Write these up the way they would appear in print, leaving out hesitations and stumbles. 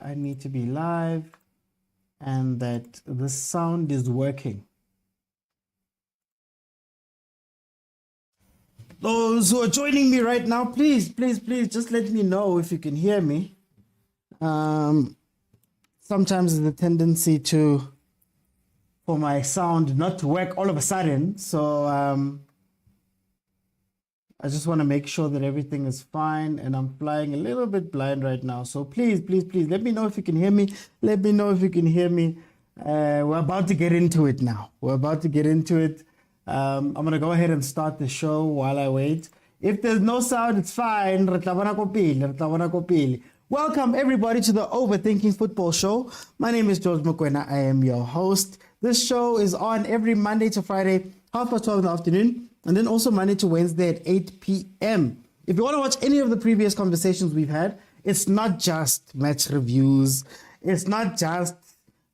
I need to be live and that the sound is working. Those who are joining me right now, please just let me know if you can hear me. Sometimes there's a tendency for my sound not to work all of a sudden. So I just want to make sure that everything is fine, and I'm flying a little bit blind right now. So please, let me know if you can hear me. Let me know if you can hear me. We're about to get into it now. I'm going to go ahead and start the show while I wait. If there's no sound, it's fine. Welcome, everybody, to the Overthinking Football Show. My name is George Mokwena. I am your host. This show is on every Monday to Friday, 12:30 in the afternoon, and then also Monday to Wednesday at 8 p.m. If you want to watch any of the previous conversations we've had, it's not just match reviews. It's not just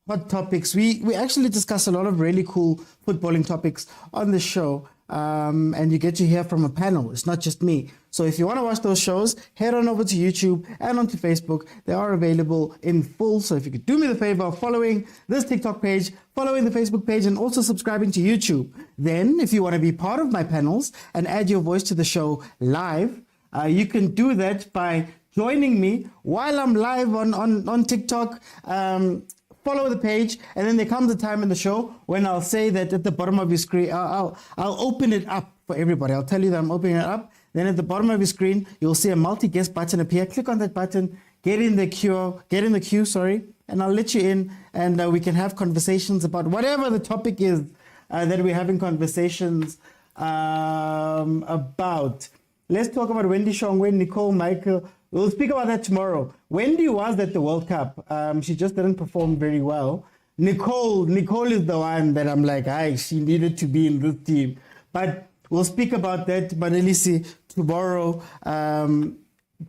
hot topics. We actually discuss a lot of really cool footballing topics on the show, and you get to hear from a panel. It's not just me. So if you want to watch those shows, head on over to YouTube and onto Facebook. They are available in full. So if you could do me the favor of following this TikTok page, following the Facebook page, and also subscribing to YouTube. Then if you want to be part of my panels and add your voice to the show live, you can do that by joining me while I'm live on TikTok. Follow the page, and then there comes a time in the show when I'll say that at the bottom of your screen, I'll open it up for everybody. I'll tell you that I'm opening it up. Then at the bottom of your screen, you'll see a multi-guest button appear. Click on that button, get in the queue, and I'll let you in, and we can have conversations about whatever the topic is that we're having conversations about. Let's talk about Wendy Shongwe, Nicole, Michael. We'll speak about that tomorrow. Wendy was at the World Cup. She just didn't perform very well. Nicole is the one that I'm like, she needed to be in this team. But we'll speak about that, Banelisi, tomorrow,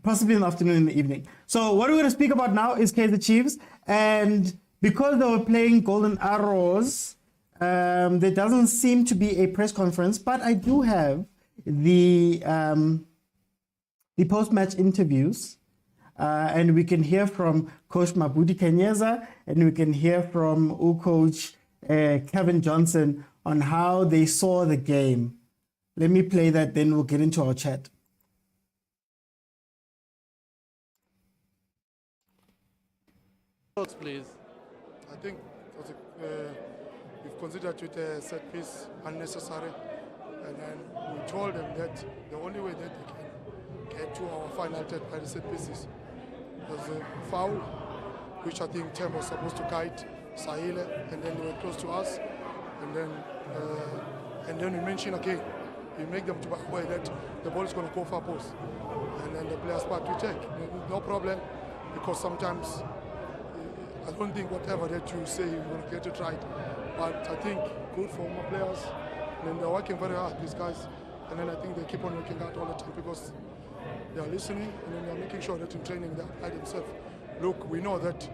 possibly in the afternoon, in the evening. So what we're going to speak about now is Kaizer Chiefs. And because they were playing Golden Arrows, there doesn't seem to be a press conference, but I do have the post-match interviews, and we can hear from Coach Mabudi Kenyeza, and we can hear from Coach Kevin Johnson on how they saw the game. Let me play that, then we'll get into our chat. Thoughts, please. I think we've considered it a set piece unnecessary, and then we told them that the only way that they can get to our final third party set pieces was a foul, which I think Tem was supposed to guide Sahile, and then they were close to us, and then we mentioned again, we make them to back away that the ball is going to go far post, and then the players part we take, no problem, because sometimes I don't think whatever that you say you're going to get it right, but I think good for my players, and then they're working very hard, these guys, and then I think they keep on working hard all the time because they are listening, and then they are making sure that in training they apply themselves. Look, we know that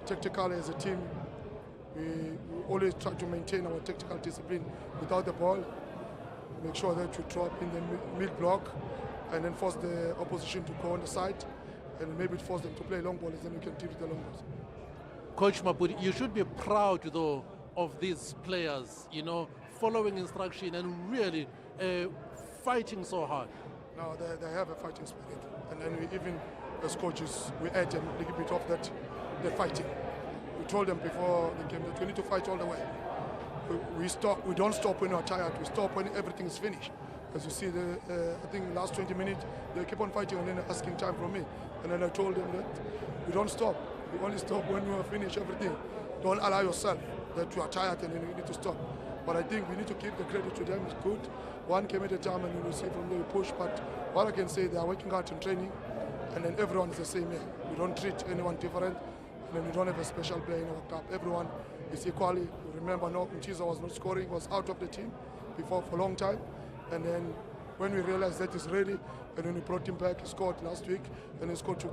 tactically as a team, we always try to maintain our tactical discipline without the ball, make sure that you drop in the mid block, and then force the opposition to go on the side, and maybe force them to play long balls, and we can deal with the long balls. Coach Mabudi, you should be proud, though, of these players, following instruction and really fighting so hard. No, they have a fighting spirit, and then we even, as coaches, we add a little bit of that fighting. We told them before the game that we need to fight all the way. We don't stop when we're tired. We stop when everything is finished. As you see, I think last 20 minutes, they keep on fighting and then asking time from me. And then I told them that we don't stop. We only stop when we have finished everything. Don't allow yourself that you are tired and then you need to stop. But I think we need to give the credit to them. It's good. One game at a time, and we will see from there we push. But what I can say, they are working hard in training, and then everyone is the same here. We don't treat anyone different, and then we don't have a special player in our cup. Everyone is equally. Remember, no, Mchiza was not scoring, was out of the team before for a long time. And then when we realized that he's ready, and then we brought him back, he scored last week, and he scored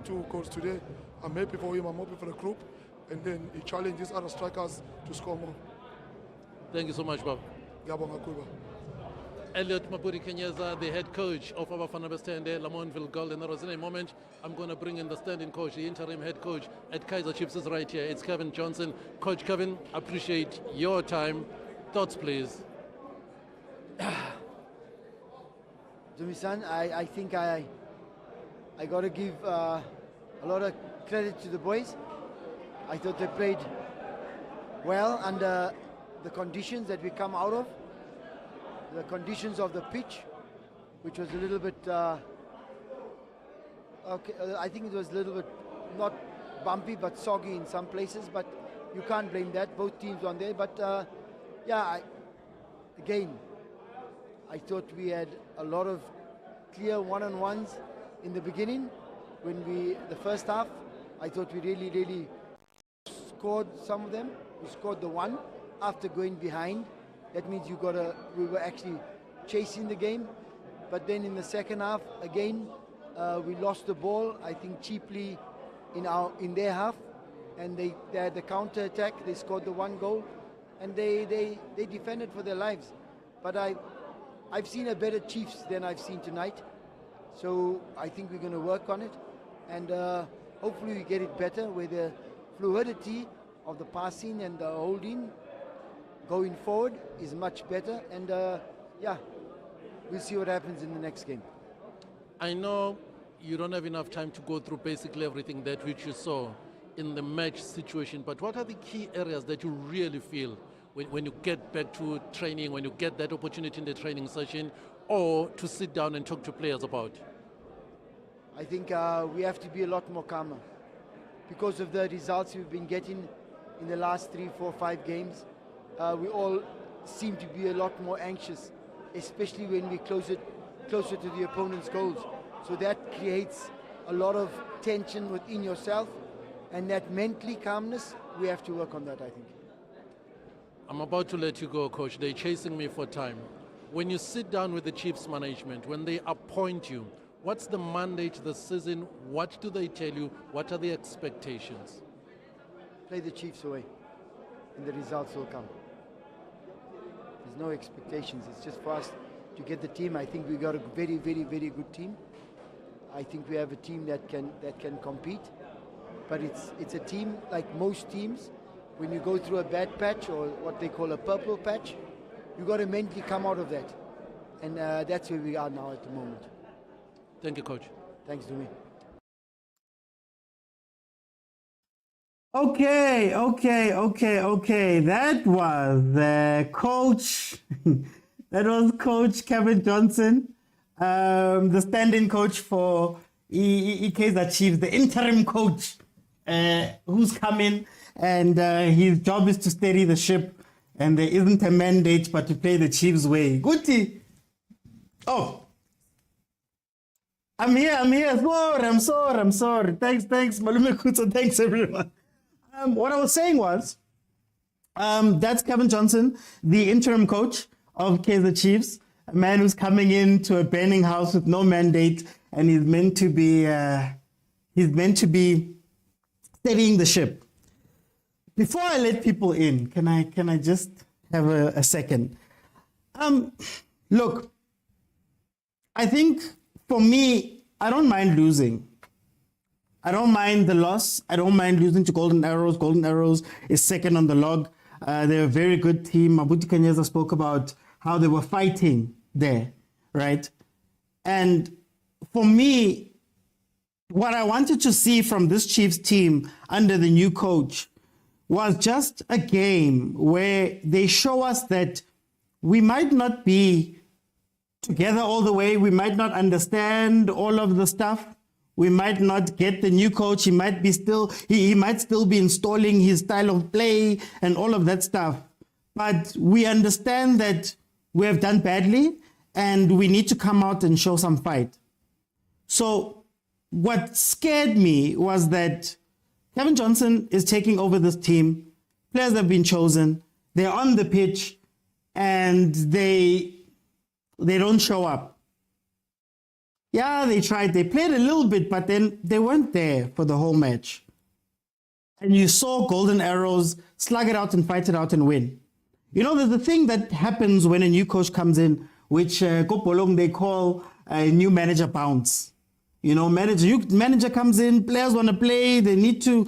two goals today. I'm happy for him, I'm happy for the group, and then he challenges other strikers to score more. Thank you so much, Bob. Elliot Mapuri Kenyeza, the head coach of our Bafana Bastende, Lamontville Gold. And in a moment, I'm going to bring in the standing coach, the interim head coach at Kaizer Chiefs is right here. It's Kevin Johnson. Coach Kevin, appreciate your time. Thoughts, please. Jimmy-san, I think I got to give a lot of credit to the boys. I thought they played well under the conditions that we come out of, the conditions of the pitch, which was a little bit, I think it was a little bit not bumpy but soggy in some places, but you can't blame that. Both teams on there, but again, I thought we had a lot of clear one-on-ones in the beginning. The first half, I thought we really scored some of them. We scored the one after going behind. That means we were actually chasing the game. But then in the second half, again, we lost the ball, I think cheaply in their half. And they had the counter attack, they scored the one goal, and they defended for their lives. But I've seen a better Chiefs than I've seen tonight. So I think we're going to work on it. And hopefully we get it better where the fluidity of the passing and the holding going forward is much better. And we'll see what happens in the next game. I know you don't have enough time to go through basically everything that which you saw in the match situation, but what are the key areas that you really feel when you get back to training, when you get that opportunity in the training session, or to sit down and talk to players about? I think we have to be a lot more calmer because of the results we've been getting in the last 3, 4, 5 games. We all seem to be a lot more anxious, especially when we're closer to the opponent's goals. So that creates a lot of tension within yourself, and that mentally calmness, we have to work on that, I think. I'm about to let you go, Coach. They're chasing me for time. When you sit down with the Chiefs management, when they appoint you, what's the mandate this season? What do they tell you? What are the expectations? Play the Chiefs away, and the results will come. There's no expectations. It's just for us to get the team. I think we got a very good team. I think we have a team that can compete. But it's a team like most teams. When you go through a bad patch or what they call a purple patch, you got to mentally come out of that. And that's where we are now at the moment. Thank you, Coach. Thanks, Dumi. Okay. That was coach. That was Coach Kevin Johnson, the stand-in coach for Kaizer Chiefs, the interim coach, who's coming, and his job is to steady the ship, and there isn't a mandate but to play the Chiefs' way. Guti. Oh. I'm here. I'm sorry. Thanks, Malume Kutso. Thanks, everyone. What I was saying was, that's Kevin Johnson, the interim coach of Kaizer Chiefs, a man who's coming into a burning house with no mandate, and he's meant to be steadying the ship. Before I let people in, can I just have a second? Look, I think for me, I don't mind losing. I don't mind the loss. I don't mind losing to Golden Arrows. Golden Arrows is second on the log. They're a very good team. Mabuti Kanyeza spoke about how they were fighting there, right? And for me, what I wanted to see from this Chiefs team under the new coach was just a game where they show us that we might not be together all the way. We might not understand all of the stuff. We might not get the new coach. He might still be installing his style of play and all of that stuff. But we understand that we have done badly and we need to come out and show some fight. So what scared me was that Kevin Johnson is taking over this team. Players have been chosen. They're on the pitch and they don't show up. Yeah, they tried. They played a little bit, but then they weren't there for the whole match. And you saw Golden Arrows slug it out and fight it out and win. You know, there's a thing that happens when a new coach comes in which Kopolong they call a new manager bounce. You know, manager comes in, players want to play, they need to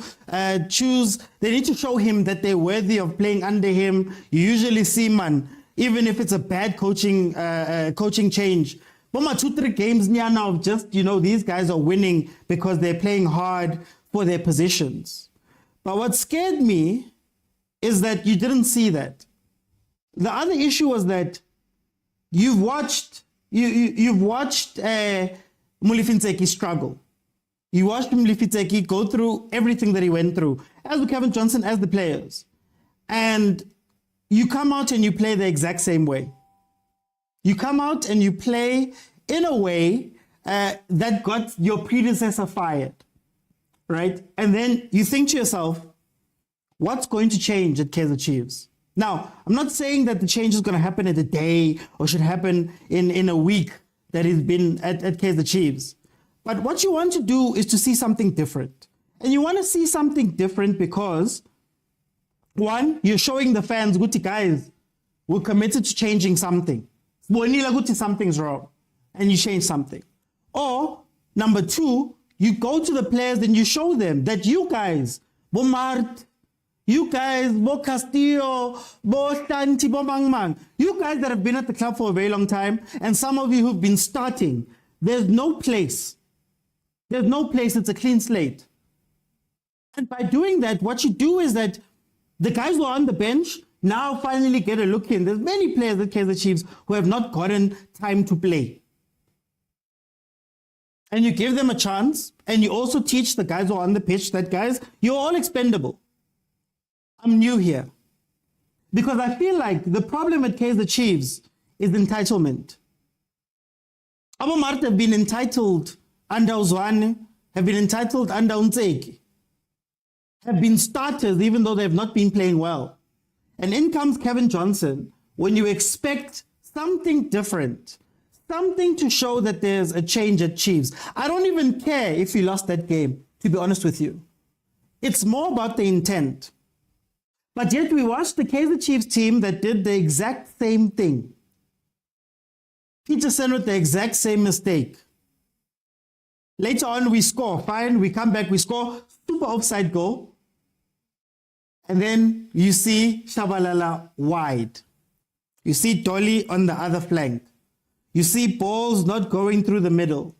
choose, they need to show him that they're worthy of playing under him. You usually see, man, even if it's a bad coaching change, but 2-3 games now of just, you know, these guys are winning because they're playing hard for their positions. But what scared me is that you didn't see that. The other issue was that you've watched Mulifintseki struggle. You watched Mulifintseki go through everything that he went through, as with Kevin Johnson, as the players. And you come out and you play the exact same way. You come out and you play in a way that got your predecessor fired, right? And then you think to yourself, what's going to change at Kaizer Chiefs? Now, I'm not saying that the change is going to happen in a day or should happen in a week that he's been at Kaizer Chiefs. But what you want to do is to see something different. And you want to see something different because, one, you're showing the fans, good guys, we're committed to changing something. Something's wrong. And you change something. Or, number two, you go to the players and you show them that you guys, Bomart, you guys, Bo Castillo, Bo Shanti, Bo Mangmang, you guys that have been at the club for a very long time, and some of you who've been starting, there's no place. There's no place. It's a clean slate. And by doing that, what you do is that the guys who are on the bench now finally get a look in. There's many players at Kaizer Chiefs who have not gotten time to play. And you give them a chance, and you also teach the guys who are on the pitch that, guys, you're all expendable. I'm new here. Because I feel like the problem at Kaizer Chiefs is entitlement. Abo Mart have been entitled under Uzwane, have been entitled under Untseki, have been starters even though they have not been playing well. And in comes Kevin Johnson when you expect something different, something to show that there's a change at Chiefs. I don't even care if you lost that game, to be honest with you. It's more about the intent. But yet we watched the Kaizer Chiefs team that did the exact same thing. Peterson with the exact same mistake. Later on, we score. Fine, we come back, we score. Super offside goal. And then you see Shabalala wide. You see Dolly on the other flank. You see balls not going through the middle.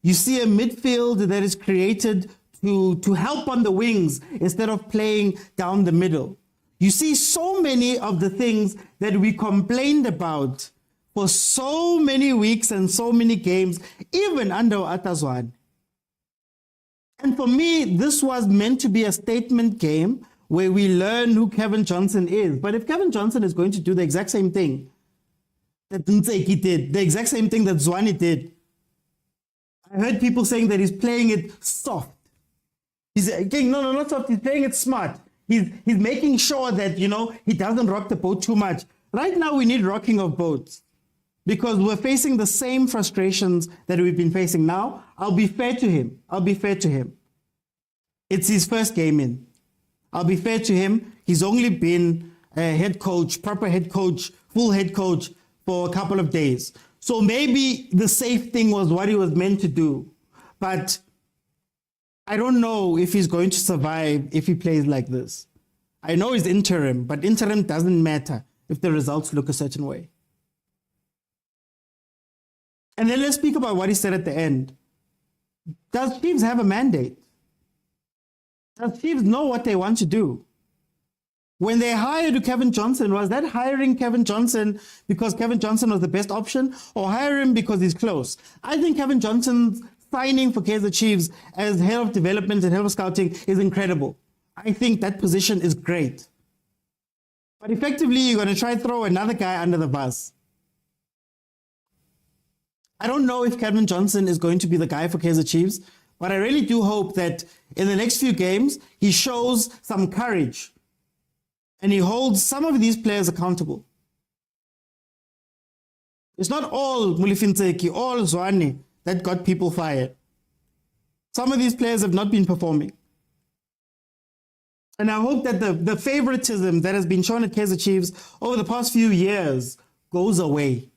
You see a midfield that is created to help on the wings instead of playing down the middle. You see so many of the things that we complained about for so many weeks and so many games, even under Atazwan. And for me, this was meant to be a statement game where we learn who Kevin Johnson is. But if Kevin Johnson is going to do the exact same thing that Ntseki did, the exact same thing that Zwane did, I heard people saying that he's playing it soft. He's saying, no, not soft, he's playing it smart. He's making sure that, you know, he doesn't rock the boat too much. Right now, we need rocking of boats because we're facing the same frustrations that we've been facing now. I'll be fair to him. It's his first game in. I'll be fair to him. He's only been a head coach, proper head coach, full head coach for a couple of days. So maybe the safe thing was what he was meant to do. But I don't know if he's going to survive if he plays like this. I know he's interim, but interim doesn't matter if the results look a certain way. And then let's speak about what he said at the end. Does Chiefs have a mandate? Does Chiefs know what they want to do? When they hired Kevin Johnson, was that hiring Kevin Johnson because Kevin Johnson was the best option or hire him because he's close? I think Kevin Johnson's signing for Kaizer Chiefs as head of development and head of scouting is incredible. I think that position is great. But effectively, you're going to try to throw another guy under the bus. I don't know if Kevin Johnson is going to be the guy for Kaizer Chiefs, but I really do hope that in the next few games, he shows some courage and he holds some of these players accountable. It's not all Mulifintseki, all Zwane that got people fired. Some of these players have not been performing. And I hope that the favoritism that has been shown at Kaizer Chiefs over the past few years goes away.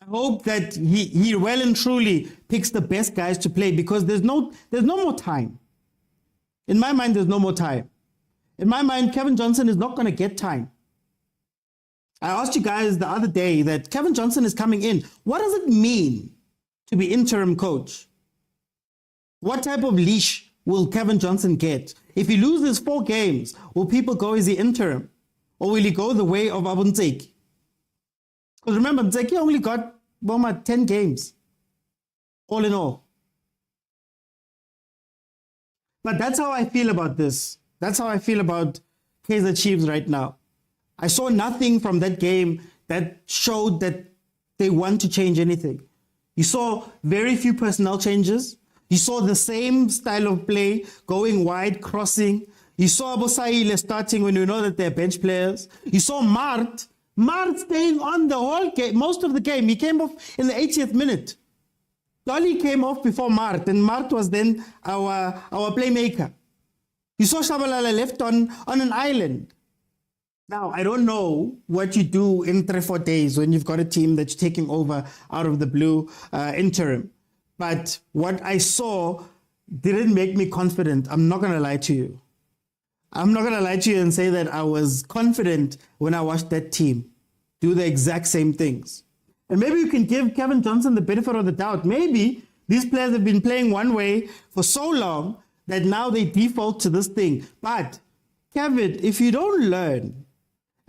hope that he well and truly picks the best guys to play, because there's no more time. In my mind, there's no more time. In my mind, Kevin Johnson is not going to get time. I asked you guys the other day that Kevin Johnson is coming in. What does it mean to be interim coach? What type of leash will Kevin Johnson get? If he loses 4 games, will people go, is he interim? Or will he go the way of Abuntseki? Because remember, Ntseki only got 10 games, all in all. But that's how I feel about this. That's how I feel about Kaizer Chiefs right now. I saw nothing from that game that showed that they want to change anything. You saw very few personnel changes. You saw the same style of play, going wide, crossing. You saw Abosaile starting when you know that they're bench players. You saw Mart staying on the whole game, most of the game. He came off in the 80th minute. Dolly came off before Mart, and Mart was then our playmaker. You saw Shabalala left on an island. Now, I don't know what you do in 3-4 days when you've got a team that's taking over out of the blue interim. But what I saw didn't make me confident. I'm not going to lie to you. I'm not going to lie to you and say that I was confident when I watched that team do the exact same things. And maybe you can give Kevin Johnson the benefit of the doubt. Maybe these players have been playing one way for so long that now they default to this thing. But, Kevin, if you don't learn,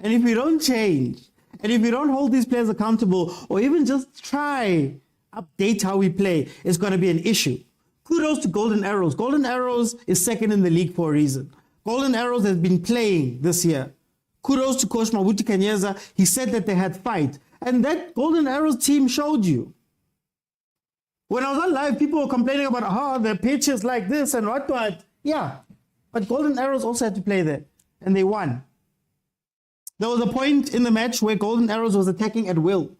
and if you don't change, and if you don't hold these players accountable, or even just try update how we play, it's going to be an issue. Kudos to Golden Arrows. Golden Arrows is second in the league for a reason. Golden Arrows has been playing this year. Kudos to Coach Mabuti Kanyeza. He said that they had fight. And that Golden Arrows team showed you. When I was on live, people were complaining about, the pitch is like this and what. Yeah. But Golden Arrows also had to play there. And they won. There was a point in the match where Golden Arrows was attacking at will.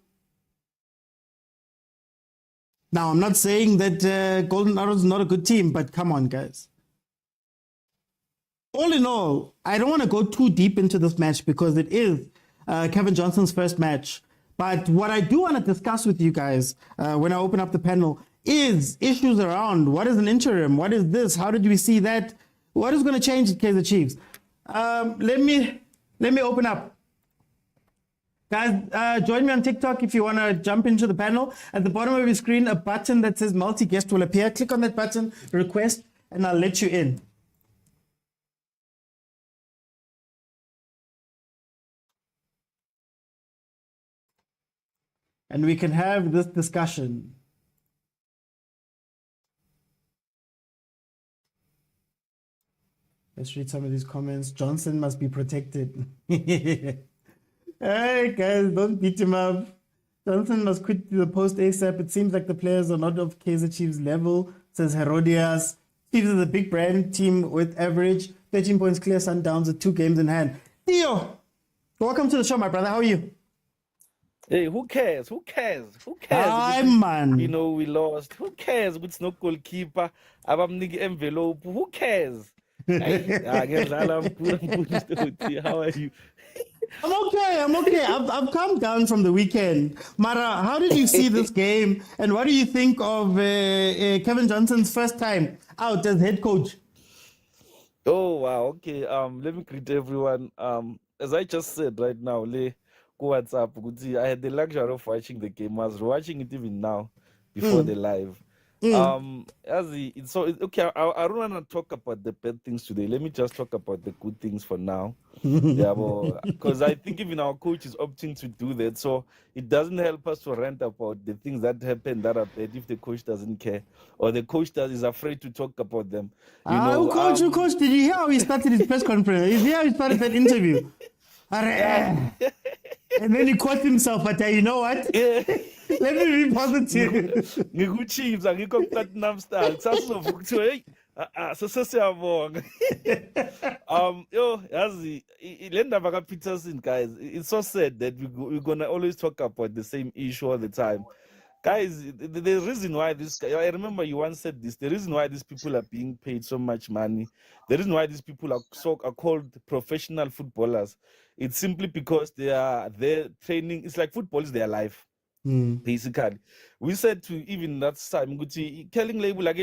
Now, I'm not saying that Golden Arrows is not a good team, but come on, guys. All in all, I don't want to go too deep into this match because it is Kevin Johnson's first match. But what I do want to discuss with you guys when I open up the panel is issues around what is an interim, what is this, how did we see that, what is going to change at Kaizer Chiefs. Let me open up. Guys, join me on TikTok if you want to jump into the panel. At the bottom of your screen, a button that says multi-guest will appear. Click on that button, request, and I'll let you in. And we can have this discussion. Let's read some of these comments. Johnson must be protected. Hey, guys, don't beat him up. Johnson must quit the post ASAP. It seems like the players are not of Kaizer Chiefs level, says Herodias. Chiefs is a big brand team with average 13 points clear, Sundowns with 2 games in hand. Theo, welcome to the show, my brother. How are you? Hey, who cares? Who cares? Who cares? Hi, man. You know, we lost. Who cares? It's no goalkeeper. Abamniki envelope. Who cares? How are you? I'm okay. I've calmed down from the weekend. Mara, how did you see this game? And what do you think of Kevin Johnson's first time out as head coach? Oh, wow. Okay. Let me greet everyone. As I just said right now, go WhatsApp. I had the luxury of watching the game. I was watching it even now before the live. Okay. I don't want to talk about the bad things today. Let me just talk about the good things for now. Yeah, because I think even our coach is opting to do that, so it doesn't help us to rant about the things that happen that are bad if the coach doesn't care or the coach is afraid to talk about them. Coach, did you hear how he started his press conference? Did you hear how he started that interview? And then he caught himself, but you know what? Let me be positive. Chiefs, platinum star. Peterson, guys, it's so sad that we're gonna always talk about the same issue all the time. Guys, the reason why I remember you once said this, the reason why these people are being paid so much money, the reason why these people are called professional footballers, it's simply because their training, it's like football is their life. Basically, we said to even that time, killing label like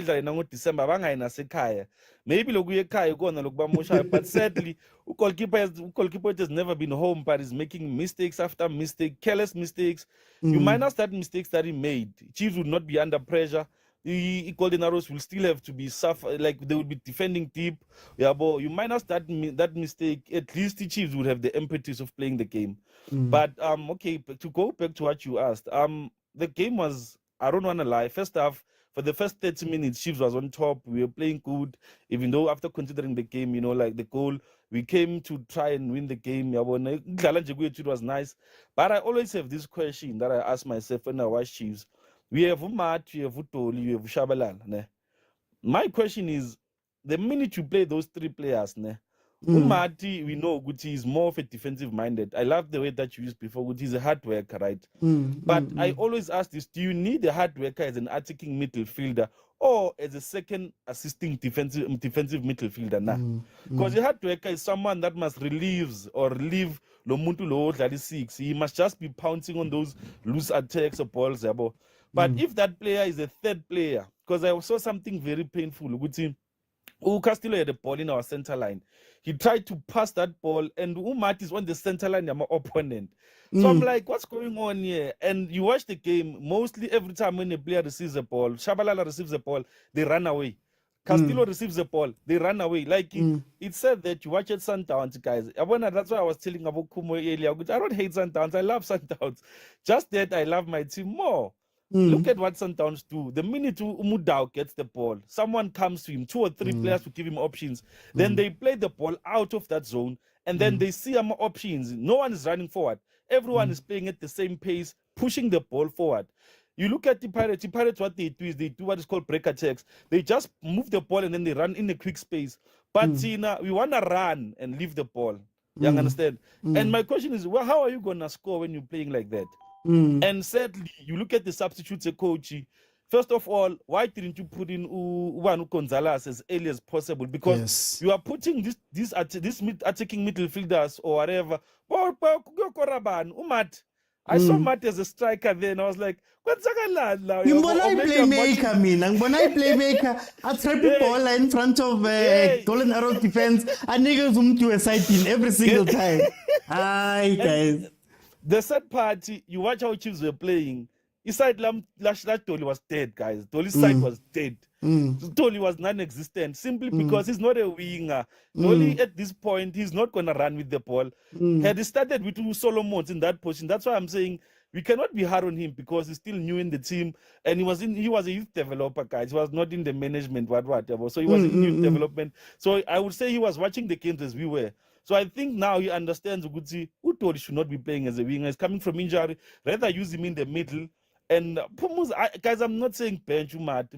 December, Sekhaya. Maybe lokuye ekhaya kona lokuba moshayo, but sadly, goalkeeper has never been home, but is making mistakes after mistake, careless mistakes. You minus that mistakes that he made, Chiefs would not be under pressure. The Golden Arrows will still have to be suffer, like they would be defending deep. Yeah, but you minus that mistake, at least the Chiefs would have the impetus of playing the game. But okay, to go back to what you asked, the game was, I don't want to lie, first half, for the first 30 minutes, Chiefs was on top. We were playing good, even though after considering the game, like the goal, we came to try and win the game. It was nice. But I always have this question that I ask myself when I watch Chiefs. We have Umat, we have Utoli, we have Shabalala. Ne? My question is, the minute you play those three players, ne? Umati, we know Guti is more of a defensive minded. I love the way that you used before. Guti is a hard worker, right? But I always ask this: do you need a hard worker as an attacking midfielder or as a second assisting defensive midfielder? Nah, because a hard worker is someone that must relieve Lomuntu Lo 36. He must just be pouncing on those loose attacks or balls. But if that player is a third player, because I saw something very painful, Guti. Castillo had the ball in our center line. He tried to pass that ball, and Umat is on the center line, my opponent. So I'm like, what's going on here? And you watch the game, mostly every time when a player receives a ball, Shabalala receives a ball, they run away. Castillo receives the ball, they run away. Like it said that you watch at Sundowns, guys. That's why I was telling about Kumo earlier. I don't hate Sundowns, I love Sundowns. Just that I love my team more. Look at what Sundowns do. The minute Umudao gets the ball, someone comes to him, 2 or 3 players to give him options. Then they play the ball out of that zone, and then they see more options. No one is running forward. Everyone is playing at the same pace, pushing the ball forward. You look at the Pirates, what they do is they do what is called break attacks. They just move the ball and then they run in a quick space. But Tina, we want to run and leave the ball. You understand? And my question is, well, how are you going to score when you're playing like that? And sadly, you look at the substitutes, coach. First of all, why didn't you put in Uwanu Gonzalez as early as possible? Because you are putting these attacking midfielders or whatever. Umat. I saw Matt as a striker then. I was like, what's playmaker, mina. Playmaker. I trap the ball in front of Golden Arrow defense. And niggas to a side pin every single time. Aye, guys. The sad party, you watch how Chiefs were playing. His side, that Toli was dead, guys. Toli's side was dead. Toli was non-existent simply because he's not a winger. Toli, at this point, he's not going to run with the ball. Had he started with 2 Solomons in that position, that's why I'm saying we cannot be hard on him because he's still new in the team and he was a youth developer, guys. He was not in the management, whatever. So he was in youth development. So I would say he was watching the games as we were. So I think now he understands Utoli should not be playing as a winger. He's coming from injury. Rather use him in the middle. And guys, I'm not saying bench Umat.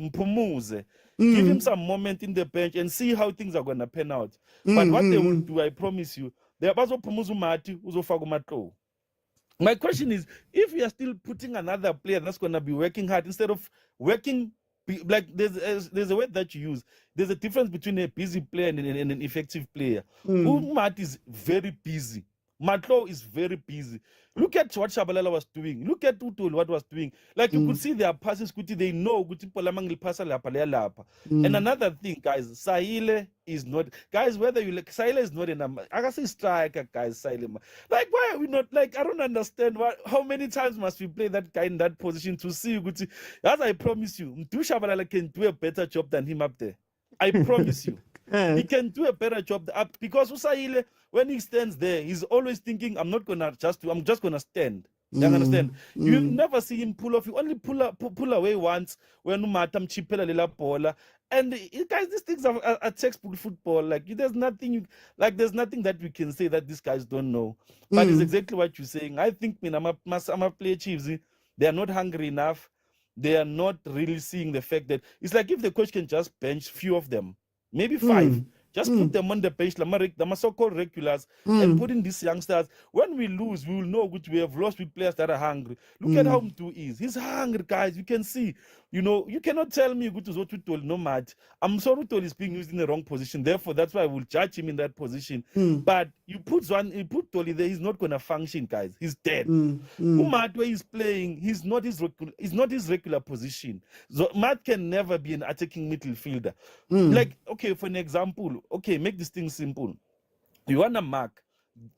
Give him some moment in the bench and see how things are going to pan out. But what they will do, I promise you, they are also Umati Uzofagumato. My question is, if you are still putting another player that's going to be working hard instead of working, like there's a word that you use. There's a difference between a busy player and an effective player. Umat is very busy. Matlo is very busy. Look at what Shabalala was doing. Look at Utol what was doing. Like you could see their passes, they know. And another thing, guys, Sahile is not, guys, whether you like, Sahile is not a number. I can say striker, guys, Sahile. Like, why are we not, like, I don't understand how many times must we play that guy in that position to see Guti. As I promise you, Mtu Shabalala can do a better job than him up there. I promise you. He can do a better job up because Usaile, when he stands there, he's always thinking, I'm just gonna stand. You understand? You never see him pull off. You only pull away once when Umatam chipela lila bola. And guys, these things are textbook football. Like there's nothing that we can say that these guys don't know. But it's exactly what you're saying. I think I'm a play Chiefs. They are not hungry enough. They are not really seeing the fact that it's like if the coach can just bench few of them. Maybe 5. Just put them on the bench, the so-called regulars, and put in these youngsters. When we lose, we will know which we have lost with players that are hungry. Look at how Mtu is. He's hungry, guys. You can see. You know, you cannot tell me what Utol no match. I'm sorry Utol is being used in the wrong position. Therefore, that's why I will judge him in that position. But you put Toli there, he's not gonna function, guys. He's dead. Umat where he's playing, he's not his regular position. So Matt can never be an attacking midfielder. Like, okay, for an example, okay, make this thing simple. You want to mark,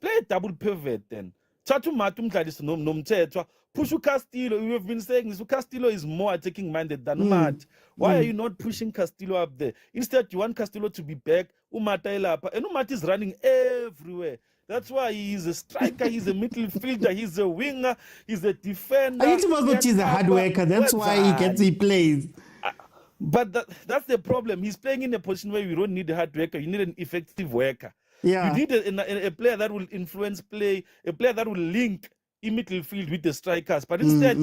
play a double pivot then. Tatu Matum Kadis Nomtetwa. Push Castillo. You have been saying this. Castillo is more attacking minded than Umat. Why are you not pushing Castillo up there? Instead, you want Castillo to be back. Umatailapa. And Umat is running everywhere. That's why he's a striker, he's a midfielder, he's a winger, he's a defender. I think Timothy is a hard worker. That's why he plays. But that's the problem. He's playing in a position where you don't need a hard worker. You need an effective worker. Yeah. You need a player that will influence play, a player that will link in midfield with the strikers. But instead,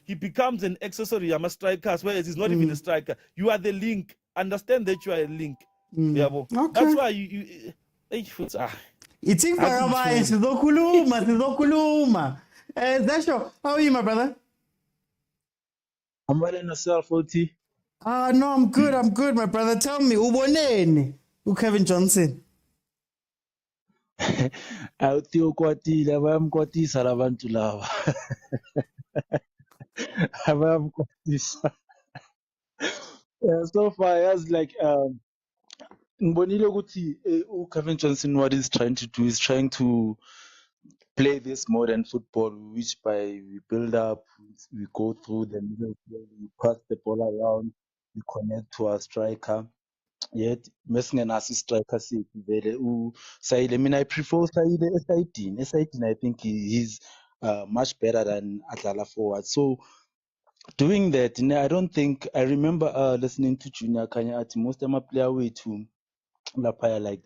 he becomes an accessory. I'm a striker, whereas he's not even a striker. You are the link. Understand that you are a link. Yeah, okay. That's why you It's sizokhuluma. Zasho, how are you, my brother? I'm well in yourself, OT. No, I'm good, my brother. Tell me, uboneni Kevin Johnson. Awuthi ukwatile abayamkwatisa labantu laba. Abayamkwatisa. Yeah, so far as like ngibonile ukuthi Kevin Johnson, what he's trying to do is trying to play this modern football, which by we build up, we go through the middle, we pass the ball around, we connect to our striker. Yet mesingenaso striker sethu vele uSayile. Mina I prefer uSayile esayidini. I think he's much better than adlala forward. So doing that, I don't think I remember listening to Junior Kanya at most of my player wethu laphaya like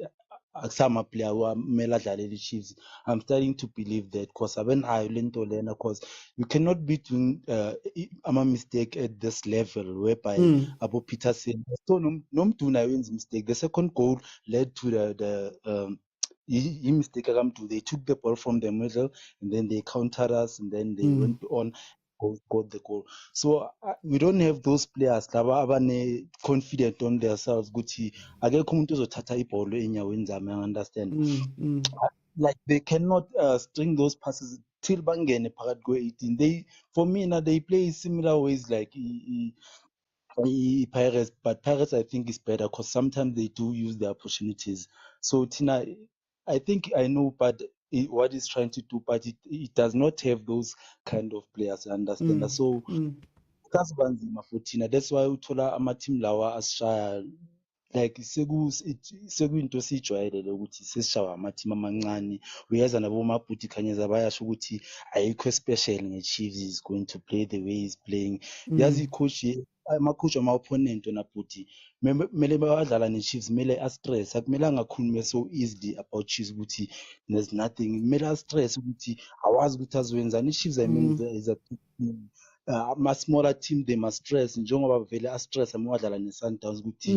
some player wamele adlalele Chiefs. I'm starting to believe that because abenayo lento lena, because you cannot be doing a mistake at this level whereby Abo Peterson so nomduna wenza mistake. The second goal led to the mistake akamdu. They took the ball from the middle and then they countered us and then they went on got the goal. So we don't have those players laba abane confident on themselves ukuthi akekho umuntu ozothatha ibhola enyaweni zami. I understand. Like they cannot string those passes till bangene phakathi kwe-18. They, for me now, they play similar ways like Pirates, but Pirates I think is better because sometimes they do use the opportunities. So Tina, I think I know, but what he's trying to do, but it does not have those kind of players. I understand. So kasibanzima for Tina. That's why uthola ama-team lawa asishaya like sekuyinto siyijwayelele ukuthi sesishawa ama-team amancane. Uyeza nabo mabhuti khanyeza bayasho ukuthi ayikho special nge-Chiefs is going to play the way he's playing. Yazi coach ama-coach ama-opponent wona bhuti kumele badlala ne-Chiefs kumele a-stress. Akumelanga akhulume so easily about Chiefs ukuthi there's nothing. Kumele a-stress ukuthi awazi ukuthi azoyenzani. I-Chiefs I mean is a team. Ama-smaller team they must stress njengoba vele a-stress amadlala ne-Sundowns ukuthi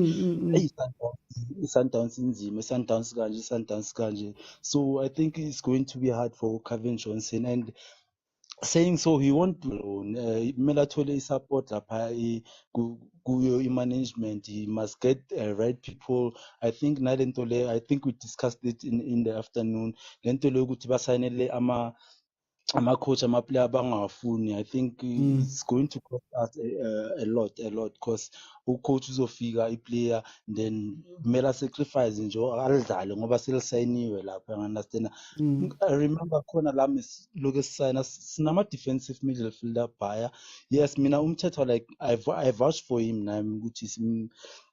i-Sundowns inzima, i-Sundowns kanje. So I think it's going to be hard for Kevin Johnson, and saying so he won't do alone. Kumele athole i-support lapha kuyo i-management. He must get right people. I think nalento le, I think we discussed it in the afternoon, lento le ukuthi basayinele ama-coach ama-player abangawafuni. I think it's going to cost us a lot because ucoach uzofika i-player then kumele sacrifice nje alidlale ngoba selisayiniwe lapha. Understand. I remember khona la lokho sisayina sinama-defensive midfielder bhaya. Yes, mina umthetho like I vouch for him nami ukuthi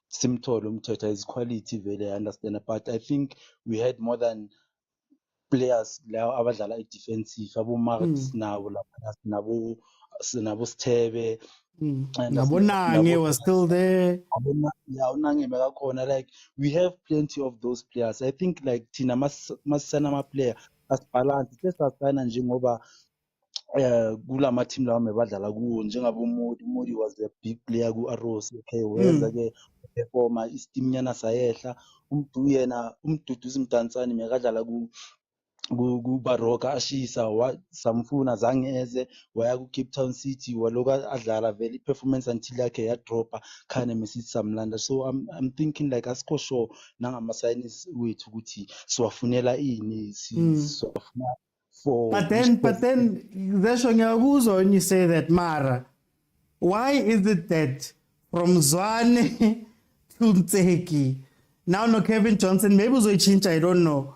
simthole umthetho, his quality vele. I understand, but I think we had more than players la abadlala i-defensive, abo-Marks nabo lapha sinabo Sithebe Nabonange was still there. Yeah, unange bekakhona. Like we have plenty of those players. I think like thina masisana ama-player asibhalansi sesasayina njengoba kulama team lawa mebadlala kuwo njengabo Modi was a big player ku-Arrows. Okay, weza ke performa istimnyana sayehla. Umduduzi Mdantsane mekadlala kuBaroka ashisa samfuna zange eze waya ku-Cape Town City waloku adlala vele i-performance until yakhe yadropa khane mesithi samlanda. So I'm thinking like asikho sure nangama-signings wethu ukuthi siwafunela ini siwafuna for But which then, Zasho ngiyakuzwa when you say that, Mara. Why is it that from Zwane to Mtseki, now no Kevin Johnson, maybe change, I don't know.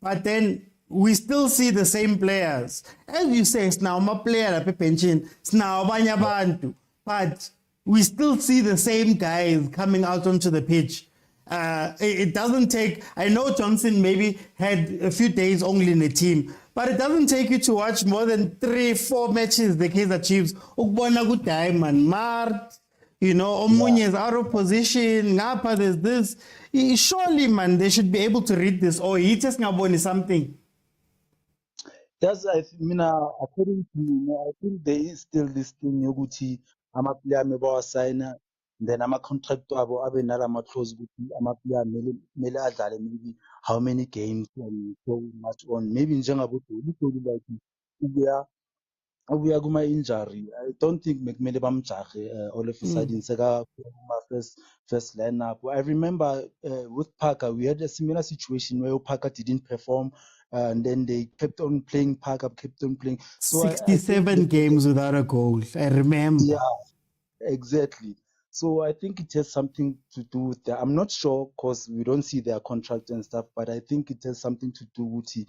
But then we still see the same players. As you say, it's now my player at pension, it's now Bantu. But we still see the same guys coming out onto the pitch. It doesn't take, I know Johnson maybe had a few days only in the team, but it doesn't take you to watch more than 3-4 matches the Kaizer Chiefs. Ukubona ukuthi man, Mart, you know, Omunye is out of position, Ngapa, there's this. Surely, man, they should be able to read this. Or he just ngaboni something. That's according to me, I think there is still this thing yokuthi ama-player mebawasayina then ama-contract wabo abe nalama-clause ukuthi ama-player mele adlale maybe how many games and so much on. Maybe njengabo Doli like ubuya kuma-injury. I don't think bekumele bamjahe all of a sudden first lineup. I remember with Parker, we had a similar situation where Parker didn't perform and then they kept on playing Parker, kept on playing. So I think 67 games without a goal, I remember. yeah, exactly. So I think it has something to do with that. I'm not sure because we don't see their contract and stuff, but I think it has something to do with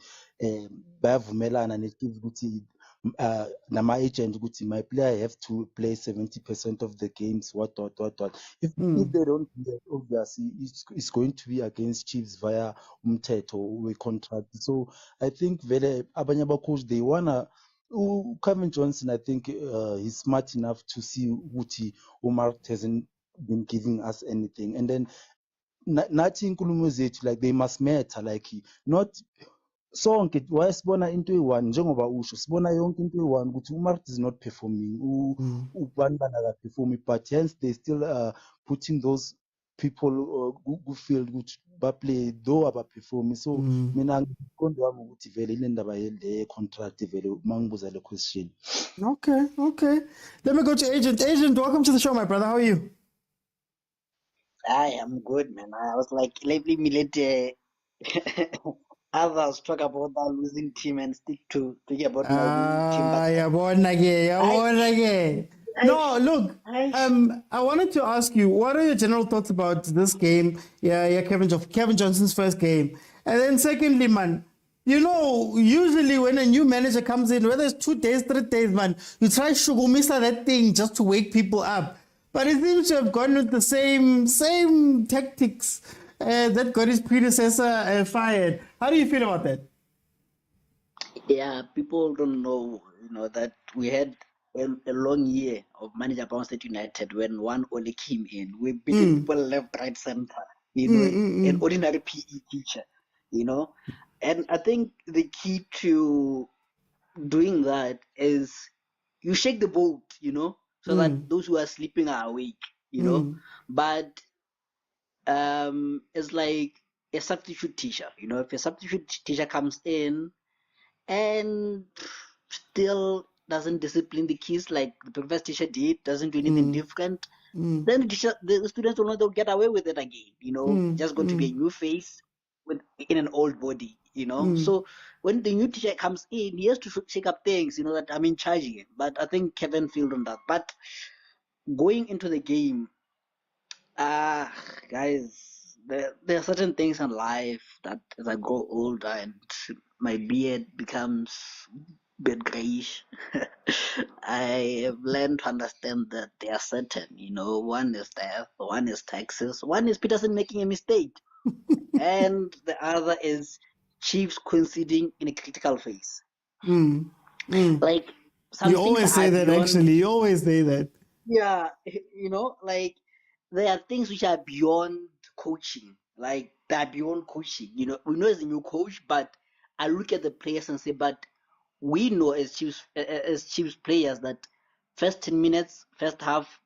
bayavumelana ne-Chiefs ukuthi nama-agent ukuthi my player have to play 70% of the games, what. If they don't do that, obviously it's going to be against Chiefs via umthetho we-contract. So I think vele abanye abacoach they wanna Kevin Johnson, I think he's smart enough to see ukuthi Umar hasn't been giving us anything. And then nathi inkulumo zethu like they must matter, like not sonke wayesibona into eyi-one njengoba usho sibona yonke into eyi-one ukuthi uMart is not performing ubani bani akaperformi, but hence they still putting those people ku-field ukuthi baplay though abaperformi. So mina ngomqondo wami ukuthi vele ile ndaba le contract vele uma ngibuza le question. Okay. Let me go to Agent. Agent, welcome to the show, my brother. How are you? I am good, man. I was like, let me let others talk about that losing team and stick to talking about my winning team. But Yabona ke. No, look, I wanted to ask you, what are your general thoughts about this game? Yeah, Kevin Johnson's first game. And then secondly, man, you know, usually when a new manager comes in, whether it's 2 days, 3 days, man, you try shugumisa that thing just to wake people up. But it seems to have gone with the same tactics that got his predecessor fired. How do you feel about that? yeah, people don't know, that we had a long year of manager bounce at United when one only came in. We beating people left, right, center. An ordinary PE teacher, And I think the key to doing that is you shake the boat, so that those who are sleeping are awake, But it's like a substitute teacher, If a substitute teacher comes in and still doesn't discipline the kids like the previous teacher did, doesn't do anything different, then the students will not get away with it again, just going to be a new face in an old body, So when the new teacher comes in, he has to shake up things, that I'm in charge again. But I think Kevin failed on that. But going into the game, guys, there are certain things in life that as I grow older and my beard becomes a bit grayish, I have learned to understand that they are certain, one is death, one is taxes, one is Peterson making a mistake, and the other is Chiefs conceding in a critical phase. Like some you always say that beyond, actually. You always say that. Yeah, like there are things which are beyond coaching. Like they're beyond coaching. We know it's a new coach, but I look at the players and say, but we know as Chiefs players that first 10 minutes, first half,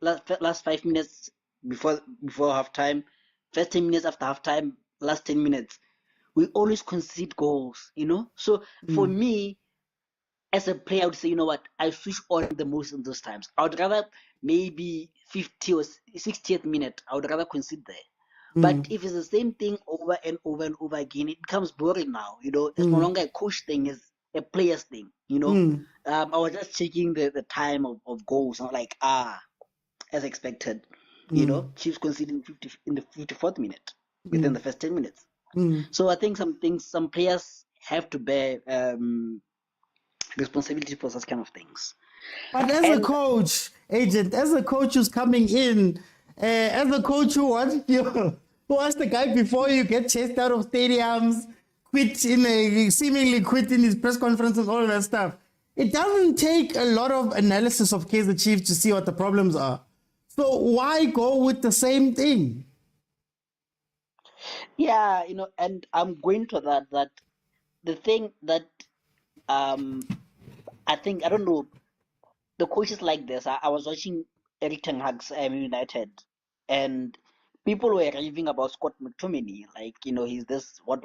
last 5 minutes before halftime, first 10 minutes after halftime, last 10 minutes, we always concede goals, you know. So for me, as a player, I would say, you know what, I switch on the most in those times. I would rather maybe 50 or 60th minute, I would rather concede there. But if it's the same thing over and over and over again, it becomes boring now. You know, it's no longer a coach thing; it's a player's thing. You know, I was just checking the time of goals. I'm like, as expected. You know, Chiefs conceding 50 in the 54th minute within the first 10 minutes. So I think some players have to bear responsibility for such kind of things. But as a coach, agent, as a coach who's coming in, as a coach who wants you, who was the guy before you get chased out of stadiums, seemingly quit in his press conference and all of that stuff. It doesn't take a lot of analysis of Kaizer Chiefs to see what the problems are. So why go with the same thing? Yeah, you know, and I'm going to that the thing that I think, I don't know, the coaches like this. I was watching Eric Ten Hag's United, and people were raving about Scott McTominay, like, you know, he's this what,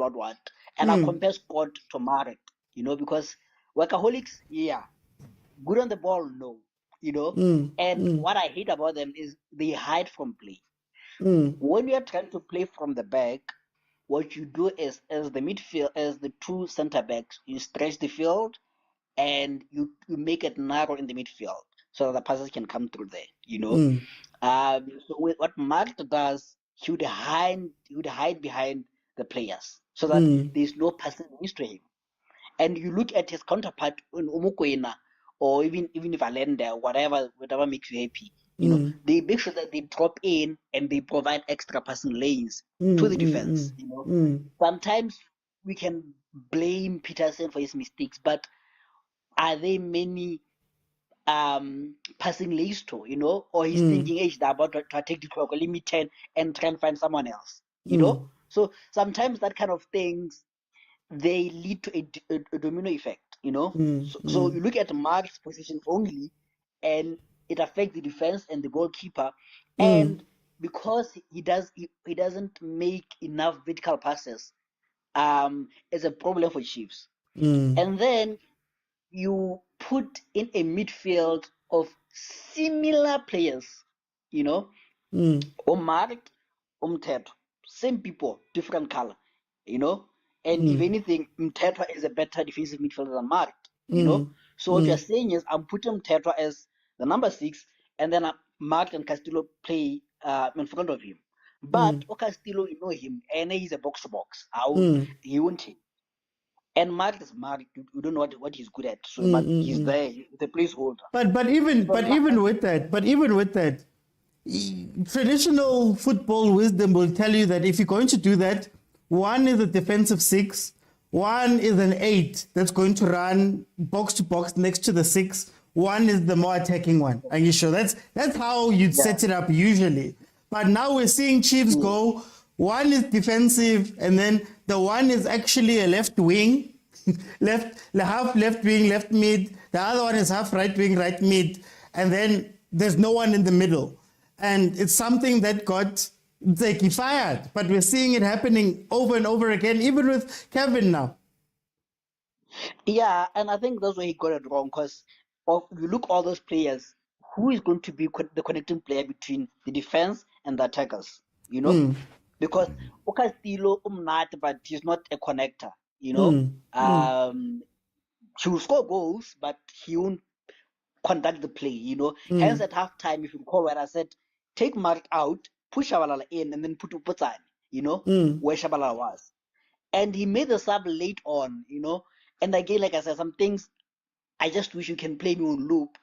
and I compare Scott to Marek, you know, because workaholics, yeah, good on the ball, no, you know, and what I hate about them is they hide from play. When you are trying to play from the back, what you do is, as the two center backs, you stretch the field and you make it narrow in the midfield so that the passes can come through there, you know. So what Mark does, he would hide behind the players so that there's no passing lanes to him. And you look at his counterpart in Umukwena or even Valenda, whatever makes you happy, you know, they make sure that they drop in and they provide extra passing lanes to the defense. You know, sometimes we can blame Peterson for his mistakes, but are there many passing lanes to, you know, or he's thinking, hey, they're about to take the clock, let me 10 and try and find someone else, you know? So sometimes that kind of things, they lead to a domino effect, you know. So you look at Mark's position only, and it affects the defense and the goalkeeper, and because he doesn't make enough vertical passes, it's a problem for Chiefs. And then you put in a midfield of similar players, you know, Omar, Umteto, same people, different color, you know. And if anything, Mteto is a better defensive midfielder than Mark, you know. So what you're saying is, I'm putting Mteto as the number 6, and then Mark and Castillo play in front of him. But Castillo, you know him, and he's a box to box. He won't hit. And Mark is Mark. You don't know what he's good at. So, but he's there. He's a placeholder. But even with that, traditional football wisdom will tell you that if you're going to do that, one is a defensive 6, one is an 8 that's going to run box to box next to the 6. One is the more attacking one. Are you sure? That's how you'd set it up usually. But now we're seeing Chiefs go. One is defensive, and then the one is actually a left wing, half left wing, left mid. The other one is half right wing, right mid, and then there's no one in the middle. And it's something that got Zeki fired, but we're seeing it happening over and over again, even with Kevin now. Yeah, and I think that's where he got it wrong, because if you look all those players, who is going to be the connecting player between the defense and the attackers? You know, because Castillo umnat, but he's not a connector. You know, he will score goals, but he won't conduct the play. You know, hence at halftime, if you recall what I said, take Mark out, push Shabalala in, and then put Uputan. You know, where Shabalala was. And he made the sub late on, you know. And again, like I said, some things I just wish you can play me on loop.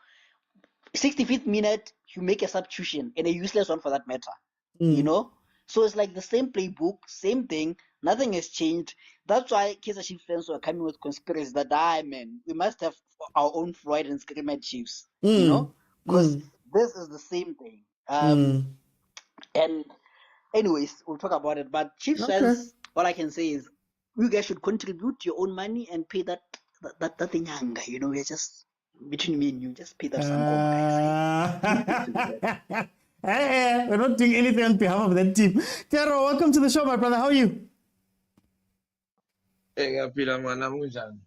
65th minute, you make a substitution, and a useless one for that matter, you know. So it's like the same playbook, same thing, nothing has changed. That's why Kaizer Chiefs fans were coming with conspiracies that, man, we must have our own Freud and scream at Chiefs, you know, because this is the same thing. And anyways, we'll talk about it. But Chiefs fans, all I can say is, you guys should contribute your own money and pay that that nyanga, you know, we're just between me and you, just pay that some guys. Hey, we're not doing anything on behalf of that team. Tero, welcome to the show, my brother. How are you? Ngiyaphila mwana munjani?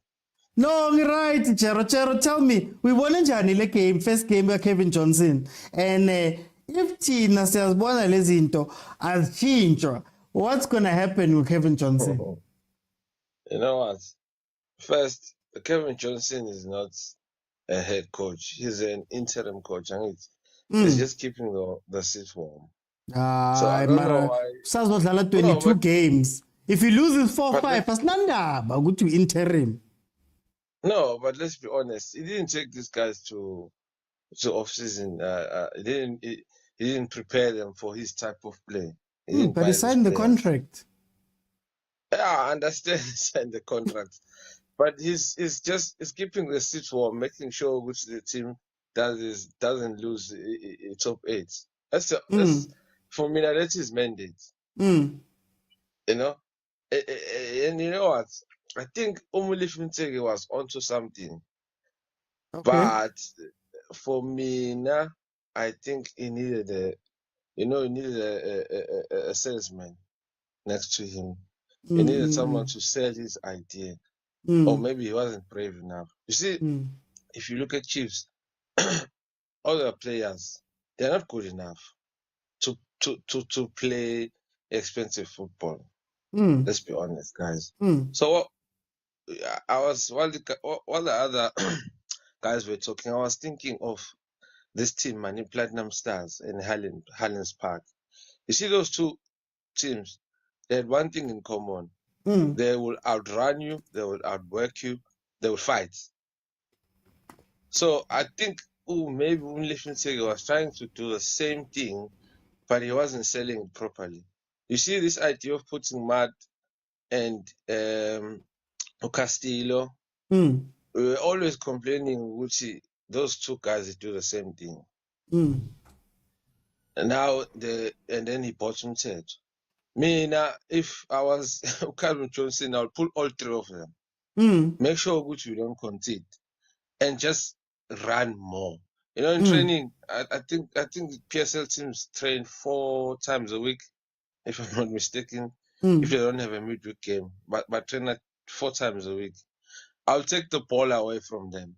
No, right, Chero. Tell me, we won njani le game, first game by Kevin Johnson. And if thina siyazibona lezi zinto azitshintshwa, what's going to happen with Kevin Johnson? You know what? First, Kevin Johnson is not a head coach. He's an interim coach, and he's just keeping the seat warm. So I don't know why. Sazodlala 22 games. If he loses 4-5, asinandaba ukuthi interim. No, but let's be honest. He didn't take these guys to off season. He didn't prepare them for his type of play. But he signed the contract. Yeah, I understand he signed the contract, but he's keeping the seat warm, making sure which the team doesn't lose top 8. That's for me. That's his mandate. You know, and you know what? I think Umulif Mtegi was onto something. Okay. But for me now, I think he needed a salesman next to him. He needed someone to sell his idea. Or maybe he wasn't brave enough. You see, if you look at Chiefs, all the players, they're not good enough to play expensive football. Let's be honest, guys. So I was while the other guys were talking, I was thinking of this team, Mani Platinum Stars in Highlands Park. You see those two teams, they had one thing in common. They will outrun you, they will outwork you, they will fight. So I think maybe Unlifin was trying to do the same thing, but he wasn't selling it properly. You see this idea of putting Matt and Castillo, we were always complaining, those two guys do the same thing. And then he bought him Ted. Me now, if I was Calvin Johnson, I'll pull all 3 of them. Make sure we don't concede and just run more. You know, in training, I think PSL teams train 4 times a week, if I'm not mistaken. If they don't have a midweek game, but train 4 times a week. I'll take the ball away from them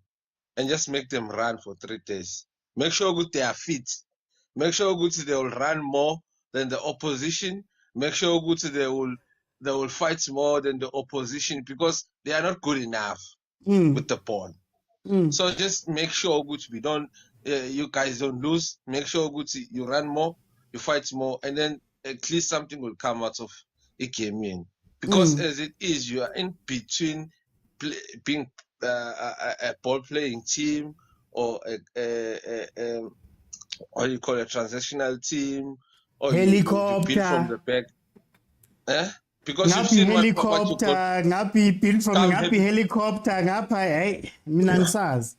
and just make them run for 3 days. Make sure they are fit. Make sure they will run more than the opposition. Make sure they will fight more than the opposition because they are not good enough with the ball. So just make sure we don't, you guys don't lose. Make sure you run more, you fight more, and then at least something will come out of a game. Because as it is, you are in between being a ball-playing team or what you call a transactional team, or helicopter. You build from the back. Because you've seen helicopter, ngapi build from ngapi helicopter, ngapa minangisaz.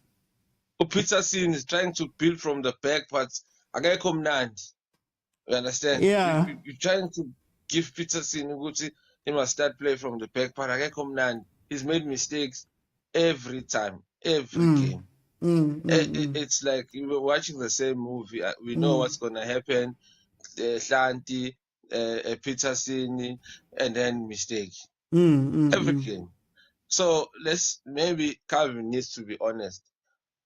Peterson is trying to build from the back, but akekho mnandi. You understand? Yeah. You're trying to give Peterson he must start play from the back, but akekho mnandi. He's made mistakes every time, every game. It's like we were watching the same movie. We know what's going to happen. Hlanti, Peterson, and then mistake. Every game. So maybe Calvin needs to be honest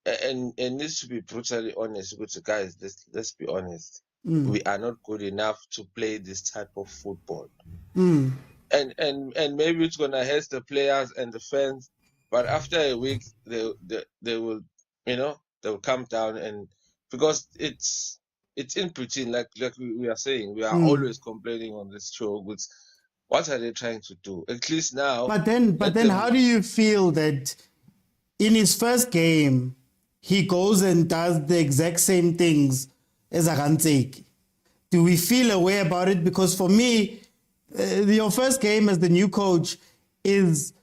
and needs to be brutally honest with the guys. Let's be honest. We are not good enough to play this type of football. And maybe it's gonna hurt the players and the fans, but after a week they will they'll come down, and because it's in between, like we are saying, we are always complaining on this show. What are they trying to do? At least now. But then how do you feel that in his first game he goes and does the exact same things as Aranteki? Do we feel a way about it? Because for me, your first game as the new coach is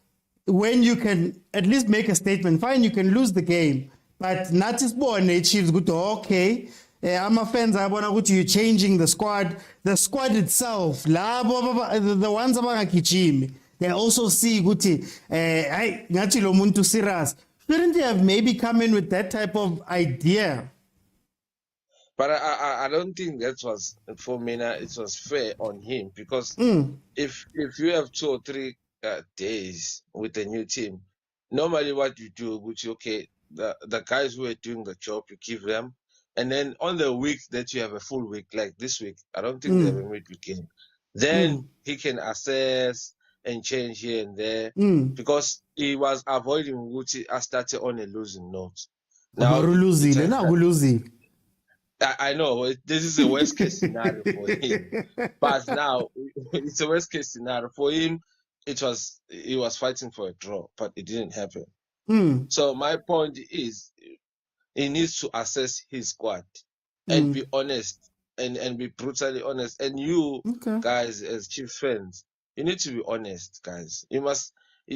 when you can at least make a statement. Fine, you can lose the game, but not just born Chiefs good. Okay, I'm a fans. I want to you changing the squad itself. The ones abangagijimi, they also see Guti, I ngathi lo muntu serious. Shouldn't they have maybe come in with that type of idea? But I don't think that was for Mina. It was fair on him because if you have 2 or 3 days with a new team, normally what you do, which okay, the guys who are doing the job, you give them, and then on the week that you have a full week, like this week, I don't think they have a midweek game. Then he can assess and change here and there because he was avoiding Gucci. I started on a losing note. Now I know this is a worst case scenario for him, but now it's a worst case scenario for him. He was fighting for a draw, but it didn't happen. So my point is, he needs to assess his squad and be honest and be brutally honest. And you guys, as Chiefs fans, you need to be honest, guys. You must.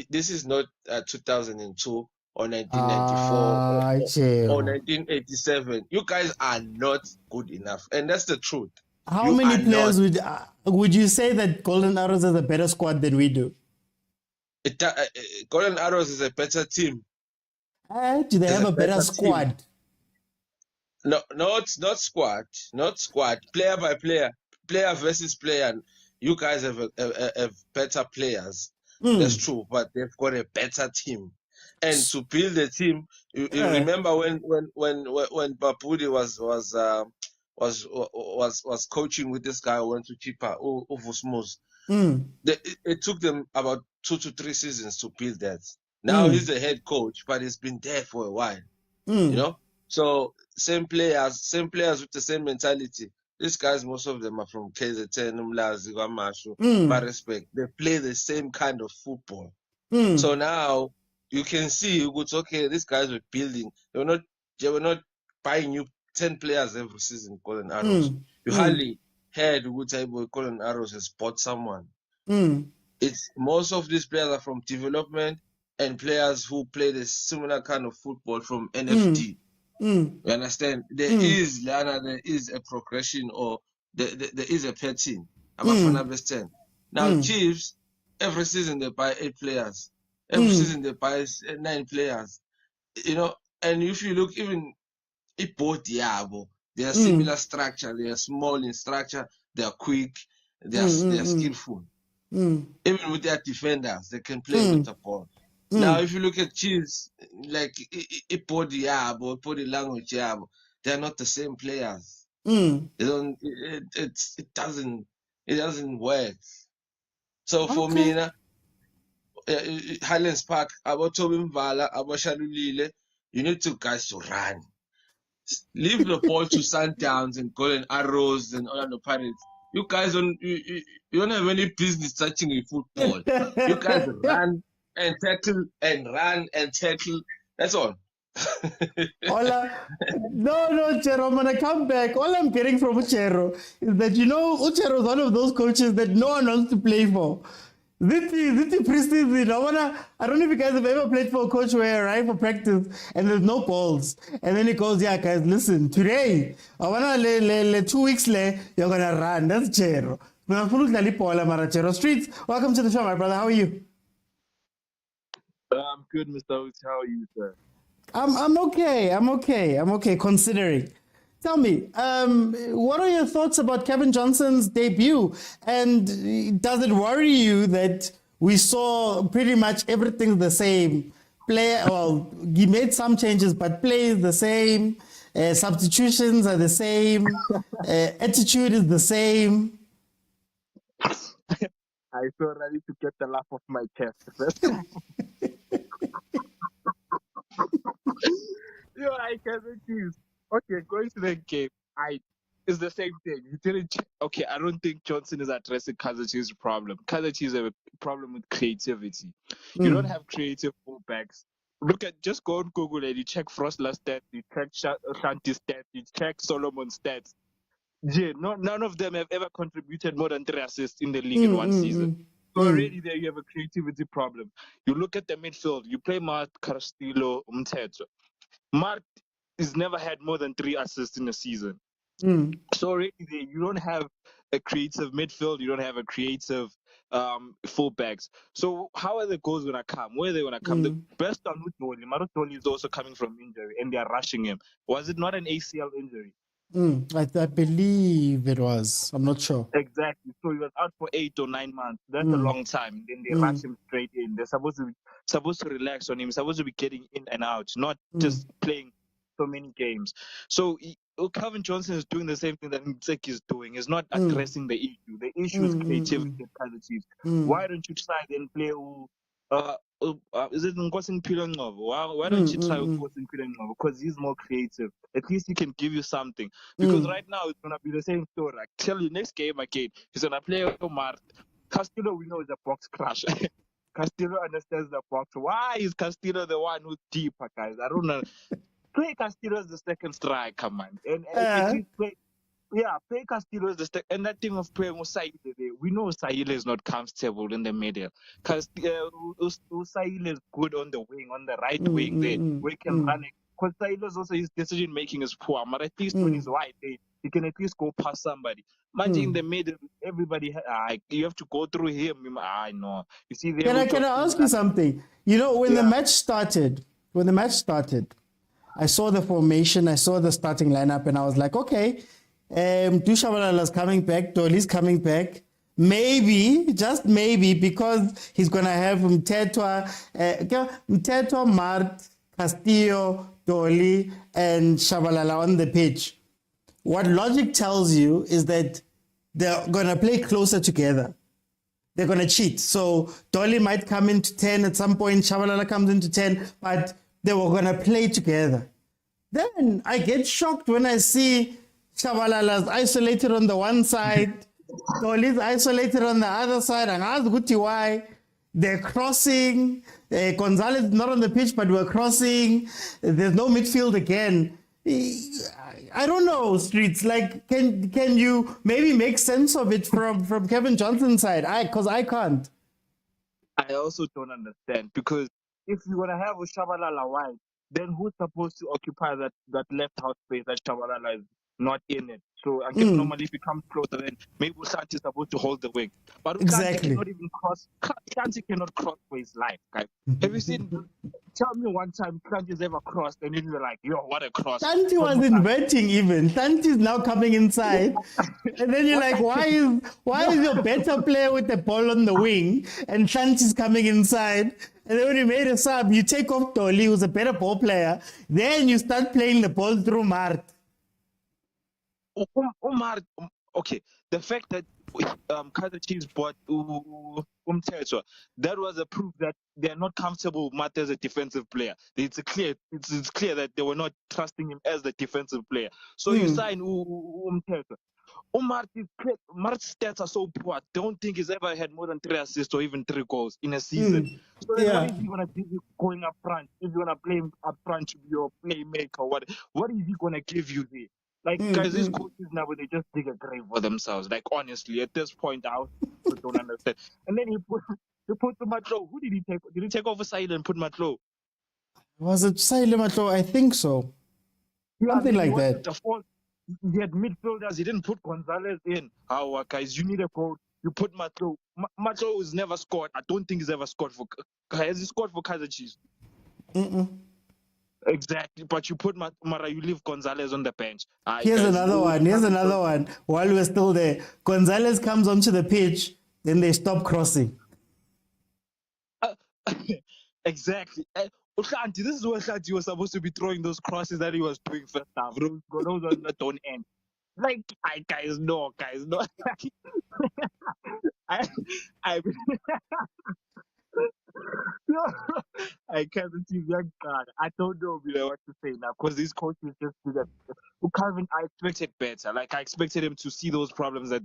This is not 2002 or 1994 or 1987. You guys are not good enough, and that's the truth. How many players would you say that Golden Arrows has a better squad than we do? Golden Arrows is a better team. Do they have a better squad? Team. No, not squad, not squad. Player by player, player versus player. You guys have better players. That's true, but they've got a better team. And to build a team, you remember when Babudi was coaching with this guy who went to Chipa, Uvusmus. It took them about 2 to 3 seasons to build that. Now he's the head coach, but he's been there for a while. You know, so same players with the same mentality. These guys, most of them are from Kaizer, Umlazi, Gamashu, but respect. They play the same kind of football. So now you can see, okay, these guys were building. They were not buying new 10 players every season, Golden Arrows. You hardly heard Golden Arrows has bought someone. It's most of these players are from development and players who play the similar kind of football from NFD. You understand? There is a progression, or there is a pattern. I'm a fan of Now Chiefs, every season they buy 8 players. Every season they buy 9 players. You know, and if you look, even Ipo Diabo, they are similar structure. They are small in structure. They are quick. They are skillful. Even with their defenders, they can play with the ball. Now, if you look at Chiefs, like Ipo Diabo, Ipo the language Diabo, they are not the same players. They don't. It doesn't work. So for me, Highlands Park, about Tobin Vala, about Shalulile, you need to guys to run. Leave the ball to Sundowns and Golden Arrows and Orlando Pirates. You guys don't have any business touching a football. You guys run and tackle and run and tackle. That's all. No, Chero, I'm gonna come back. All I'm getting from Uchero is that, Uchero is one of those coaches that no one wants to play for. This preseason, I don't know if you guys have ever played for a coach where you arrive for practice and there's no balls. And then he goes, yeah, guys, listen, today, I want to 2 weeks later, you're going to run. That's Chero. Chero Streets, welcome to the show, my brother. How are you? I'm good, Mr. Oates. How are you, sir? I'm okay, considering. Tell me, what are your thoughts about Kevin Johnson's debut? And does it worry you that we saw pretty much everything the same? He made some changes, but play is the same. Substitutions are the same. Attitude is the same. I feel ready to get the laugh off my chest. I can't choose. Okay, going to the game, it's the same thing. You didn't. Okay, I don't think Johnson is addressing Kaizer Chiefs' problem. Kaizer Chiefs have a problem with creativity. You don't have creative fullbacks. Just go on Google and you check Frostler's stats, you check Shanti's stats, you check Solomon's stats. Yeah, none of them have ever contributed more than 3 assists in the league in one season. So already there you have a creativity problem. You look at the midfield, you play Mart, Castillo, Umthetso. Mart has never had more than 3 assists in a season. So already there, you don't have a creative midfield, you don't have a creative fullbacks. So how are the goals gonna come? Where are they gonna come? The best one with Dolly. Marotoli is also coming from injury, and they are rushing him. Was it not an ACL injury? I believe it was. I'm not sure. Exactly. So he was out for 8 or 9 months. That's a long time. Then they rush him straight in. They're supposed to relax on him. Supposed to be getting in and out, not just playing so many games. So Calvin Johnson is doing the same thing that Ntsek is doing. He's not addressing the issue. The issue is creativity at Kaizer Chiefs. Why don't you try then play? Is it Nkosi Mpilo? Why don't you try Nkosi Mpilo? Because he's more creative. At least he can give you something. Because right now it's gonna be the same story. I tell you, next game again, he's gonna play Omar. Castillo, we know, is a box crush. Castillo understands the box. Why is Castillo the one who's deeper, guys? I don't know. Play Castillo as the second striker, man. And at least play Castillo as the second. And that thing of playing Usaile, we know Usaile is not comfortable in the middle. Because Usaile is good on the wing, on the right wing there. We can run it. Because Usaile also, his decision making is poor. But at least when he's wide there, he can at least go past somebody. Imagine in the middle, everybody, you have to go through him. I know. You see, can I ask you something? You know, when the match started, I saw the formation, I saw the starting lineup, and I was like, okay, Dushabalala's coming back, Dolly's coming back. Maybe, just maybe, because he's going to have Mtetwa, Mart, Castillo, Dolly, and Shabalala on the pitch. What logic tells you is that they're going to play closer together. They're going to cheat. So Dolly might come into 10 at some point, Shabalala comes into 10, but they were going to play together. Then I get shocked when I see Shabalala's isolated on the one side, Dolly's isolated on the other side, and I ask Guti why. They're crossing. Gonzalez is not on the pitch, but we're crossing. There's no midfield again. I don't know, Streets. Like, can you maybe make sense of it from Kevin Johnson's side? Because I can't. I also don't understand, because if you're gonna have a Shabalala wide, then who's supposed to occupy that left house space that Shabalala is not in it? So I guess normally if he comes closer, then maybe Usanti is supposed to hold the wing. But Usanti cannot even cross. Usanti cannot cross for his life, guys. Have you seen? Tell me one time Usanti's ever crossed, and then you're like, yo, what a cross. Santi was inverting even. Santi's now coming inside. And then you're like, why is your better player with the ball on the wing and Santi's coming inside? And then when you made a sub, you take off Dolly, who's a better ball player. Then you start playing the ball through Mart. Omar, okay, the fact that Kaizer Chiefs bought Umthetwa, that was a proof that they are not comfortable with Mart as a defensive player. It's clear that they were not trusting him as the defensive player. So you sign Umthetwa. Mart's stats are so poor. I don't think he's ever had more than 3 assists or even 3 goals in a season. So then what is he gonna give you going up front? If you're gonna play him up front to be your playmaker, what is he gonna give you there? Like, guys, these coaches now, they just dig a grave for themselves. Like, honestly, at this point, I don't understand. And then he put Matlo. Who did he take? Did he take over Saile and put Matlo? Was it Saile Matlo? I think so. Something like that. He had midfielders. He didn't put Gonzalez in. Guys, you need a goal. You put Matlo. Matlo has never scored. I don't think he's ever scored for. Has he scored for Kaizer Chiefs? Exactly, but you put Mara, you leave Gonzalez on the bench. Here's another one. While we're still there, Gonzalez comes onto the pitch, then they stop crossing. Exactly. This is where Shanti was supposed to be throwing those crosses that he was doing first half. Those ones that don't end. Like, guys, no. I can't see that card. I don't know what to say now, because these coaches just do that. Calvin, I expected better. Like, I expected him to see those problems that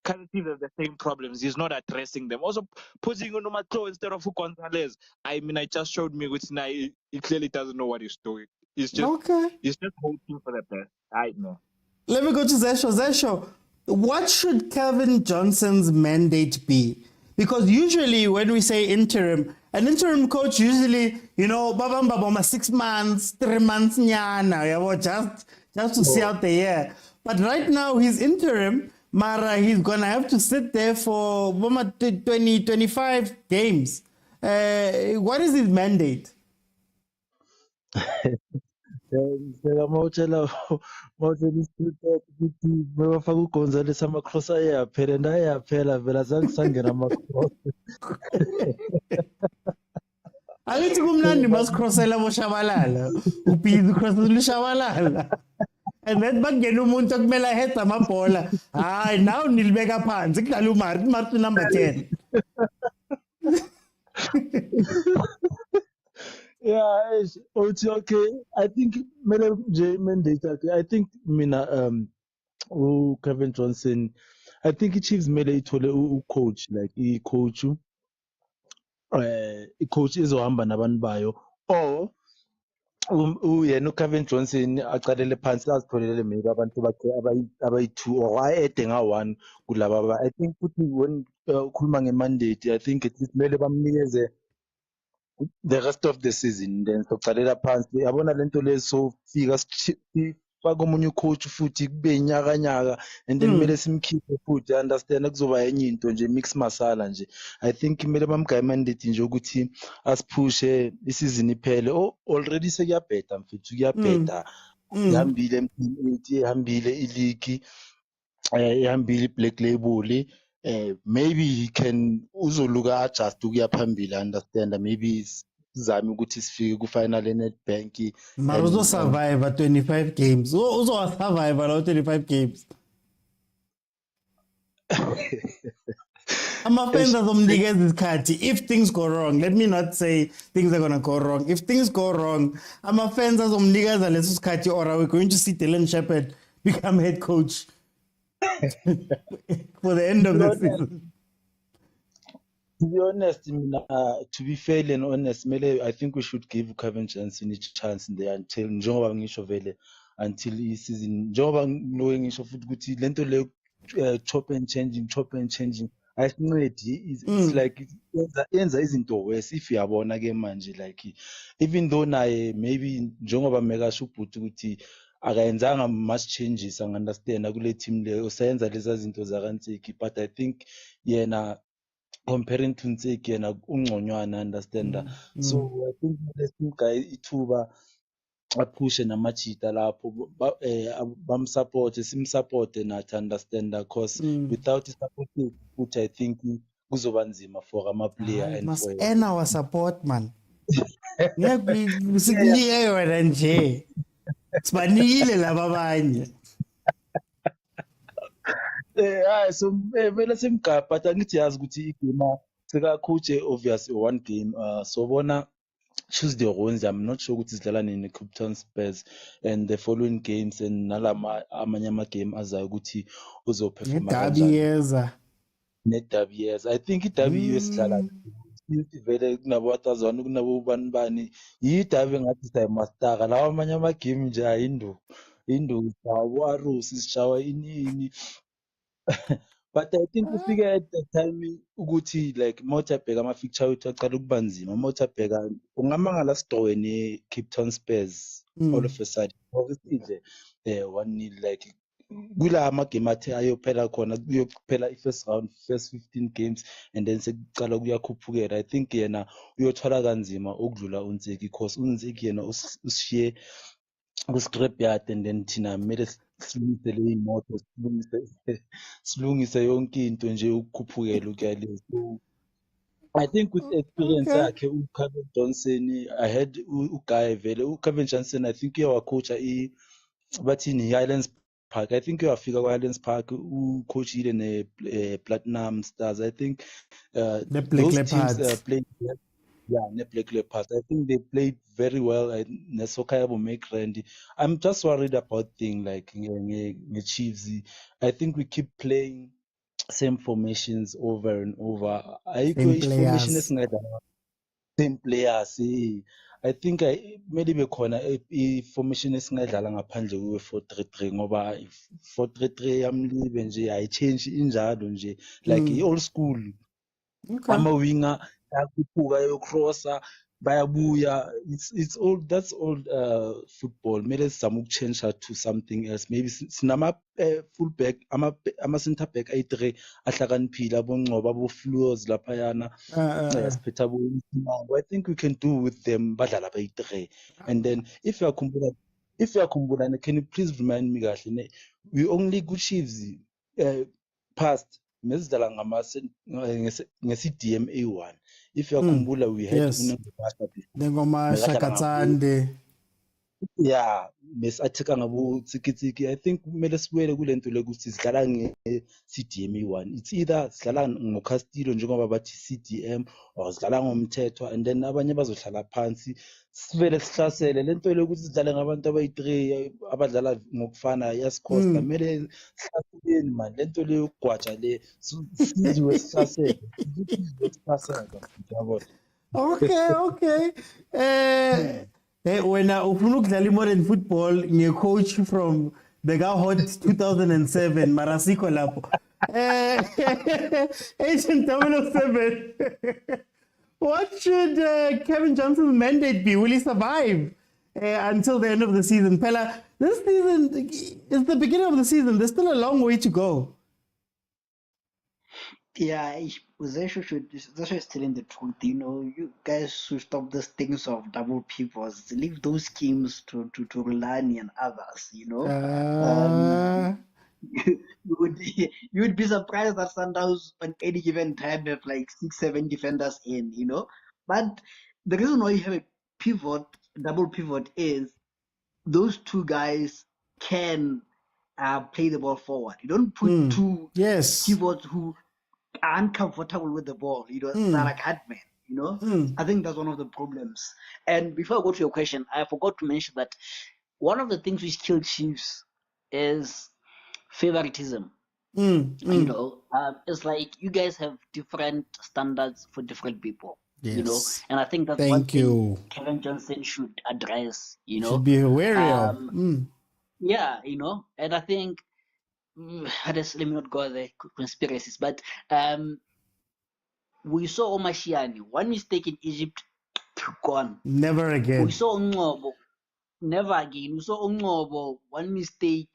Calvin sees the same problems. He's not addressing them. Also, putting Onomatlo instead of Gonzalez. I mean, I just showed me which now he clearly doesn't know what he's doing. He's just hoping for the best. I know. Let me go to Zesho. Zesho, what should Kevin Johnson's mandate be? Because usually when we say interim, an interim coach usually, babamba 6 months, 3 months, just to see out the year. But right now he's interim Mara, he's gonna have to sit there for 25 games. What is his mandate? Mawutshela isiqiniseko ukuthi bebafaka uGonzales ama-cross ayaphela and ayaphela vele azange sangena ama-cross. Angithi kumnandi masikrosela boshabalala. Ubhizi crossela ushabalala. And then bakungena umuntu okumele ahead amabhola. Hayi, now nilibeka phansi kudlala uMartin number 10. Yeah, okay. I think kumele nje mandate yakhe. I think mina Kevin Johnson, I think i-Chiefs kumele ithole u-coach like i-coach i-coach izohamba nabantu bayo or yena uKevin Johnson acalele phansi azitholele maybe abantu bakhe abayi-2 or ayede nga-1 kulaba. I think futhi when ukhuluma nge-mandate, I think at least kumele bamnikeze the rest of the season then socalela phansi yabona lento lesofika sifake omunye ucoach futhi kube inyakanyaka and then kumele simkhiphe futhi understand kuzoba enye into nje mix masala nje. I think kumele bamgaye mandate nje ukuthi asiphushe isizini iphele. Already sekuyabheda mfethu kuyabheda. Ihambile M8, ihambile ileague, ihambile i-black label. Maybe he can uzoluka adjust ukuya phambili, understand maybe sizame ukuthi sifike ku-final eNedbank. Mara uzosurvive 25 games. Uzowasurvive lawo 25 games. Ama-fans azomnikeza isikhathi. If things go wrong, let me not say things are gonna go wrong. If things go wrong, ama-fans azomnikeza leso sikhathi, or are we going to see Dylan Shepherd become head coach for the end of the season? To be honest, to be fair and honest, I think we should give Kevin Johnson a chance there until njengoba ngisho vele until i-season njengoba nginowe ngisho futhi ukuthi lento le chop and changing ayisincedi. It's like yenza izinto worse if uyabona ke manje like even though naye maybe njengoba mekasho ubhuti ukuthi akayenzanga much changes angi-understand kule team leyo usayenza leza zinto zakaNtsiki, but I think yena comparing to Nseki yena ungconywana, understand. So I think lesimguy ithuba aphushe namajita lapho bamsupport simsupport nathi, understand, because without support futhi I think kuzoba nzima for ama-player and must for earn our support, man. Sikunike yona nje. Sibanikile laba abanye. So vele simgaba, but angithi yazi ukuthi igame seka-coach obvious one game. So bona Tuesday or Wednesday, I'm not sure ukuthi sidlala nini Cape Town Spurs and the following games and nalama amanye ama-game azayo ukuthi uzoperforma kanjani. Ne-derby, yes. I think i-derby yesidlala vele kunabo watazwana kunabo bani yi-derby engathi sayimastaka lawa amanye ama-game nje ayindu sishawa Arosi sishawa inini. But I think ufike at the time ukuthi like mawuthabheka ama-fixture wethu acala ukuba nzima, mawuthabheka ungamangala sidowe ne-Cape Town Spurs all of a sudden obviously 1-0 like kula ama-game athe ayophela khona kuyophela i-first round, first 15 games and then sekucala kuyakhuphukela. I think yena uyothwala kanzima ukudlula uNtseki because uNtseki yena usishiye ku-scrapyard and then thina kumele silungise ley'moto silungise yonke into nje ukukhuphukela ukuya le. So I think with experience yakhe uKevin Johnson, I had uguy vele uKevin Johnson, I think uyawacoacha bathini i-Highlands Park. I think uyafika kwa-Highlands Park ucoachile ne-Platinum Stars. I think those teams played ne-Black Leopards. I think they played very well nesoccer yabo make randy. I'm just worried about things like nge-Chiefs. I think we keep playing same formations over and over. Ayikho i-formation esingadlala same players. I think maybe bekhona i-formation esingadlala ngaphandle kwe-4-3-3 ngoba 4-3-3 yamlibe nje ayichange injalo nje like i-old school. Ama-winger yakhuphuka yocrosser bayabuya. It's all that's all football. Maybe some change her to something else. Maybe sinama full back, ama center back ayi-3 ahlakaniphile abongcoba abo-Fluos laphayana. Siphethe abo-Msimang. I think we can do with them badlala bayi-3. And then if you are khumbula, can you please remind me kahle ne? We only good Chiefs past mesidlala ngesi-DMA 1. If you are khumbula, we had Yes. uNongobasa before. Ngoma Bekadlala ngabo- Shakatsande. Yeah, atheka ngabo tsikitsiki. I think kumele sibuyele kule nto lekuthi sidlala nge-CDMA 1. It's either sidlala ngoCastillo njengoba bathi CDM or sidlala ngomthetho, and then abanye bazohlala phansi sivele sihlasele le nto lokuthi sidlale ngabantu abayi-3 abadlala ngokufana yasikhosta. Kumele sihlaseleni man, le nto leyo yokugwaja le sizwe sihlasele. Yabona? Okay. Wena ufuna ukudlala i-modern football nge-coach from Hot 2007 mara sikho lapho. Agent 007. What should Kevin Johnson's mandate be? Will he survive until the end of the season? Pella, this season is the beginning of the season. There's still a long way to go. Yeah, Zesho is telling the truth. You know, you guys should stop these things of double pivots. Leave those schemes to Rulani and others. You know, you would be surprised that Sundowns on any given time have like 6-7 defenders in. You know, but the reason why you have a double pivot, is those two guys can play the ball forward. You don't put two pivots who are uncomfortable with the ball, you know, they're like hardmen, you know. I think that's one of the problems. And before I go to your question, I forgot to mention that one of the things which kill Chiefs is favoritism. You know, it's like you guys have different standards for different people. Yes. You know, and I think that's one thing Kevin Johnson should address. You know, should be aware of. Yeah, you know, and I think. Let me not go there conspiracies, but we saw Omashiani, one mistake in Egypt, gone. Never again. We saw Ngobo, never again. We saw Ngobo, one mistake,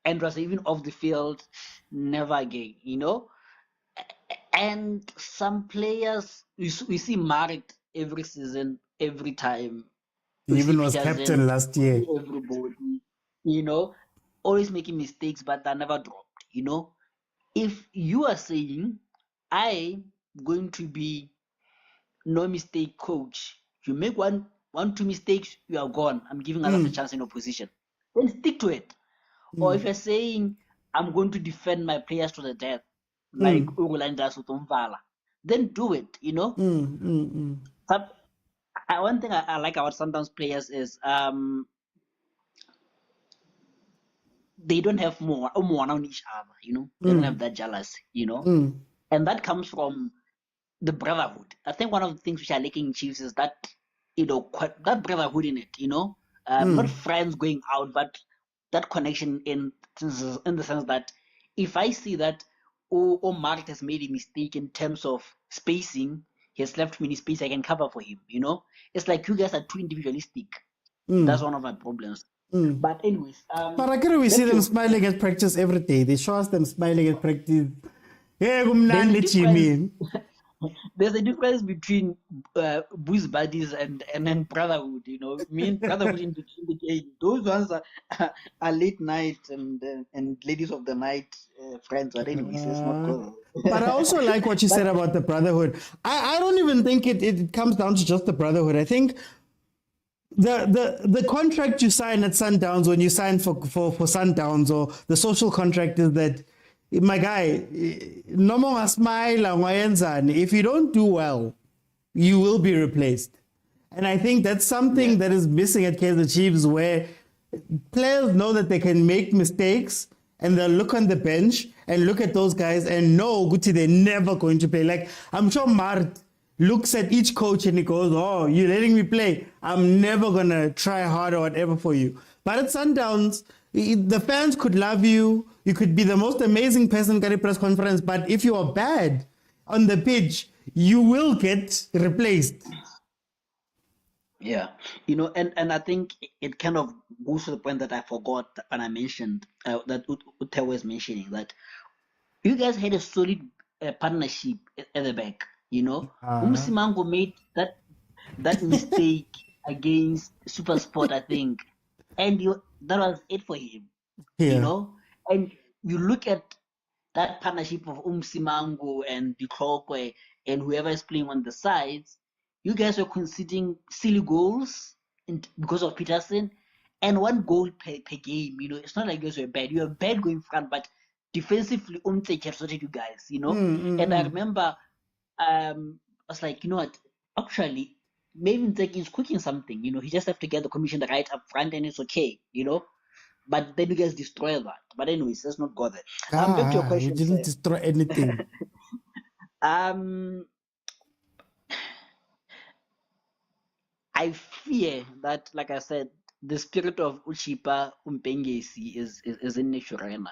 and was even off the field, never again. You know, and some players we see Marit every season, every time. He even was captain last year. Everybody, you know, always making mistakes, but they're never dropped. You know, if you are saying I'm going to be no mistake coach, you make one, two mistakes, you are gone. I'm giving others a chance in opposition. Then stick to it. Or if you're saying I'm going to defend my players to the death, like Urulanda Sutomvala, then do it. You know. One thing I like about Sundowns players is they don't have more on each other, you know. They don't have that jealousy, you know. And that comes from the brotherhood. I think one of the things which are lacking in Chiefs is that, you know, that brotherhood in it, you know. Not friends going out, but that connection in the sense that if I see that Mark has made a mistake in terms of spacing, he has left me in space, I can cover for him, you know. It's like you guys are too individualistic. That's one of my problems. But anyways, but I can we see them smiling at practice every day. They show us them smiling at practice. Yeah, there's a difference between booze buddies and then brotherhood. You know, brotherhood in between the game. Those ones are late night and ladies of the night friends. But anyways, it's not good. But I also like what you said about the brotherhood. I don't even think it comes down to just the brotherhood. I think the contract you sign at Sundowns, when you sign for Sundowns, or the social contract, is that, my guy, no more smile. If you don't do well, you will be replaced. And I think that's something that is missing at Kaizer Chiefs, where players know that they can make mistakes and they'll look on the bench and look at those guys and know Guti, they're never going to play. Like, I'm sure Mart looks at each coach and he goes, oh, you're letting me play. I'm never going to try hard or whatever for you. But at Sundowns, the fans could love you. You could be the most amazing person at a press conference. But if you are bad on the pitch, you will get replaced. Yeah, and I think it kind of goes to the point that I forgot when I mentioned that Ute was mentioning that you guys had a solid partnership at the back. Uh, Umsimango made that mistake against Super Sport, I think, and that was it for him. yeah. And you look at that partnership of Umsimango and Dikrokwe and whoever is playing on the sides, you guys were conceding silly goals because of Peterson and one goal per game. It's not like you guys were bad. You were bad going front, but defensively, Umteke sorted you guys. And I remember, I was like, you know what? Actually, maybe Mteki is cooking something. He just have to get the commission right up front, and it's okay. But then you guys destroy that. But anyways, let's not go there. Back to your We question, didn't sir. destroy anything. Um, I fear that, like I said, the spirit of Uchipa Umpengesi is in Naturena.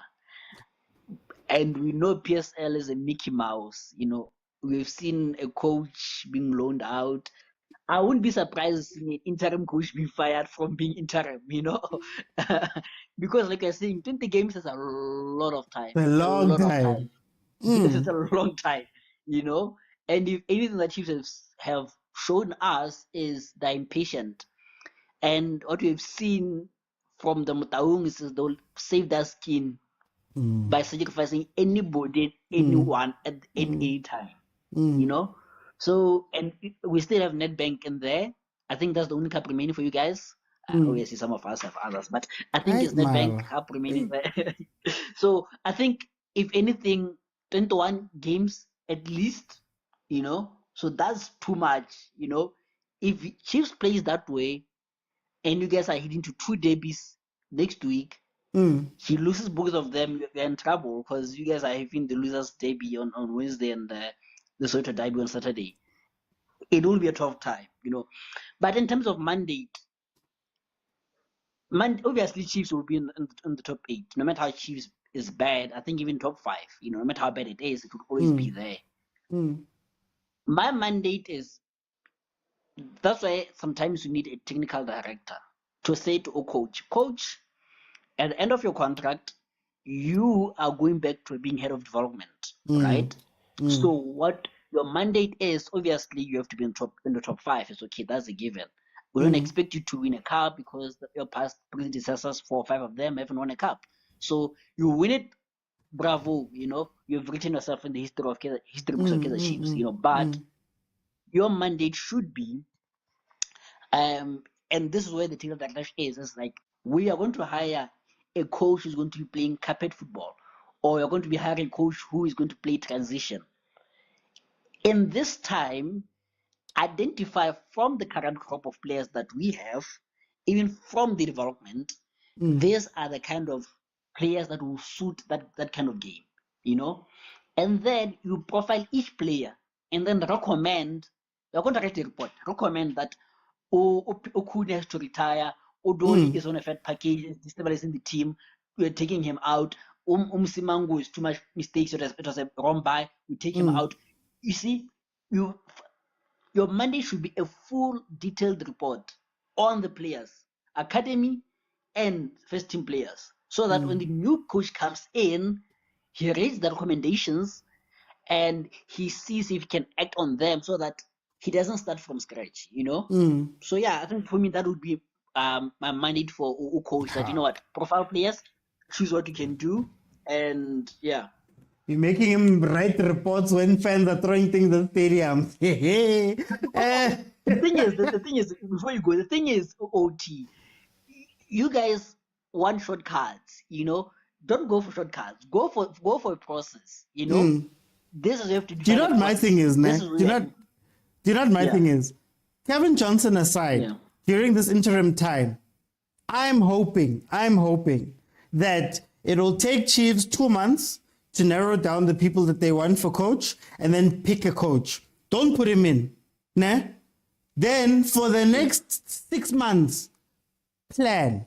And we know PSL is a Mickey Mouse. We've seen a coach being loaned out. I wouldn't be surprised seeing an interim coach being fired from being interim, because like I saying, 20 games is a lot of time. A A long lot of time. time. It's a long time, And if anything that Chiefs have shown us is they're impatient. And what we've seen from the Mutaungs is they'll save their skin by sacrificing anybody, anyone at any time, So, and we still have NetBank in there. I think that's the only cup remaining for you guys. Obviously, some of us have others, but I think Ay, it's NetBank Mara. cup remaining there. So, I think if anything, 21 games at least, So that's too much, If Chiefs plays that way, and you guys are heading to 2 derbies next week, he loses both of them, you're in trouble because you guys are having the losers derby on Wednesday and the Soweto derby on Saturday. It will be a tough time, But in terms of mandate, obviously Chiefs will be in the top 8. No matter how Chiefs is bad, I think even top 5, no matter how bad it is, it will always be there. My mandate is, that's why sometimes you need a technical director to say to a coach, at the end of your contract, you are going back to being head of development, right? So what your mandate is, obviously you have to be in the top 5. It's okay, that's a given. We don't expect you to win a cup because your past predecessors, 4 or 5 of them, haven't won a cup. So you win it, bravo, you've written yourself in the history books of Kaizer Chiefs, but your mandate should be, and this is where the technical backlash is. It's like, we are going to hire a coach who's going to be playing carpet football, or you're going to be hiring a coach who is going to play transition. In this time, identify from the current crop of players that we have, even from the development, these are the kind of players that will suit that kind of game, And then you profile each player and then recommend, you're going to write a report, recommend that Okuni has to retire, Odoi is on a fat package, is destabilizing the team, we're taking him out. Simango is too much mistakes, it was a wrong buy, we take him out. You see, your mandate should be a full detailed report on the players, academy and first team players, so that when the new coach comes in, he reads the recommendations and he sees if he can act on them so that he doesn't start from scratch, So yeah, I think for me that would be my mandate for a coach, that profile players, choose what you can do, and yeah. You're making him write reports when fans are throwing things at stadiums. The thing is, before you go, the thing is, OT, you guys want short cards, Don't go for short cards. Go for a process, This is, you have to Do you know define what my thing is, This man? is Do you know what my Yeah. thing is? Kevin Johnson aside, Yeah. during this interim time, I'm hoping that it'll take Chiefs 2 months to narrow down the people that they want for coach and then pick a coach. Don't put him in. Nah? Then for the next 6 months, plan.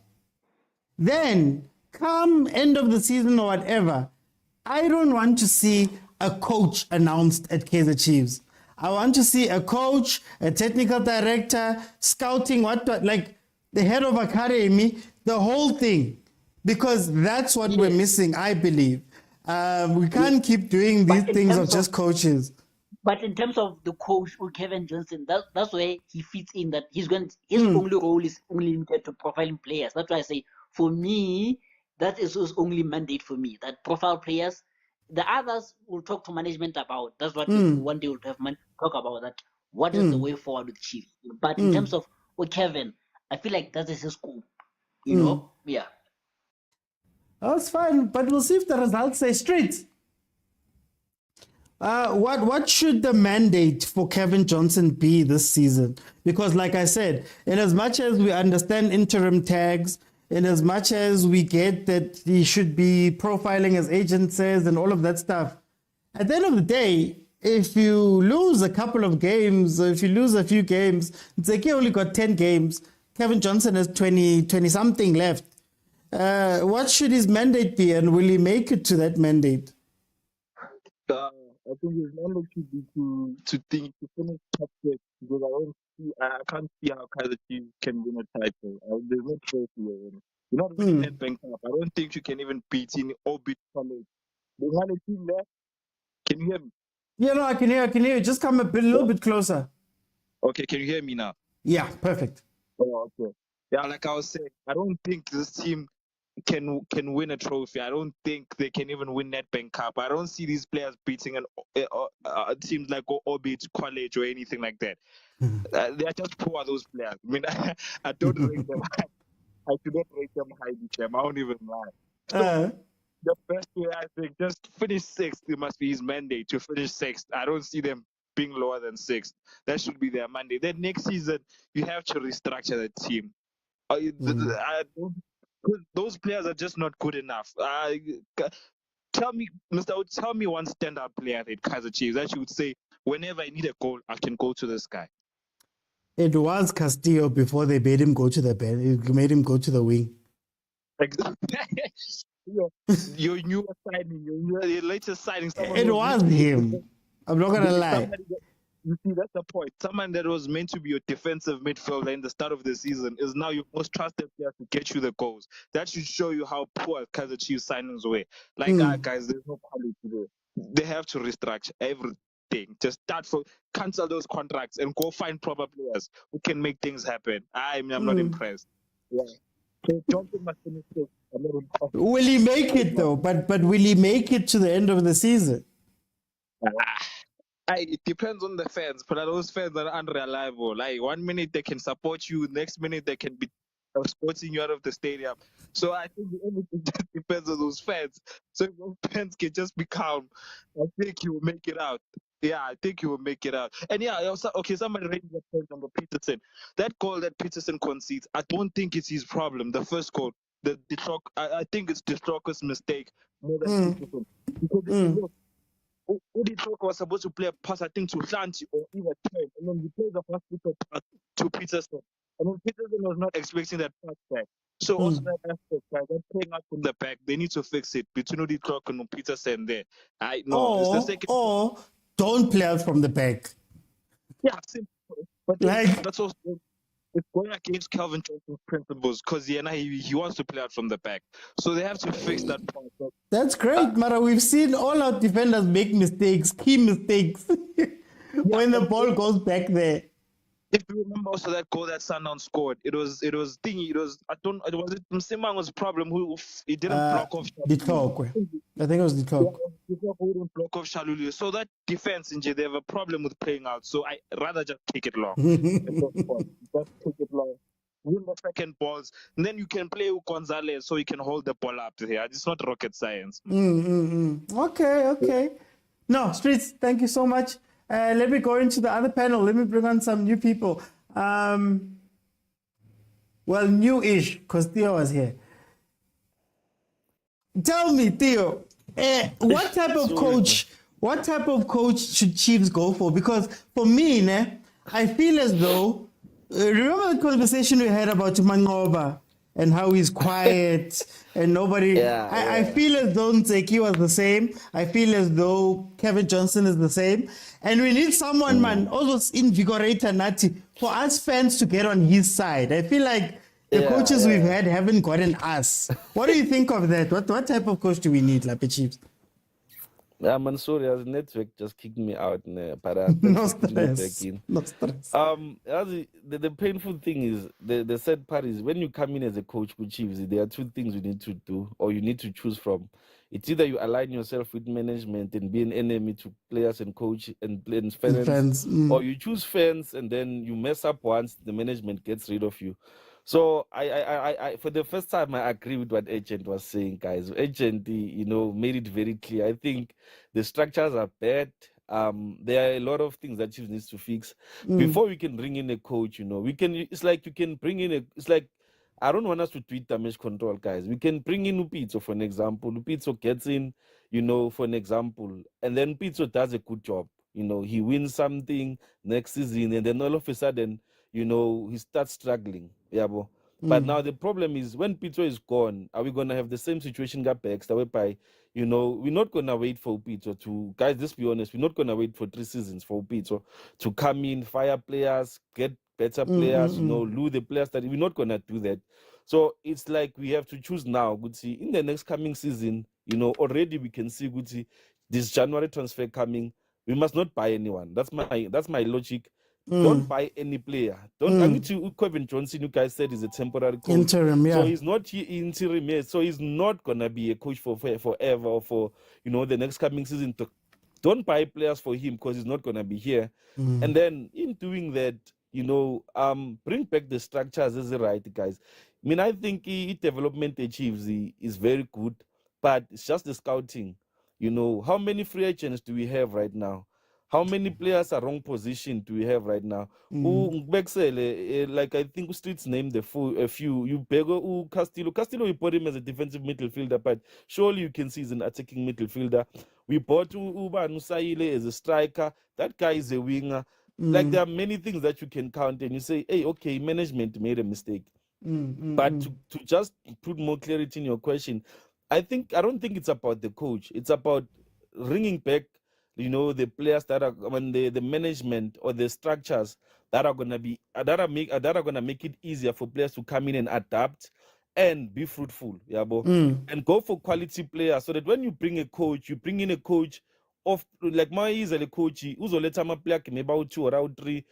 Then come end of the season or whatever, I don't want to see a coach announced at Kaizer Chiefs. I want to see a coach, a technical director, scouting, like the head of academy, the whole thing, because that's what we're missing, I believe. We can't keep doing these But in things of terms just of coaches. But in terms of the coach or Kevin Johnson, that's where he fits in. That his only role is only limited to profiling players. That's why I say, for me, that is his only mandate for me. That profile players, the others will talk to management about. That's what one day we'll have talk about. That what is the way forward with Chiefs. But in terms of Kevin, I feel like that is his scope. Yeah. Oh, it's fine, but we'll see if the results say straight. What should the mandate for Kevin Johnson be this season? Because, like I said, in as much as we understand interim tags, in as much as we get that he should be profiling as agent says and all of that stuff, at the end of the day, if you lose a couple of games, or if you lose a few games, it's like he only got 10 games. Kevin Johnson has 20 something left. What should his mandate be, and will he make it to that mandate? I think his mandate should be to finish top six, because I can't see how Kaizer Chiefs can win a title. There's no trophy already. You're not winning Nedbank Cup. I don't think you can even beat in or beat College. There's not a team there. Can you hear me? Yeah, no, I can hear you. Just come a little bit closer. Okay, can you hear me now? Yeah, perfect. Oh, okay. Yeah, like I was saying, I don't think this team can win a trophy. I don't think they can even win Nedbank Cup. I don't see these players beating teams like Orbit College or anything like that. They're just poor, those players. I mean, I don't rate them high. I do not rate them highly. I won't even lie. So the best way, I think, just finish sixth. It must be his mandate to finish sixth. I don't see them being lower than sixth. That should be their mandate. Then next season, you have to restructure the team. Those players are just not good enough. Tell me, Mr. Oates, tell me one standout player at Kaizer Chiefs that you would say, whenever I need a goal, I can go to this guy. It was Castillo before they made him go to the bench. It made him go to the wing. Your newer signing, your latest signing. It was him. I'm not gonna lie. You see, that's the point. Someone that was meant to be your defensive midfielder in the start of the season is now your most trusted player to get you the goals. That should show you how poor Kaizer Chiefs signings were. Like, guys, there's no quality there. They have to restructure everything. Just cancel those contracts and go find proper players who can make things happen. I'm not impressed. Yeah. So Johnson must finish sixth. I'm not impressed. Will he make it though? But will he make it to the end of the season? It depends on the fans, but those fans are unreliable. Like, 1 minute they can support you, next minute they can be sporting you out of the stadium. So I think everything just depends on those fans. So if those fans can just be calm, I think he will make it out. Yeah, I think he will make it out. And yeah, also, okay, somebody raised the point on Peterson. That goal that Peterson concedes, I don't think it's his problem. The first goal, I think it's Destrocker's mistake more than Peterson. Because Uditoko was supposed to play a pass, I think, to Santi or even turn, and then he plays a hospital pass to Peterson. And then Peterson was not expecting that pass back. So also that aspect, right, they're playing out from the back. They need to fix it between Uditoko and Peterson there. It's the second. Or don't play out from the back. Yeah, simple. But that's also it's going against Calvin Johnson's principles, because he wants to play out from the back. So they have to fix that part. That's great, Mara. We've seen all our defenders make mistakes, key mistakes, when the ball goes back there. If you remember also that goal that Sundown scored, it was Msimang's problem who he didn't block off Ditokwe. I think it was Ditokwe. Ditokwe didn't block off Shalulu. So that defense in they have a problem with playing out. So I rather just take it long. Just take it long. Win the second balls, and then you can play with Gonzalez so you can hold the ball up there. It's not rocket science. Okay. No, Streets, thank you so much. Let me go into the other panel. Let me bring on some new people. Well, new-ish, because Theo was here. Tell me, Theo, what type of coach should Chiefs go for? Because for me, I feel as though, remember the conversation we had about Mangoba and how he's quiet and nobody. I feel as though Ntseki was the same. I feel as though Kevin Johnson is the same. And we need someone, man, also invigorator Nati, for us fans to get on his side. I feel like the coaches we've had haven't gotten us. What do you think of that? What type of coach do we need, Lape Chiefs? I'm sorry, as network just kicked me out, but No thanks for putting me back stress. in. No stress. The painful thing is the sad part is when you come in as a coach with Chiefs, there are two things you need to do or you need to choose from. It's either you align yourself with management and be an enemy to players and coach and fans, or you choose fans and then you mess up once the management gets rid of you. So I for the first time I agree with what Agent was saying, guys. Agent, made it very clear. I think the structures are bad. There are a lot of things that Chiefs needs to fix before we can bring in a coach. We can. It's like you can bring in a. It's like I don't want us to tweet damage control, guys. We can bring in Upizzo for an example. Upizzo gets in, for an example, and then Upizzo does a good job. He wins something next season, and then all of a sudden, he starts struggling. Yeah, but now the problem is when Pizzo is gone, are we gonna have the same situation got back whereby, we're not gonna wait for Pizzo to guys, let's be honest, we're not gonna wait for 3 seasons for Pizzo to come in, fire players, get better players, lose the players that we're not gonna do that. So it's like we have to choose now, Gucci, in the next coming season, already we can see Gucci, this January transfer coming, we must not buy anyone. That's my logic. Don't buy any player. Don't. I need to. Kevin Johnson, you guys said, is a temporary coach. Interim, yeah. So he's not interim yet. So he's not gonna be a coach for forever or for the next coming season. Don't buy players for him because he's not gonna be here. And then in doing that, bring back the structures as a right, guys. I mean, I think development achieves is very good, but it's just the scouting. How many free agents do we have right now? How many players are wrong position do we have right now? Like I think Streets named a few. You Bego, Castillo. Castillo, we bought him as a defensive midfielder, but surely you can see he's an attacking midfielder. We bought Uba Nusaile as a striker. That guy is a winger. Like there are many things that you can count and you say, hey, okay, management made a mistake. But to just put more clarity in your question, I don't think it's about the coach. It's about bringing back the players that are the management or the structures that are gonna make it easier for players to come in and adapt and be fruitful, and go for quality players so that when you bring a coach, you bring in a coach of like my is a coach who's let him play about 2 or 3,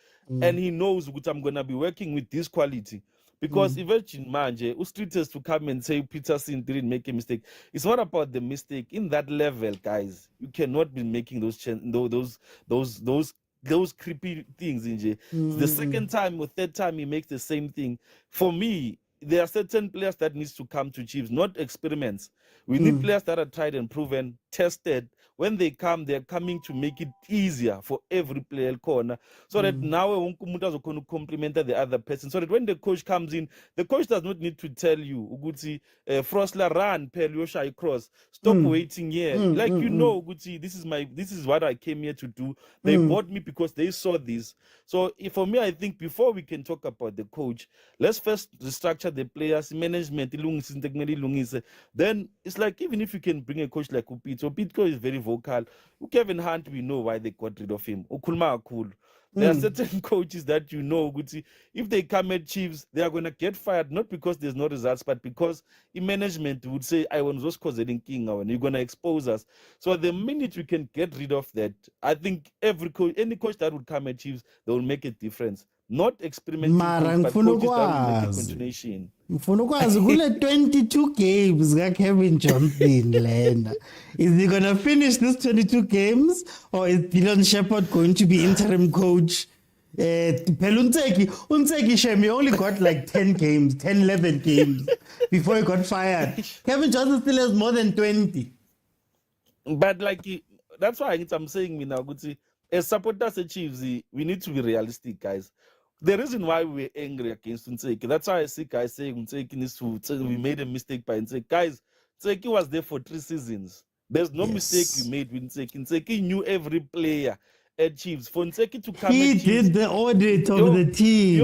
and he knows what I'm gonna be working with this quality. Because eventually, manje, Street has to come and say Peterson didn't make a mistake. It's not about the mistake. In that level, guys, you cannot be making those creepy things. The second time or third time he makes the same thing. For me, there are certain players that needs to come to Chiefs, not experiments. We need players that are tried and proven, tested. When they come, they're coming to make it easier for every player corner, so that now Unkumuta going to complement the other person. So that when the coach comes in, the coach does not need to tell you, Uguti, Frosla run, Perliosha cross, stop waiting here. Uguti, this is what I came here to do. They bought me because they saw this. So for me, I think before we can talk about the coach, let's first restructure the players, management, then it's like even if you can bring a coach like Upito is very vocal. Kevin Hunt, we know why they got rid of him. Ukulma cool. There are certain coaches that Guti, if they come at Chiefs, they are going to get fired, not because there's no results, but because in management would say, I want those causing king, and you're going to expose us. So the minute we can get rid of that, I think any coach that would come at Chiefs, they will make a difference. Not experimenting coach, but coaches that will make a continuation. Ngifuna ukwazi kule 22 games Kevin Johnson lena. Is he gonna finish this 22 games or is Dylan Shepard going to be interim coach? Unseki Shem only got like 10 games, 10, 11 games before he got fired. Kevin Johnson still has more than 20. But that's why I'm saying now, Guti, as supporters of Chiefs, we need to be realistic, guys. The reason why we're angry against Unseki, that's why I see guys saying Unseki needs to we made a mistake by Unseki. Guys, Unseki was there for 3 seasons. There's no mistake we made with Unseki. Unseki knew every player at Chiefs. For Unseki to come he at Chiefs, did the audit of the team.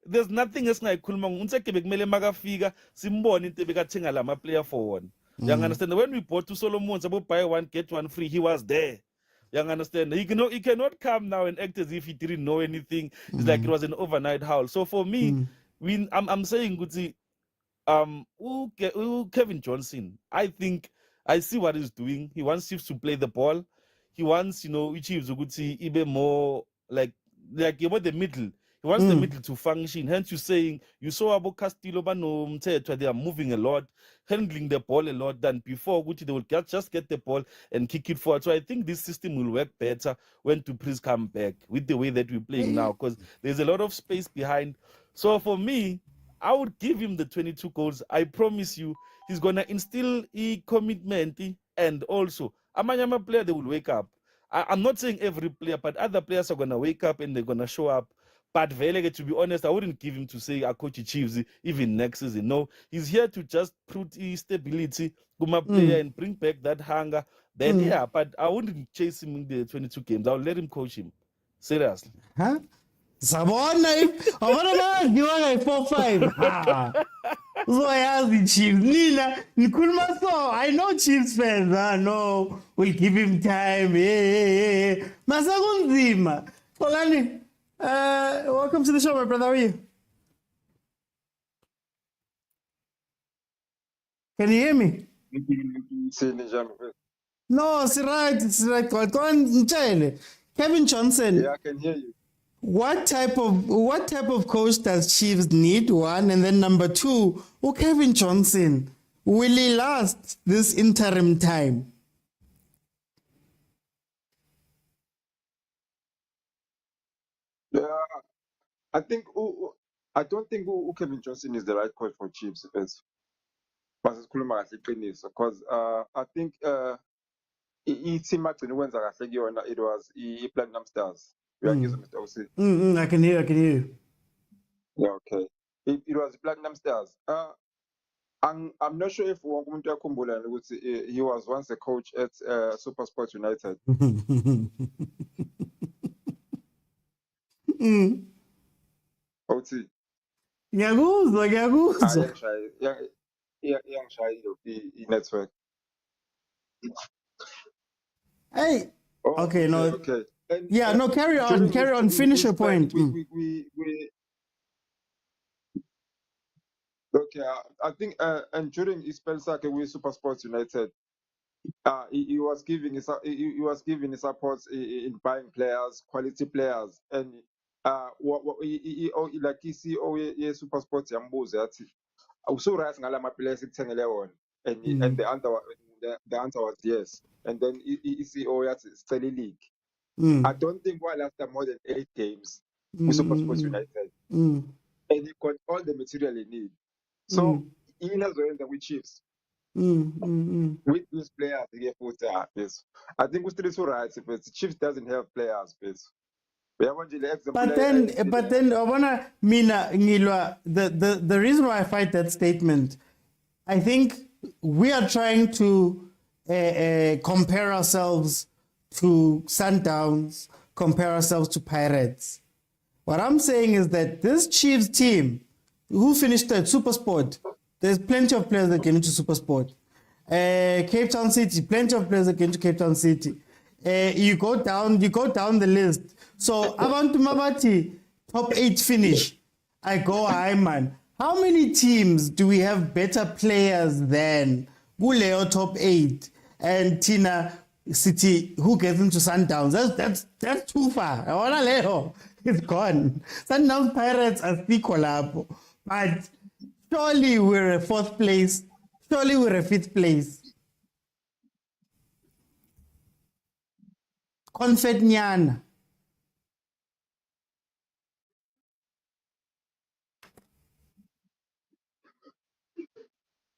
there's nothing esingayikhuluma uNtsegebe kumele makafika simbone into ebekathenga lama player for one. You understand? When we bought to Solomon about buy one get one free, he was there. You understand? He cannot come now and act as if he didn't know anything. It's like it was an overnight howl. So for me, I'm saying Kevin Johnson, I think I see what he's doing. He wants Chiefs to play the ball. He wants, Chiefs to even more like about the middle. He wants the middle to function. Hence, you're saying you saw about Castillo, they are moving a lot, handling the ball a lot than before, which they will just get the ball and kick it forward. So I think this system will work better when Dupree's come back with the way that we're playing now, because there's a lot of space behind. So for me, I would give him the 22 goals. I promise you, he's going to instill a commitment, and also, Amanyama player, they will wake up. I'm not saying every player, but other players are going to wake up and they're going to show up. But Velege, to be honest, I wouldn't give him to say I coach Chiefs even next season. No, he's here to just put stability, Guma player, and bring back that hunger. Then, yeah, but I wouldn't chase him in the 22 games. I'll let him coach him. Seriously. Huh? Sabona abana ngiwa ngai 4-5 ha uzoyazi Chiefs nina nikhuluma so I know Chiefs fans no we'll give him time masakunzima Xolani welcome to the show my brother, how are you? Can you hear me? No, it's right go on ntshele Kevin Johnson. Yeah, I can hear you. What type of coach does Chiefs need? One, and then number two, Kevin Johnson, will he last this interim time? Yeah, I don't think Kevin Johnson is the right coach for Chiefs. Because I think it was Platinum Stars. You are using Mr. OC. I can hear you. Yeah, okay. It was Platinum Stars. I'm not sure if Wangumuntu Kumbula he was once a coach at Super Sports United. OT. Ngiyakuzwa. Young shy network. Hey. Oh, okay, no. Okay. And, yeah, no, carry on. Finish your point. Okay, I think and during his spell with Super Sports United, he was giving his support in buying players, quality players, and like he see Super Sports yambuza yathi awuso right ngalama players ekuthengele wona, and the answer was yes, and then CEO yathi sicela league. I don't think we'll last more than 8 games with Super Sports United, and he got all the material he need. So he has with Chiefs. With these players, he gave yes. I think we're still so right, but Chiefs doesn't have players, please. But then, the reason why I fight that statement, I think we are trying to compare ourselves to Sundowns, compare ourselves to Pirates. What I'm saying is that this Chiefs team, who finished at Supersport, there's plenty of players that get into Supersport. Cape Town City, plenty of players that get into Cape Town City. You go down the list. So Abantu Mabati, top 8 finish. I go high, man. How many teams do we have better players than Guleo top 8 and Tina City who gets into Sundowns? That's too far. Leo, it's gone. Sundowns Pirates are equal, but surely we're a 4th place. Surely we're a 5th place. Confetnyana.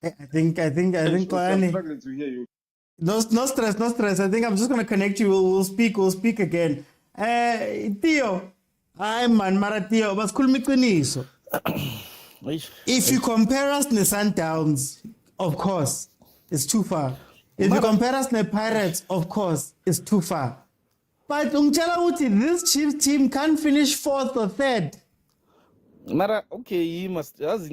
I think. I'm struggling to hear you. No stress. I think I'm just gonna connect you. We'll speak again. Theo, man, Mara Theo, but iqiniso. If you compare us to Sundowns, of course, it's too far. If you compare us to Pirates, of course, it's too far. But this Chiefs team can't finish 4th or 3rd. Mara, okay, you must as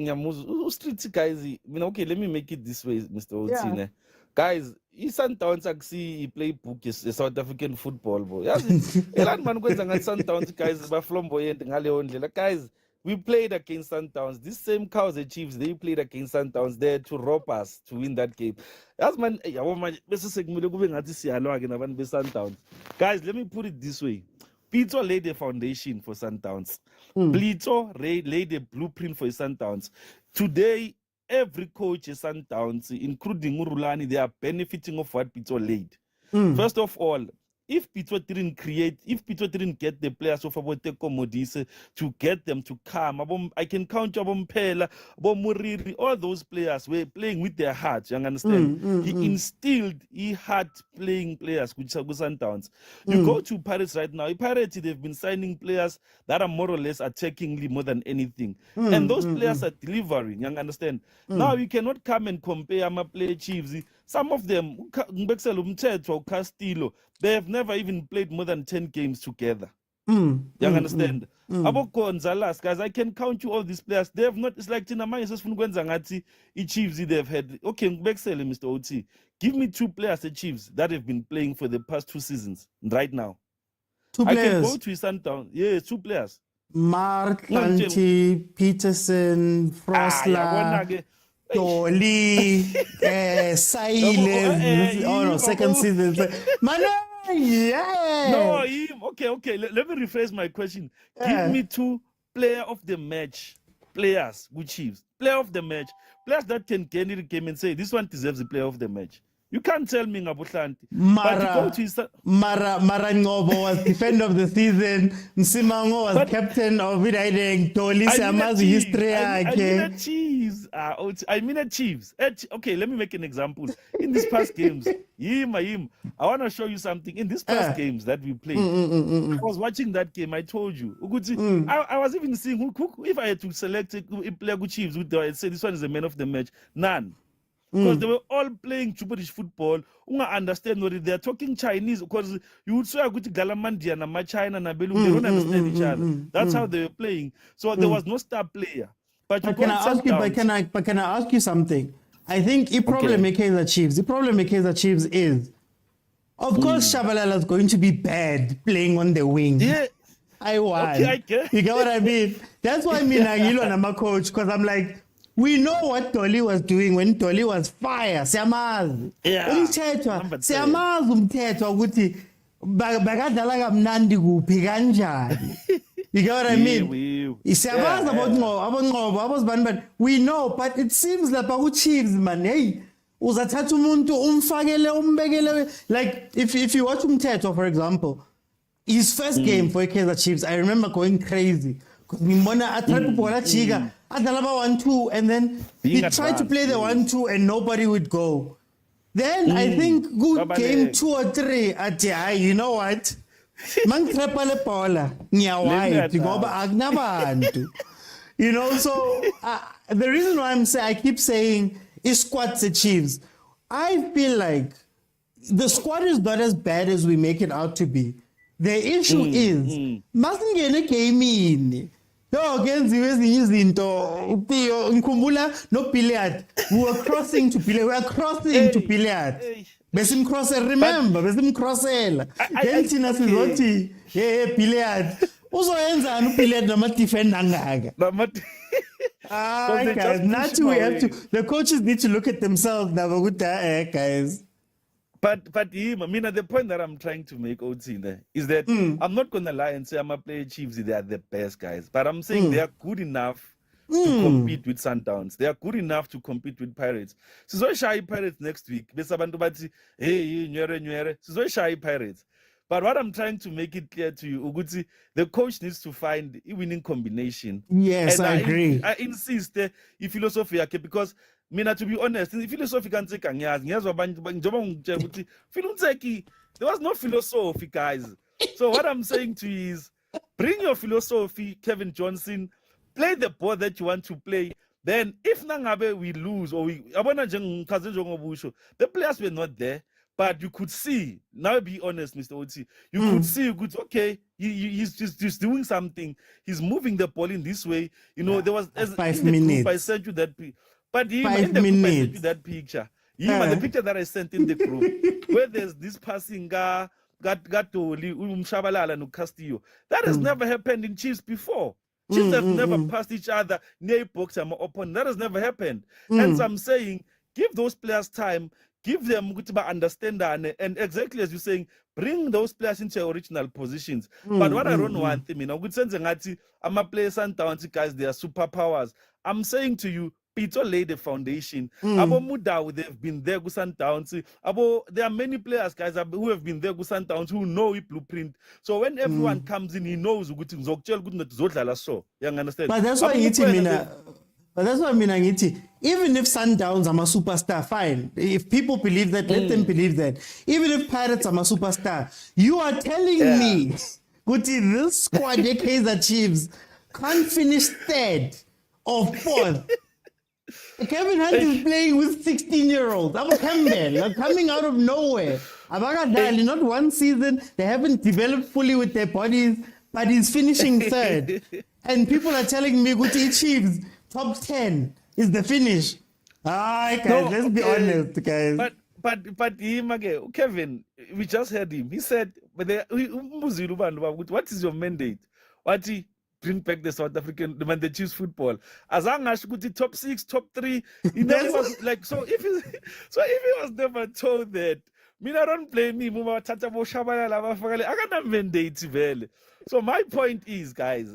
street guys. Okay, let me make it this way, Mr. Otine. Guys, Sundowns actually play book is South African football, boy. Yazi, elan man kwenza ngathi Sundowns guys baflamboyant ngale ondlela. Guys, we played against Sundowns. This same Kaizer Chiefs, they played against Sundowns there to rob us to win that game. As man, yabo man, bese sekumele kube ngathi siyalwa ke nabantu be-Sundowns. Guys, let me put it this way. Pito laid a foundation for Sundowns. Plito laid a blueprint for Sundowns. Today, every coach is Sundowns, including Urulani, they are benefiting of what Pito laid. First of all, if Pito didn't get the players of Aboteko Modise to get them to come, I can count Abompela, Muriri, all those players were playing with their hearts, you understand? He had playing players, which are Sundowns. You go to Pirates right now, Pirates, they've been signing players that are more or less attackingly more than anything. And those players are delivering, you understand? Now you cannot come and compare my player Chiefs. Some of them, Castillo, they have never even played more than 10 games together. You understand? Abo Gonzalez, guys, I can count you all these players. They have not, it's like Tinamai says, Chiefs, they've had, okay, Mr. OT, give me 2 players, the Chiefs, that have been playing for the past 2 seasons right now. 2 players? I can go to Sundown. Yeah, 2 players. Mark, Lanti, Peterson, Frosla, Dolly, Silence. Oh no, second season. Man, yeah. No, okay. Let me rephrase my question. Give me 2 player of the match players with Chiefs. Player of the match. Players that can get in the game and say, this one deserves the player of the match. You can't tell me Ngabushanti. Mara Ngobo was defender of the season. Msimango was captain of it. Toli Samazi history. I mean a Chiefs. Okay, let me make an example. In these past games, I want to show you something. In these past games that we played, I was watching that game. I told you. I was even seeing if I had to select a player with Chiefs, I'd say this one is the man of the match. None. Because they were all playing British football. Understand what they're talking Chinese. Because you would say Galamandia and China and Belum, they don't understand each other. That's how they were playing. So there was no star player. But can I ask you something? I think the problem with Kaizer Chiefs is, of course, Shabalala is going to be bad playing on the wing. Yeah. I won. Okay, I get. You get what I mean? That's why I'm a coach, because I'm like, we know what Dolly was doing when Dolly was fire. Siyamazi. Siyamazi umthetho ukuthi bakadlala kamnandi kuphi kanjani. You get what I mean? Siyamazi abonqobo but we know, but it seems like Chiefs, man, hey, uzathatha umuntu umfakele umbekele, like if you watch umthetho, for example, his first game for Kaizer Chiefs, I remember going crazy. Because Mimona tried to pull a chiga, Adalaba 1-2, and then he tried to play the 1-2 and nobody would go. Then I think good game 2 or 3 at you know what? Man trepale pola, nyawai, ngoba agnabantu. You know, so the reason why I keep saying is squad's the Chiefs. I feel like the squad is not as bad as we make it out to be. The issue is, masingene came in. Ngenziwe ezinye izinto ngikhumbula no Billiard, we were crossing to Billiard, besimcrossela, remember besimcrossela then thina sizothi Billiard uzoyenzana uBilliard nama defender angaka. Guys, the coaches need to look at themselves now, guys. But the point that I'm trying to make, OT, is that I'm not going to lie and say I'm a player Chiefs, they are the best guys. But I'm saying they are good enough to compete with Sundowns. They are good enough to compete with Pirates. So shy Pirates next week. Hey, so shy Pirates. But what I'm trying to make it clear to you, Uguti, the coach needs to find a winning combination. Yes, and I agree. I insist the philosophy, to be honest, the philosophy can take there was no philosophy, guys. So what I'm saying to you is, bring your philosophy, Kevin Johnson, play the ball that you want to play. Then if Nangabe we lose or the players were not there. But you could see, now be honest, Mr. Oti, you could see, okay, he's just doing something. He's moving the ball in this way. You know, there was, as 5 in the group, I minutes. sent you that, but in 5 the group, I sent you minutes. that picture. The picture that I sent in the group, where there's this passing guy, Gatoli, Umshabalala, no Castillo. That has never happened in Chiefs before. Chiefs have never passed each other near box and open. That has never happened. Hence, I'm saying, give those players time, give them good understand and exactly as you're saying, bring those players into their original positions. But what I don't want, good sense, I'm a player Sundowns guys, they are superpowers. I'm saying to you, Peter laid the foundation. Abo Mudau, they've been there with Sundowns. There are many players, guys, who have been there with Sundowns who know the blueprint. So when everyone comes in, he knows good things. So you understand? But that's why But that's what I mean, Angiti. Even if Sundowns are a superstar, fine. If people believe that, let them believe that. Even if Pirates are a superstar, you are telling me, Guti, this squad, the Kaizer Chiefs, can't finish third or fourth. Kevin Hunt is playing with 16-year-olds. I'm Campbell, coming out of nowhere. Abagadali, not one season. They haven't developed fully with their bodies, but he's finishing third. And people are telling me, Guti, Chiefs, top 10 is the finish. Guys, let's be honest, guys. But him again, Kevin, we just heard him. He said, what is your mandate? What he bring back the South African when they choose football? As long as you top 6, top 3, he never was like so. If he was never told that, I don't blame me. I got mandate. So my point is, guys.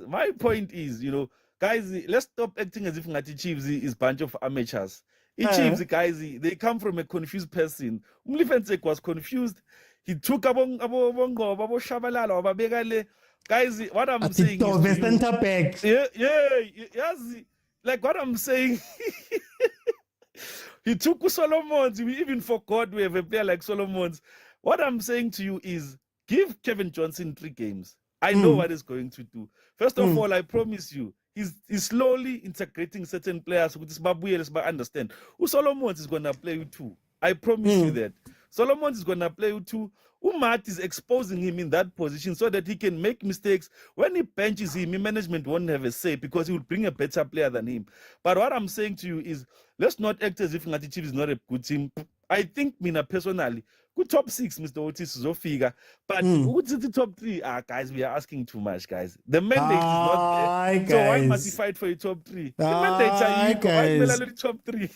Guys, let's stop acting as if Ngati Chiefs is a bunch of amateurs. Chiefs, guys, they come from a confused person. Umlifensek was confused. He took Abo Shabalala, Begale. Guys, what I'm saying is center back. Yes. Like what I'm saying, he took Solomon's. We even forgot we have a player like Solomon's. What I'm saying to you is give Kevin Johnson 3 games. I know what he's going to do. First of all, I promise you, he's slowly integrating certain players with this Babuye. Let's understand. Solomon is going to play with 2. I promise you that. Solomon is going to play with 2. Umat is exposing him in that position so that he can make mistakes. When he benches him, management won't have a say because he will bring a better player than him. But what I'm saying to you is, let's not act as if Ngati Chiefs is not a good team. I think, personally, good top 6, Mr. Otis Zofika. But what's the top 3? Guys, we are asking too much, guys. The mandate is not there. So why must he fight for a top 3? The mandates are equal. Top 3.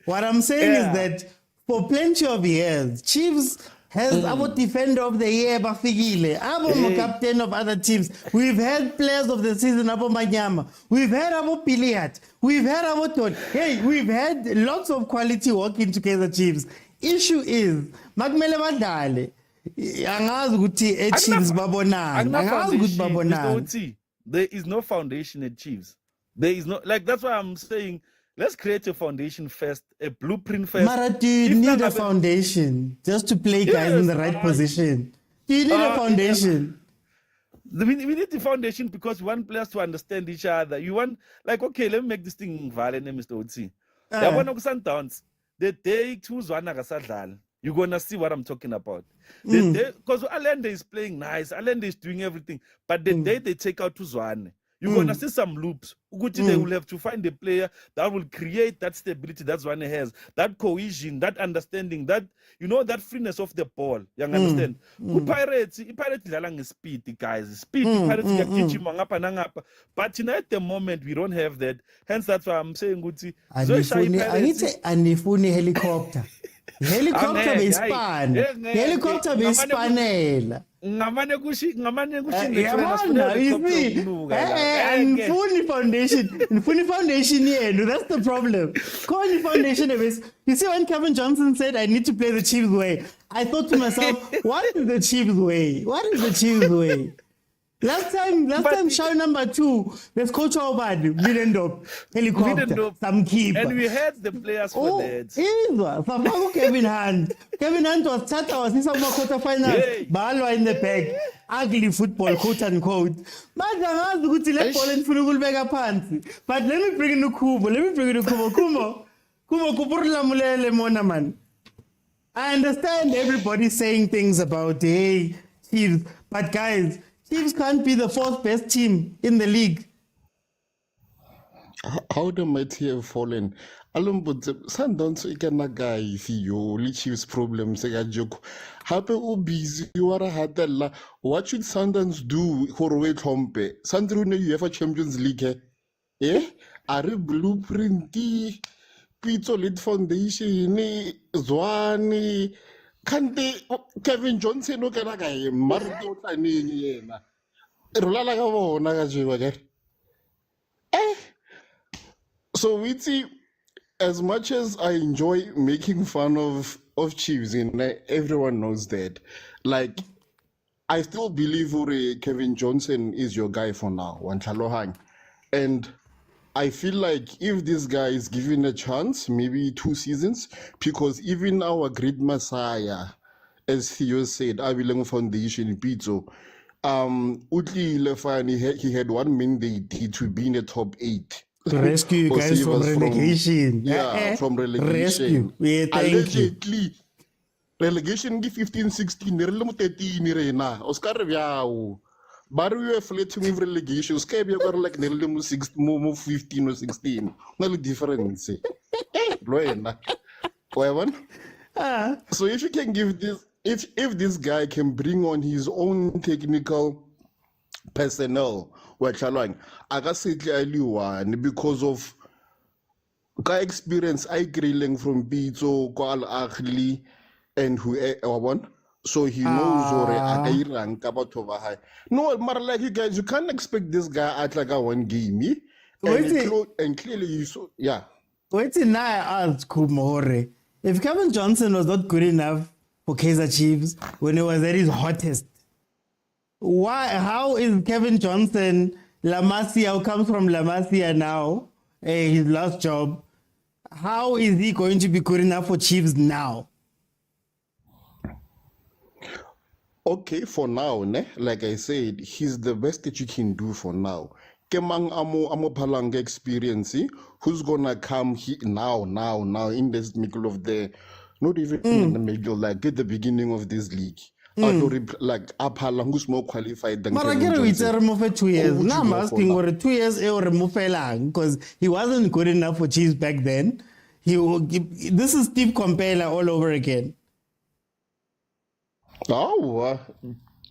What I'm saying is that for plenty of years, Chiefs has our defender of the year, Bafigile, our captain of other teams. We've had players of the season, Abo Manyama. We've had our Piliat. We've had our Tot. We've had lots of quality working together, Chiefs. Issue is, Magmele Badale, Angazi Guti, Chiefs Babonan. Angazi Gut Babonan. There is no foundation at Chiefs. There is no, that's why I'm saying, let's create a foundation first, a blueprint first. Mara, do you need a foundation just to play guys in the right position? Do you need a foundation? We need the foundation because we want players to understand each other. You want, okay, let me make this thing violent, Mr. Otsi. Sundowns, the day 2 Zwana Gasadal, you're going to see what I'm talking about. Because Allende is playing nice, Allende is doing everything, but the day they take out 2 Zwane, you're going to see some loops. They will have to find a player that will create that stability that Zwane has, that cohesion, that understanding, that, that freeness of the ball. You understand? Pirates is speed, guys. Speed, Pirates but at the moment, we don't have that. Hence, that's why I'm saying, Anifuni helicopter. Helicopter bespan. Helicopter bespanela. Foundation yenu. That's the problem. Foundation. You see, when Kevin Johnson said, I need to play the Chiefs way, I thought to myself, what is the Chiefs way? What is the Chiefs way? Last time, show number 2, there's Coach Obad, Videndop, helicopter, some keeper. And we had the players for that. Kevin Hunt. Kevin Hunt was was in some quarterfinals. Balwa in the back. Ugly football, quote unquote. But let me bring in the Kubo. Kumo. Kuma kupurla mulele mona man. I understand everybody saying things about, hey, Chiefs, but guys, Chiefs can't be the fourth best team in the league. How the mighty have fallen. Alumbutse Sundowns ikana guy fiyo le Chiefs problems ga joko. Hape o busy you are hatella. What should Sundowns do for we tlhompe? Sundowns ne UEFA Champions League. Eh? Are blueprint Pizzo Lead Foundation Zwani Kante Kevin Johnson o kana guy marto tani yena. Rulala ka bona ka jiwa ke. Eh? So we see, as much as I enjoy making fun of Chiefs, and everyone knows that, like I still believe Kevin Johnson is your guy for now, Wantalohang. And I feel like if this guy is given a chance, maybe 2 seasons, because even our great Messiah, as Theo said, Abileng Foundation, Pizzo, Utli Lefani, he had one mandate to be in the top 8. To rescue you Or guys save from us relegation. from Rescue. relegation. Yeah, thank you. Allegedly, relegation gi 15-16, re le mo 13 rena. Oscar Viao. But we were flirting with relegation. Oscar Viao like ne le mo 15 or 16. No le difference. Loena. So if you can give this, if this guy can bring on his own technical personnel, because of experience I grilling from Pizzo, Kwal Akhli, and whoever. So he knows no, but like you guys, you can't expect this guy at like a one game. And clearly you saw, yeah. Wait till now I asked Kumore, if Kevin Johnson was not good enough for Kaizer Chiefs when he was at his hottest, how is Kevin Johnson, La Masia, who comes from La Masia now, his last job, how is he going to be good enough for Chiefs now? Okay, for now, like I said, he's the best that you can do for now. Kemang amo palanga experience, who's gonna come now in this middle of the, not even in the middle, like at the beginning of this league. Like Apala, who's more qualified than Kevin Johnson. We remove for 2 years. Now I'm asking for 2 years remove because he wasn't good enough for Chiefs back then. This is Steve Compella all over again. Oh,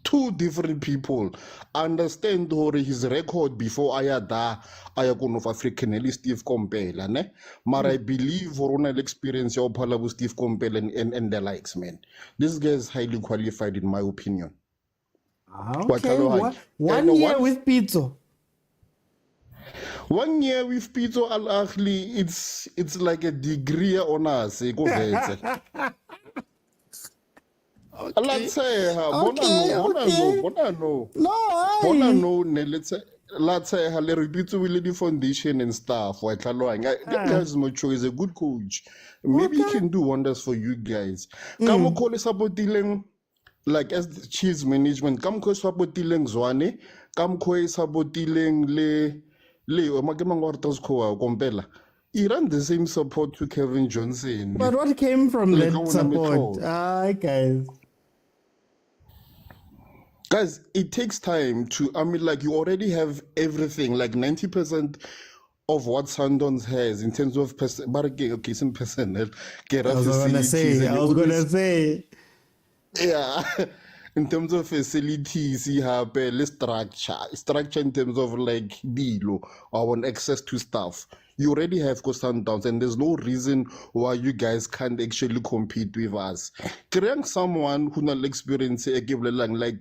2 different people. Understand his record before Ayada Ayakon of African Steve Compella, ne? But I believe Ronald experience your Palabu Steve Compella and the likes, man. This guy is highly qualified in my opinion. Okay, one year with Pizzo. 1 year with Pizzo Al Ahly, it's like a degree on us. Let's say, let's say, the foundation and stuff. That guy's mature, is a good coach. Maybe he can do wonders for you guys. Come call us about dealing, like as the Chiefs management. Come call us about dealing Zwane. Come call us about dealing Compella. He ran the same support to Kevin Johnson. But what came from that support? Guys. Guys, it takes time to, like you already have everything, like 90% of what Sundowns has in terms of some personnel. I was gonna say. Yeah. In terms of facilities, you have structure in terms of like deal or access to stuff. You already have Sundowns, and there's no reason why you guys can't actually compete with us. Creating someone who not experience like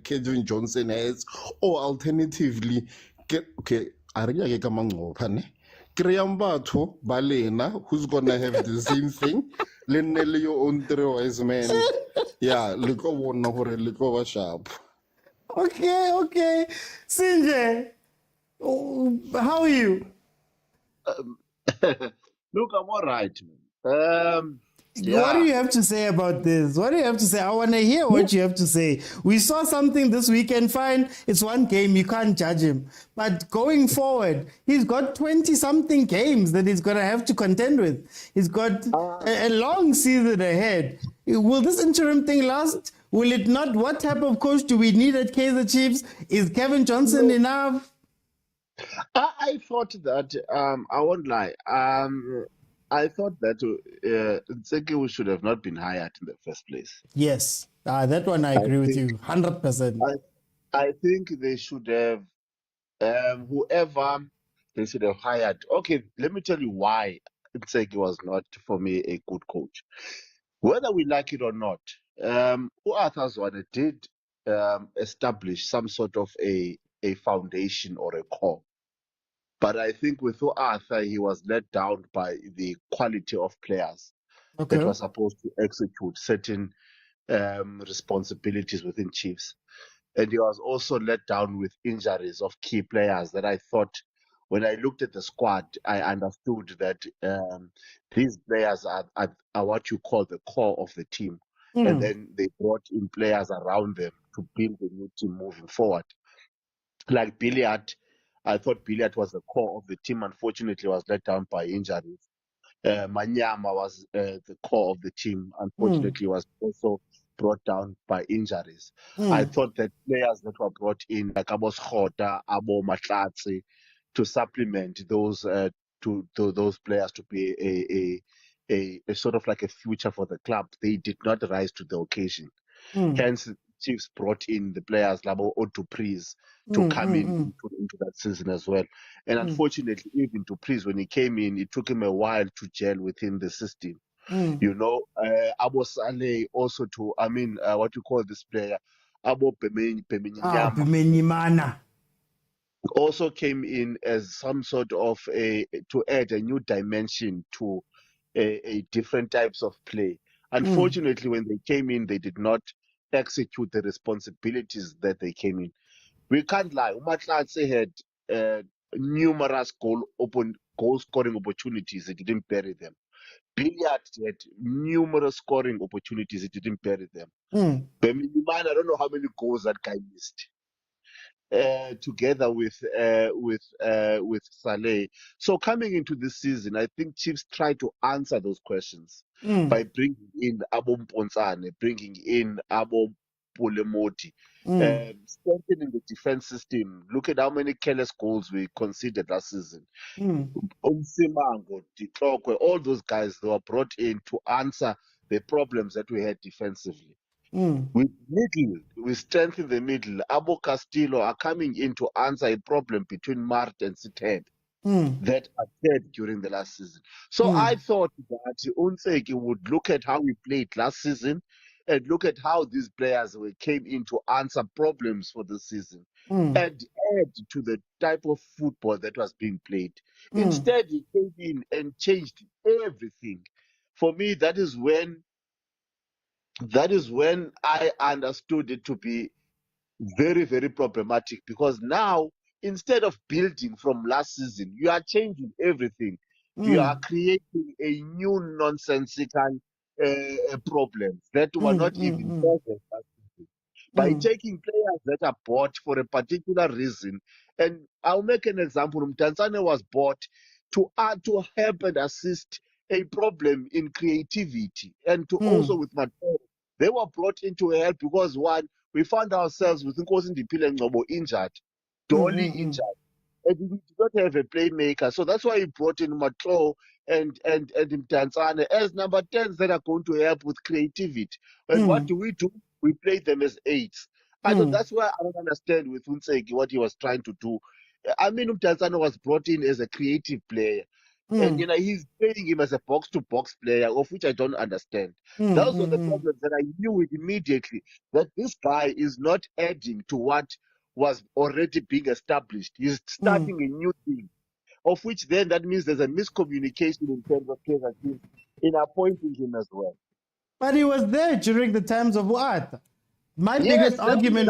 Kevin Johnson has, or alternatively, Kriambato Balena, who's gonna have the same thing. Lenelio on 3 wise men. Yeah, look over sharp. Okay. Sinjay, how are you? Look, I'm all right, man. What do you have to say about this? What do you have to say? I want to hear what you have to say. We saw something this weekend. Fine, it's one game. You can't judge him. But going forward, he's got 20-something games that he's going to have to contend with. He's got a long season ahead. Will this interim thing last? Will it not? What type of coach do we need at Kaizer Chiefs? Is Kevin Johnson enough? I thought that I won't lie. I thought that Ntseki should have not been hired in the first place. Yes, that one I agree with you 100%. I think they should have whoever they should have hired. Okay, let me tell you why Ntseki was not for me a good coach. Whether we like it or not, Arthur Zwane did establish some sort of a foundation or a core. But I think with Arthur, he was let down by the quality of players that were supposed to execute certain responsibilities within Chiefs. And he was also let down with injuries of key players that I thought, when I looked at the squad, I understood that these players are what you call the core of the team. And then they brought in players around them to build the new team moving forward. Like Billiard, I thought Billiard was the core of the team. Unfortunately, was let down by injuries. Manyama was the core of the team. Unfortunately, was also brought down by injuries. I thought that players that were brought in, like Abo Schota, Abo Matlatsi, to supplement those to those players to be a sort of like a future for the club, they did not rise to the occasion. Hence, Chiefs brought in the players like Dupreez to come into that season as well. And unfortunately, even Dupreez, when he came in, it took him a while to gel within the system. You know, Abo Saleh also what you call this player, Abo Bemenyimana. also came in as some sort of to add a new dimension to a different types of play. Unfortunately, when they came in, they did not execute the responsibilities that they came in. We can't lie. Umatlatse had numerous goal scoring opportunities. He didn't bury them. Billiard had numerous scoring opportunities. He didn't bury them. Beminiman, I don't know how many goals that guy missed. Together with Saleh. So coming into this season, I think Chiefs try to answer those questions by bringing in Abo Mponsane, bringing in Abo Pulemoti, strengthening the defense system. Look at how many careless goals we conceded last season. Umsimango, Ditlokwe, all those guys, they were brought in to answer the problems that we had defensively. With middle, we strengthen the middle. Abo Castillo are coming in to answer a problem between Mart and Sited that occurred during the last season. So I thought that Unseki would look at how we played last season and look at how these players came in to answer problems for the season and add to the type of football that was being played. Instead, he came in and changed everything. For me, that is when I understood it to be very, very problematic, because now, instead of building from last season, you are changing everything. You are creating a new nonsensical problems that were not even present last season by taking players that are bought for a particular reason. And I'll make an example. Tanzania was bought to help and assist a problem in creativity, and to also with Matoro. They were brought in to help because, one, we found ourselves with Nkosi Ndipile Ngcobo injured, Dolly injured, and we did not have a playmaker. So that's why he brought in Matlo and Mtanzane as number 10s that are going to help with creativity. And what do? We play them as 8s. That's why I don't understand with Unseki what he was trying to do. I mean, Mtanzane was brought in as a creative player. And he's playing him as a box-to-box player, of which I don't understand. Those were the problems that I knew it immediately, that this guy is not adding to what was already being established. He's starting a new thing, of which then that means there's a miscommunication in terms of Kaizer Chiefs in appointing him as well. But he was there during the times of what? My biggest argument.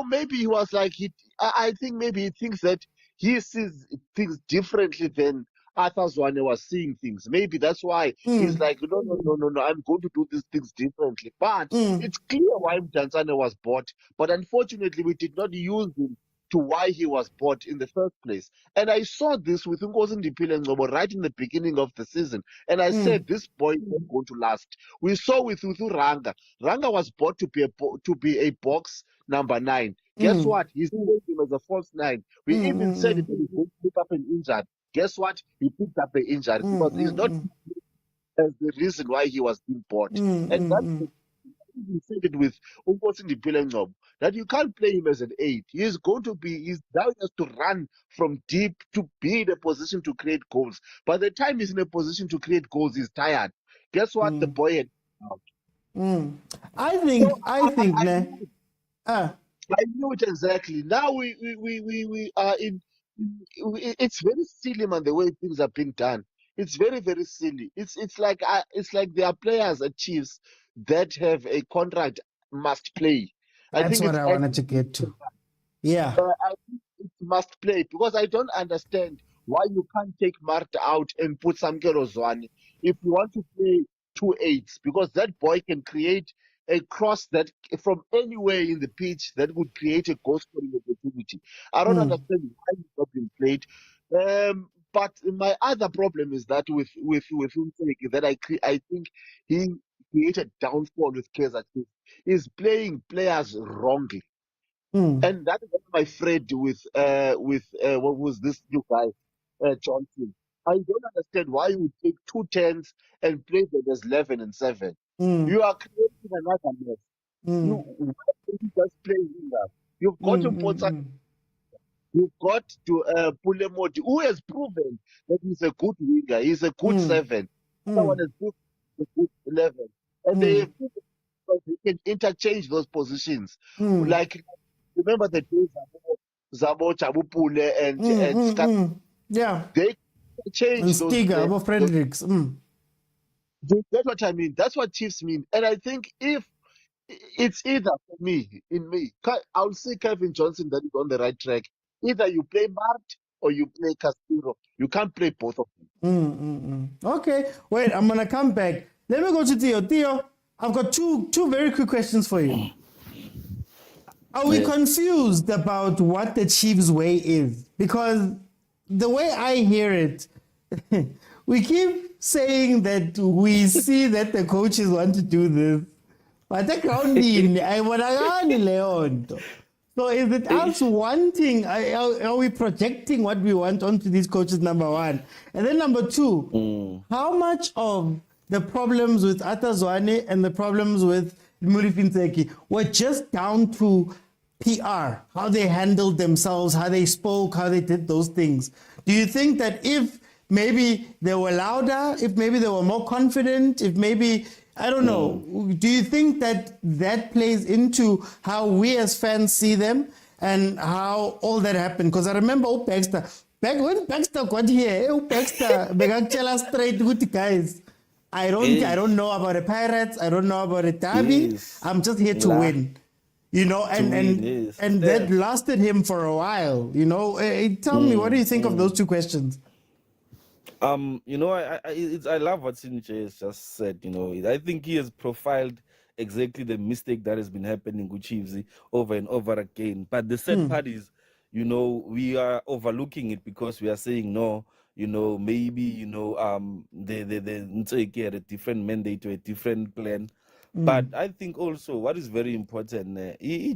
Maybe he was like, I think maybe he thinks that he sees things differently than Arthur Zwane was seeing things. Maybe that's why he's like, no, no, no, no, no, I'm going to do these things differently. But it's clear why Mdantsane was bought. But unfortunately, we did not use him to why he was bought in the first place. And I saw this with Ngozi Ndipile Ngcobo right in the beginning of the season. And I said, this boy is not going to last. We saw with Ranga. Ranga was bought to be a box number 9. Guess what? He's playing him as a false 9. We even said it when he going to pick up an injury. Guess what? He picked up the injury because he's not as the reason why he was being bought. And that's we said it with Ngozi Ndipile Ngcobo, that you can't play him as an 8. He's now he has to run from deep to be in a position to create goals. By the time he's in a position to create goals, he's tired. Guess what? The boy had out. I think, I knew it exactly. Now we are in. It's very silly, man. The way things are being done, it's very very silly. It's like there are players at Chiefs that have a contract must play. I that's think what it's I wanted to get to. Yeah. I think it must play because I don't understand why you can't take Marta out and put Samkelo Zwane if you want to play 2 8s, because that boy can create a cross that from anywhere in the pitch that would create a goal scoring opportunity. I don't understand why he's not been played. But my other problem is that with Umteki, that I think he created downfall with Kaizer Chiefs. He's playing players wrongly. And that is what I'm afraid with what was this new guy, Johnson. I don't understand why you would take 2 10s and play them as 11 and 7. You are creating another mess. Why don't you just play winger? You've got to put you've got to Pulemoti, who has proven that he's a good winger, he's a good 7. Another one is a good 11. And they have proven that they can interchange those positions. Like remember the days Zabo Chabupule and Scott. Yeah. They changed those Stiga, Abo Fredericks. That's what I mean. That's what Chiefs mean. And I think if it's either for me, I'll say Kevin Johnson that is on the right track. Either you play Mart or you play Castillo. You can't play both of them. Okay. Wait, I'm gonna come back. Let me go to Theo. Theo, I've got two very quick questions for you. Are we confused about what the Chiefs way is? Because the way I hear it, we keep saying that we see that the coaches want to do this. But the grounding, so is it us wanting, are we projecting what we want onto these coaches, number one? And then number two, how much of the problems with Arthur Zwane and the problems with Murifi Ntseki were just down to PR, how they handled themselves, how they spoke, how they did those things? Do you think that if maybe they were louder, if maybe they were more confident, if maybe, I don't know, do you think that that plays into how we as fans see them and how all that happened? Because I remember Baxter, back when Baxter got here, Baxter, tell us straight, good guys, I don't know about the Pirates, I don't know about the Derby, I'm just here to win. You know, and that lasted him for a while. You know, tell me, what do you think of those two questions? You know, I love what Sinche has just said. You know, I think he has profiled exactly the mistake that has been happening with Chiefs over and over again. But the sad part is, you know, we are overlooking it because we are saying no. You know, maybe they Ntseki had a different mandate or a different plan. But I think also what is very important,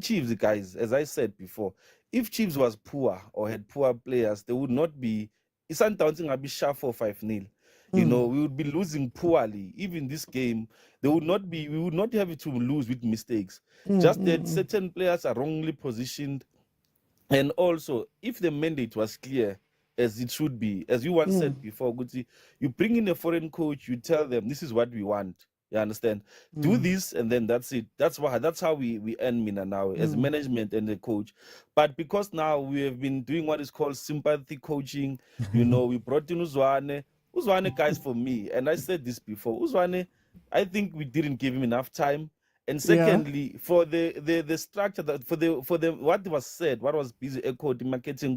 Chiefs, guys, as I said before, if Chiefs was poor or had poor players, they would not be. Sundowns will be sharp 4-5-0. You know, we would be losing poorly. Even this game, we would not have it to lose with mistakes. Just that certain players are wrongly positioned. And also, if the mandate was clear, as it should be, as you once said before, Guti, you bring in a foreign coach, you tell them this is what we want. You understand? Do this, and then that's it. That's how we earn Mina now as management and the coach. But because now we have been doing what is called sympathy coaching, you know, we brought in Uzwane. Uzwane, guys, for me, and I said this before, Uzwane, I think we didn't give him enough time. And secondly, for the structure that for the what was said, what was busy echoed in marketing,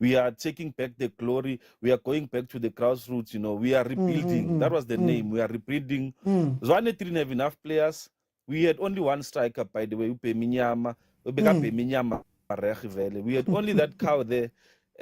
we are taking back the glory, we are going back to the grassroots, we are rebuilding. That was the name. We are rebuilding. Zwane didn't have enough players. We had only one striker, by the way, Upe Minyama. We had only that cow there.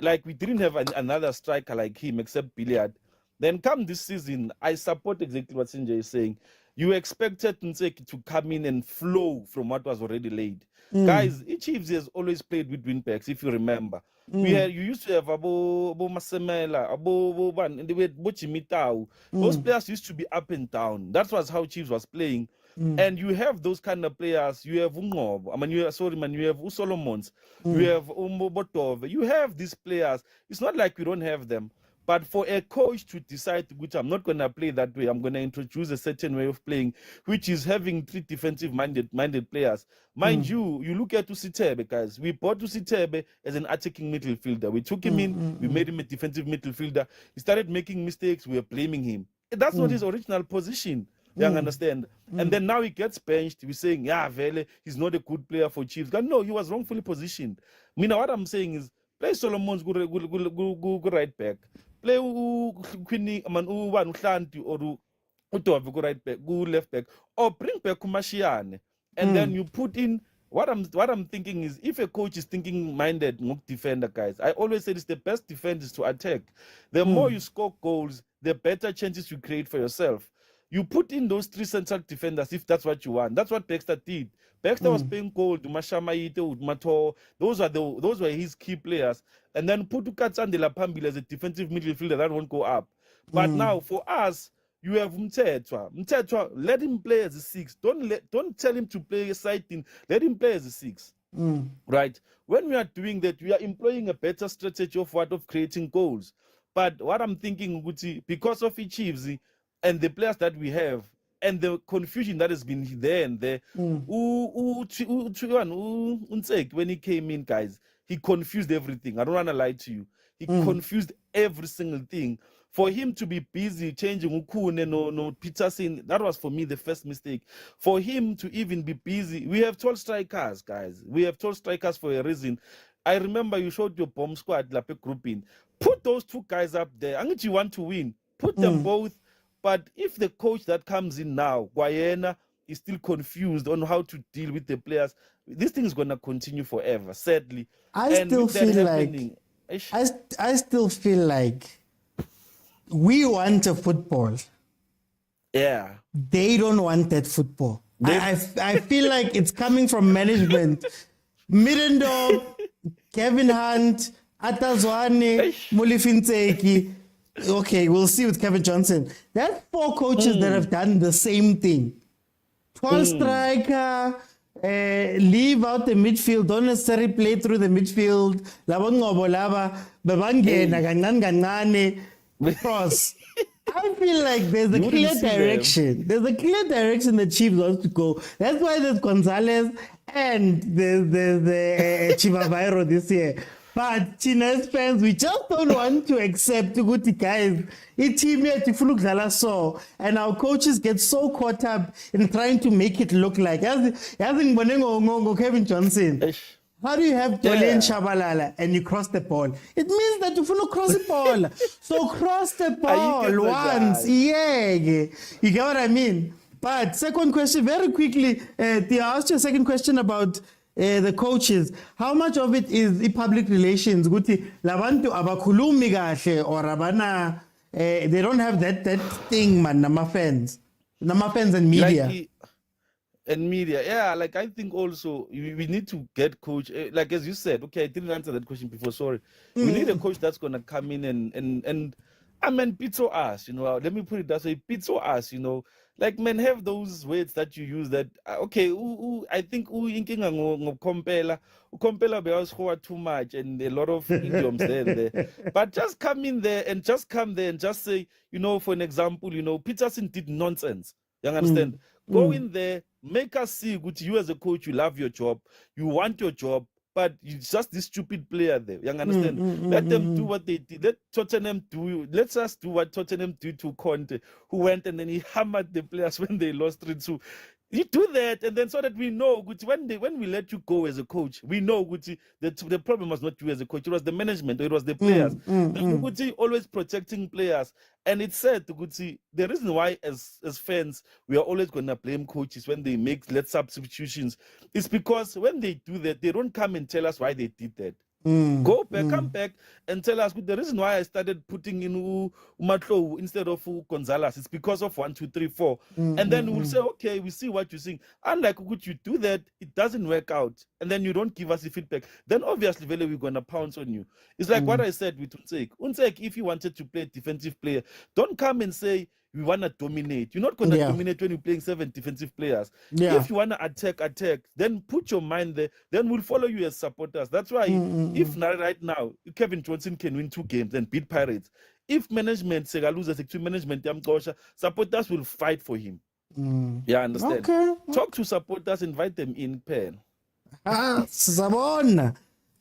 Like, we didn't have another striker like him except Billiard. Then come this season, I support exactly what Sinjay is saying. You expected Nseki to come in and flow from what was already laid. Guys, Chiefs has always played with wing-backs, if you remember. You used to have Abo Masemela, Abo Ban, and they were Bochimitao. Those players used to be up and down. That was how Chiefs was playing. And you have those kind of players. You have Ungob. You have Usolomons. You have Umbobotov. You have these players. It's not like we don't have them. But for a coach to decide, which I'm not going to play that way, I'm going to introduce a certain way of playing, which is having 3 defensive-minded players. Mind you, you look at Usitebe, guys. We bought Usitebe as an attacking midfielder. We took him in, we made him a defensive midfielder. He started making mistakes, we were blaming him. That's not his original position. You understand? And then now he gets benched. We're saying, Vele, he's not a good player for Chiefs. No, he was wrongfully positioned. What I'm saying is, play Solomon's go right back. Play Queenie, Uhlanti or Utove go right back, go left back, or bring back Kumashiane. And then you put in what I'm thinking is, if a coach is thinking minded, defender, guys, I always say it's the best defense is to attack. The more you score goals, the better chances you create for yourself. You put in those 3 central defenders if that's what you want. That's what Baxter did. Baxter was playing gold, Mashamaite, Mato. Those were his key players. And then put Ukatsandela Pambili as a defensive midfielder that won't go up. But now for us, you have Mtetwa. Mtetwa, let him play as a 6. Don't tell him to play a side thing. Let him play as a 6. Right? When we are doing that, we are employing a better strategy of creating goals. But what I'm thinking, because of the Chiefs and the players that we have, and the confusion that has been there and there, Unsek, when he came in, guys, he confused everything. I don't want to lie to you. He confused every single thing. For him to be busy changing Ukune, no Peterson, that was for me the first mistake. For him to even be busy, we have 12 strikers, guys. We have 12 strikers for a reason. I remember you showed your bomb squad, Lape grouping. Put those 2 guys up there. I think you want to win. Put them both. But if the coach that comes in now, Guayana, is still confused on how to deal with the players, this thing is going to continue forever, sadly. I still feel like we want a football. Yeah. They don't want that football. I feel like it's coming from management. Middendorf, Kevin Hunt, Atazwane, Mulifintseki. Okay, we'll see with Kevin Johnson. That's 4 coaches that have done the same thing. 12 striker, leave out the midfield, don't necessarily play through the midfield. Cross. I feel like there's a clear direction. There's a clear direction the Chiefs wants to go. That's why there's Gonzalez and there's Chivavairo this year. But Chinas fans, we just don't want to accept good guys. And our coaches get so caught up in trying to make it look like Kevin Johnson. How do you have Jolene Shabalala and you cross the ball? It means that you follow cross the ball. So cross the ball once. Yeah. You get what I mean? But second question, very quickly, Tia, I asked you a second question about the coaches. How much of it is public relations? Guti labantu abakhulumi kahle or abana they don't have that thing, man, nama fans and media. Media, yeah, like I think also we need to get coach, like as you said, okay, I didn't answer that question before, sorry. We need a coach that's going to come in and I mean, pizza us, let me put it that way, pizza us, like, man, have those words that you use that, okay, I think Compela be too much and a lot of idioms there. But just come in there and just come there and just say, for an example, Peterson did nonsense. You understand? Go in there, make us see, you as a coach, you love your job, you want your job, but you're just this stupid player there. You understand? Let them do what they did. Let Tottenham do. Let's just do what Tottenham did to Conte, who went and then he hammered the players when they lost 3-2. You do that, and then so that we know, when we let you go as a coach, we know the problem was not you as a coach, it was the management, or it was the players. Always protecting players. And it's said, the reason why as fans, we are always going to blame coaches when they make late substitutions is because when they do that, they don't come and tell us why they did that. Go back, come back and tell us the reason why I started putting in Umatlo instead of Gonzalez. It's because of 1, 2, 3, 4. And then we'll say, okay, we see what you're saying. Unlike you do that, it doesn't work out. And then you don't give us the feedback. Then obviously, Vele, we're going to pounce on you. It's like what I said with Unsek. Unsek, if you wanted to play a defensive player, don't come and say, we want to dominate. You're not going to dominate when you're playing 7 defensive players. If you want to attack, then put your mind there. Then we'll follow you as supporters. That's why if not right now, Kevin Johnson can win 2 games and beat Pirates. If management, Sega loses to management, supporters will fight for him. Yeah, understand? Okay. Talk to supporters, invite them in, pen. Sabon.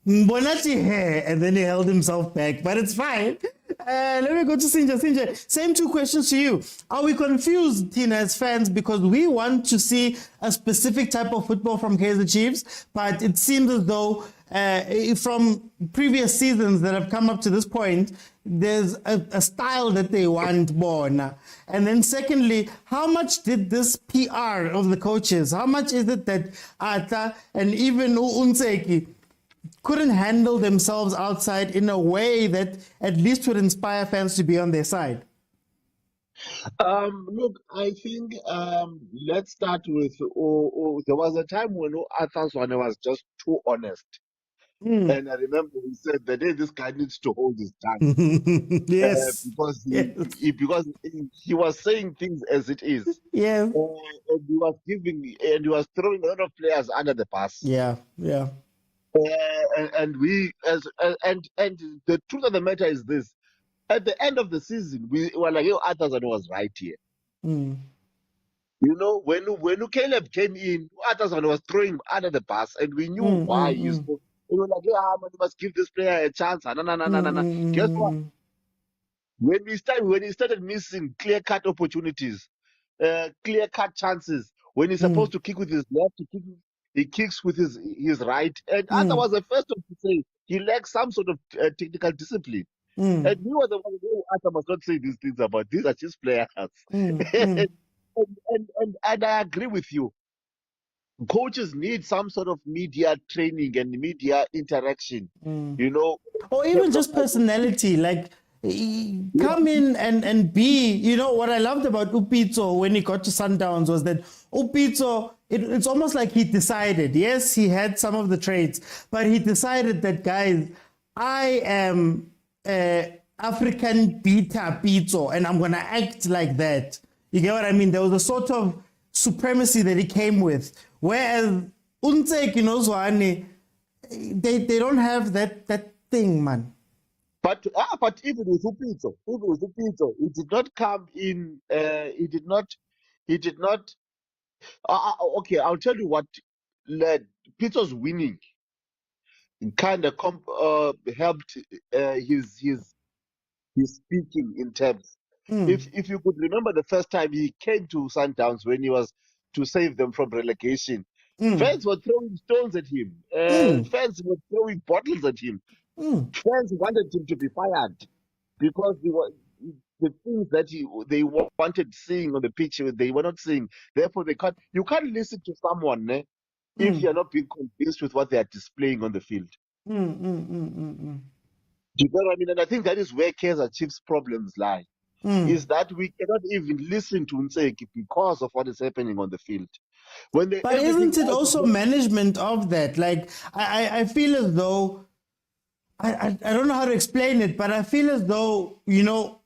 Mbonati hair, and then he held himself back, but it's fine. Let me go to Sinja. Sinja, same 2 questions to you. Are we confused, Tina, as fans, because we want to see a specific type of football from Kaizer Chiefs, but it seems as though from previous seasons that have come up to this point, there's a style that they want born. And then secondly, how much did this PR of the coaches, how much is it that Ata and even Unseki couldn't handle themselves outside in a way that at least would inspire fans to be on their side? Look, I think let's start with there was a time when Arthur Swane was just too honest. And I remember he said the day this guy needs to hold his tongue. Yes. Because he was saying things as it is. Yeah. And he was throwing a lot of players under the bus. Yeah. And the truth of the matter is this: at the end of the season, we were like, Arthur was right here. You know, when Caleb came in, Arthur was throwing him under the bus, and we knew why. We were like, man, you must give this player a chance. Guess what? When he started missing clear-cut opportunities, clear-cut chances, when he's supposed to kick with his left, he kicks with his right. And Arthur was the first one to say he lacks some sort of technical discipline. And we were the one who Arthur must not say these things about these are just players. And I agree with you. Coaches need some sort of media training and media interaction, you know. Or even just personality, like come in and be, you know, what I loved about Upito when he got to Sundowns was that Upito, it's almost like he decided, yes, he had some of the traits, but he decided that, guys, I am African beta Pito, and I'm going to act like that. You get what I mean? There was a sort of supremacy that he came with. Whereas Unseki, you know, Zwane, they don't have that thing, man. But even with Upito, he did not come in. He did not. Okay, I'll tell you what led Pito's winning. Kind of helped his speaking in terms. If you could remember the first time he came to Sundowns when he was to save them from relegation, fans were throwing stones at him. Fans were throwing bottles at him. Fans wanted him to be fired because the things that they wanted seeing on the pitch they were not seeing. Therefore, you can't listen to someone if you're not being convinced with what they are displaying on the field. Do you know what I mean? And I think that is where Kaizer Chiefs' problems lie. Is that we cannot even listen to Unseki because of what is happening on the field. But isn't it also management of that? Like, I feel as though, I don't know how to explain it, but I feel as though, you know,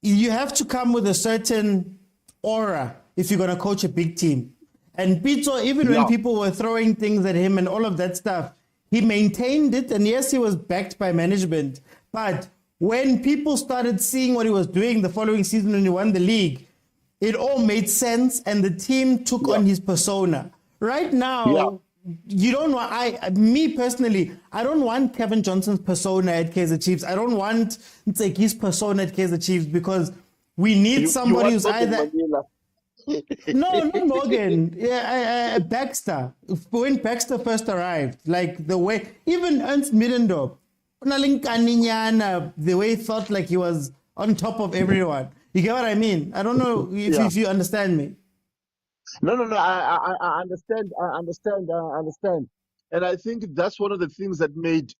you have to come with a certain aura if you're going to coach a big team. And Pito, even when people were throwing things at him and all of that stuff, he maintained it. And yes, he was backed by management. But when people started seeing what he was doing the following season when he won the league, it all made sense and the team took on his persona. Right now, you don't want, me personally, I don't want Kevin Johnson's persona at Kaizer Chiefs. I don't want Ntseki's persona at Kaizer Chiefs because we need somebody who's either... No, not Morgan. Yeah, Baxter. When Baxter first arrived, like the way, even Ernst Middendorp, the way he felt like he was on top of everyone. You get what I mean? I don't know Yeah. if you understand me. No, no, no. I understand. I understand. I understand. And I think that's one of the things that made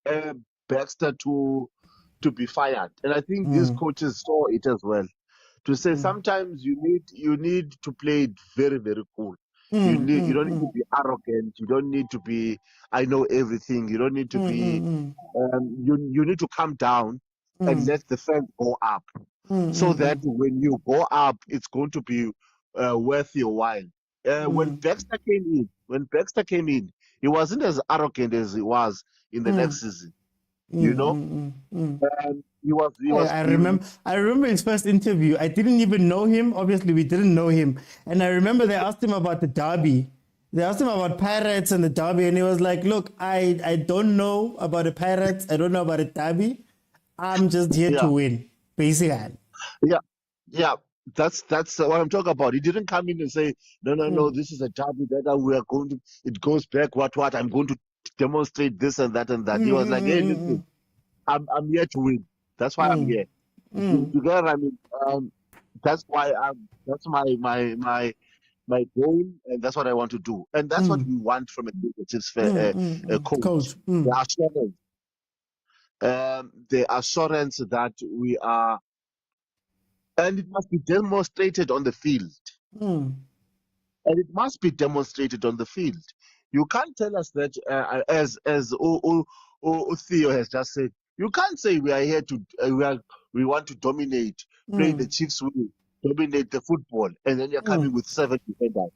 Baxter to be fired. And I think these coaches saw it as well. To say sometimes you need to play it very, very cool. You don't need to be arrogant. You don't need to be I know everything. You don't need to be you need to calm down and let the fans go up. So that when you go up, it's going to be worth your while. When Baxter came in, he wasn't as arrogant as he was in the next season. You know, I remember his first interview. I didn't even know him. Obviously, we didn't know him. And I remember they asked him about the derby. They asked him about Pirates and the derby, and he was like, "Look, I don't know about the Pirates. I don't know about the derby. I'm just here to win, basically." yeah, yeah. That's what I'm talking about. He didn't come in and say, no, this is a derby that we are going to. It goes back. What? I'm going to demonstrate this and that and that. He was like, hey, listen, I'm here to win. That's why I'm here. You get what I mean? That's why that's my goal, and that's what I want to do, and that's what we want from a coach. The assurance that we are, and it must be demonstrated on the field. And it must be demonstrated on the field. You can't tell us that, as Theo has just said, you can't say we are here to we want to dominate, play the Chiefs way, dominate the football, and then you're coming with 7 defenders.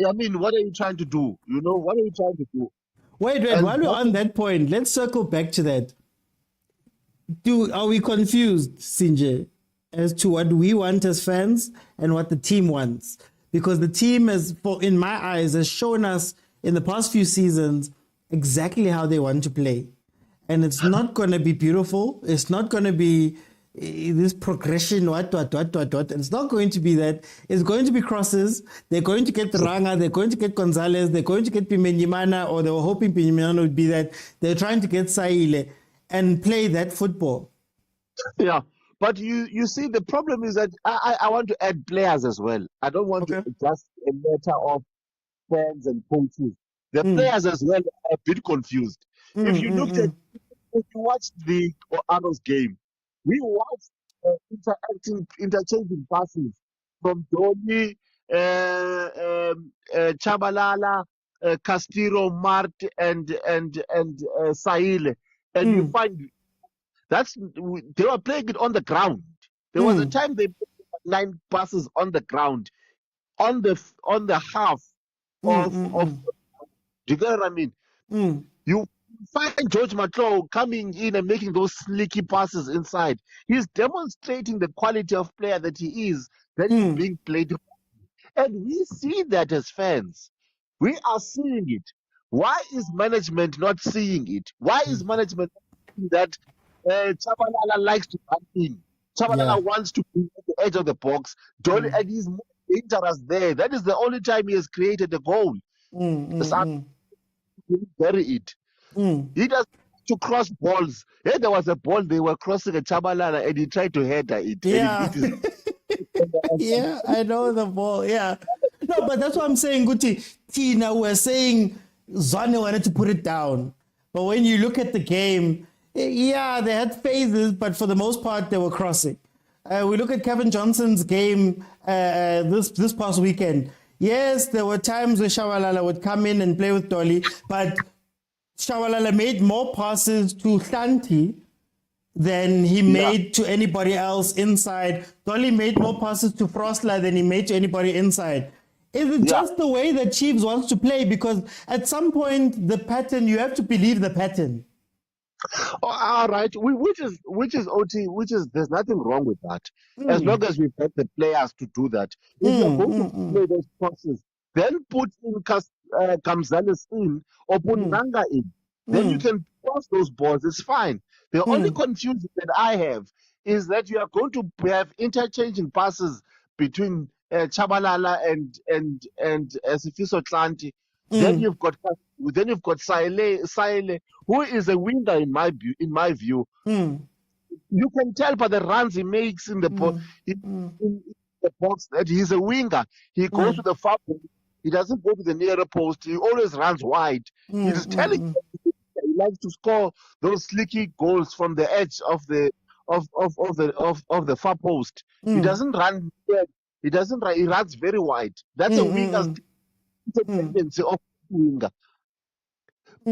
I mean, what are you trying to do? You know, what are you trying to do? Wait, while we're on that point, let's circle back to that. Are we confused, Sinje, as to what we want as fans and what the team wants? Because the team in my eyes, has shown us in the past few seasons exactly how they want to play. And it's not going to be beautiful. It's not going to be this progression, what. It's not going to be that. It's going to be crosses. They're going to get Ranga. They're going to get Gonzalez. They're going to get Pimenyimana, or they were hoping Pimenyimana would be that. They're trying to get Saile and play that football. Yeah. But you see, the problem is that I want to add players as well. I don't want to just a matter of fans and coaches. The players as well are a bit confused. If you watched the Arnold's game, we watched interchanging passes from Doni, Chabalala, Castillo, Mart, and Saile, and you find they were playing it on the ground. There was a time they put 9 passes on the ground, on the half of. Do you get what I mean? You find George Matlow coming in and making those sneaky passes inside. He's demonstrating the quality of player that he is, that is being played. And we see that as fans. We are seeing it. Why is management not seeing it? Why is management not seeing that Chabalala likes to come in? Chabalala wants to be at the edge of the box. And he's more dangerous there. That is the only time he has created a goal. Bury it. He does to cross balls. Yeah, there was a ball they were crossing a Chabalala and he tried to header it. Yeah. And it hit his yeah, I know the ball. Yeah. No, but that's what I'm saying, Guti. Tina, we're saying Zane wanted to put it down. But when you look at the game, yeah, they had phases, but for the most part, they were crossing. We look at Kevin Johnson's game this past weekend. Yes, there were times where Shabalala would come in and play with Dolly, but Shabalala made more passes to Santi than he made to anybody else inside. Dolly made more passes to Frostler than he made to anybody inside. Is it just the way that Chiefs wants to play? Because at some point, the pattern, you have to believe the pattern. All right, which is OT, there's nothing wrong with that, as long as we've got the players to do that. If you're going to play those crosses, then put in Kamzales in or put Nanga in. Then you can cross those balls. It's fine. The only confusion that I have is that you are going to have interchanging passes between Chabalala and Sifiso Tlanti. Then you've got Saile, who is a winger in my view. You can tell by the runs he makes in the in the box that he's a winger. He goes to the far post. He doesn't go to the nearer post. He always runs wide. It is telling you he likes to score those slicky goals from the edge of the of the far post. He doesn't run. He doesn't run. He runs very wide. That's a winger's tendency of winger.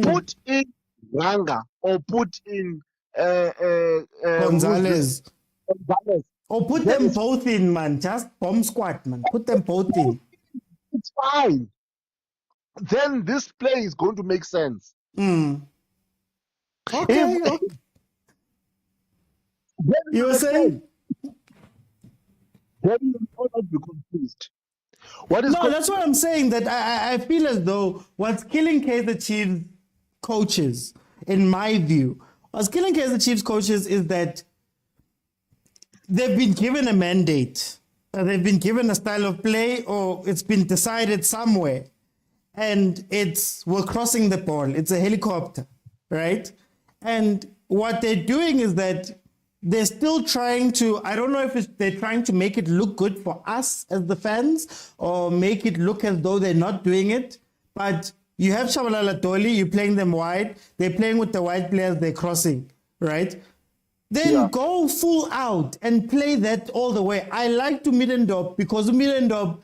Put in Ranga or put in Gonzalez. Gonzalez. Or put them both in, man. Just bomb squad, man. Put them both in. It's fine. Then this play is going to make sense. Okay. You were saying? Then you will not be confused. That's what I'm saying. That I feel as though what's killing Kaizer Chiefs coaches, in my view, what's killing Kaizer Chiefs coaches is that they've been given a mandate. They've been given a style of play, or it's been decided somewhere. And we're crossing the ball. It's a helicopter, right? And what they're doing is that they're still trying to, I don't know if they're trying to make it look good for us as the fans, or make it look as though they're not doing it. But you have Shabalala Doli, you're playing them wide. They're playing with the wide players, they're crossing, right? Then go full out and play that all the way. I like to Middendorp because Middendorp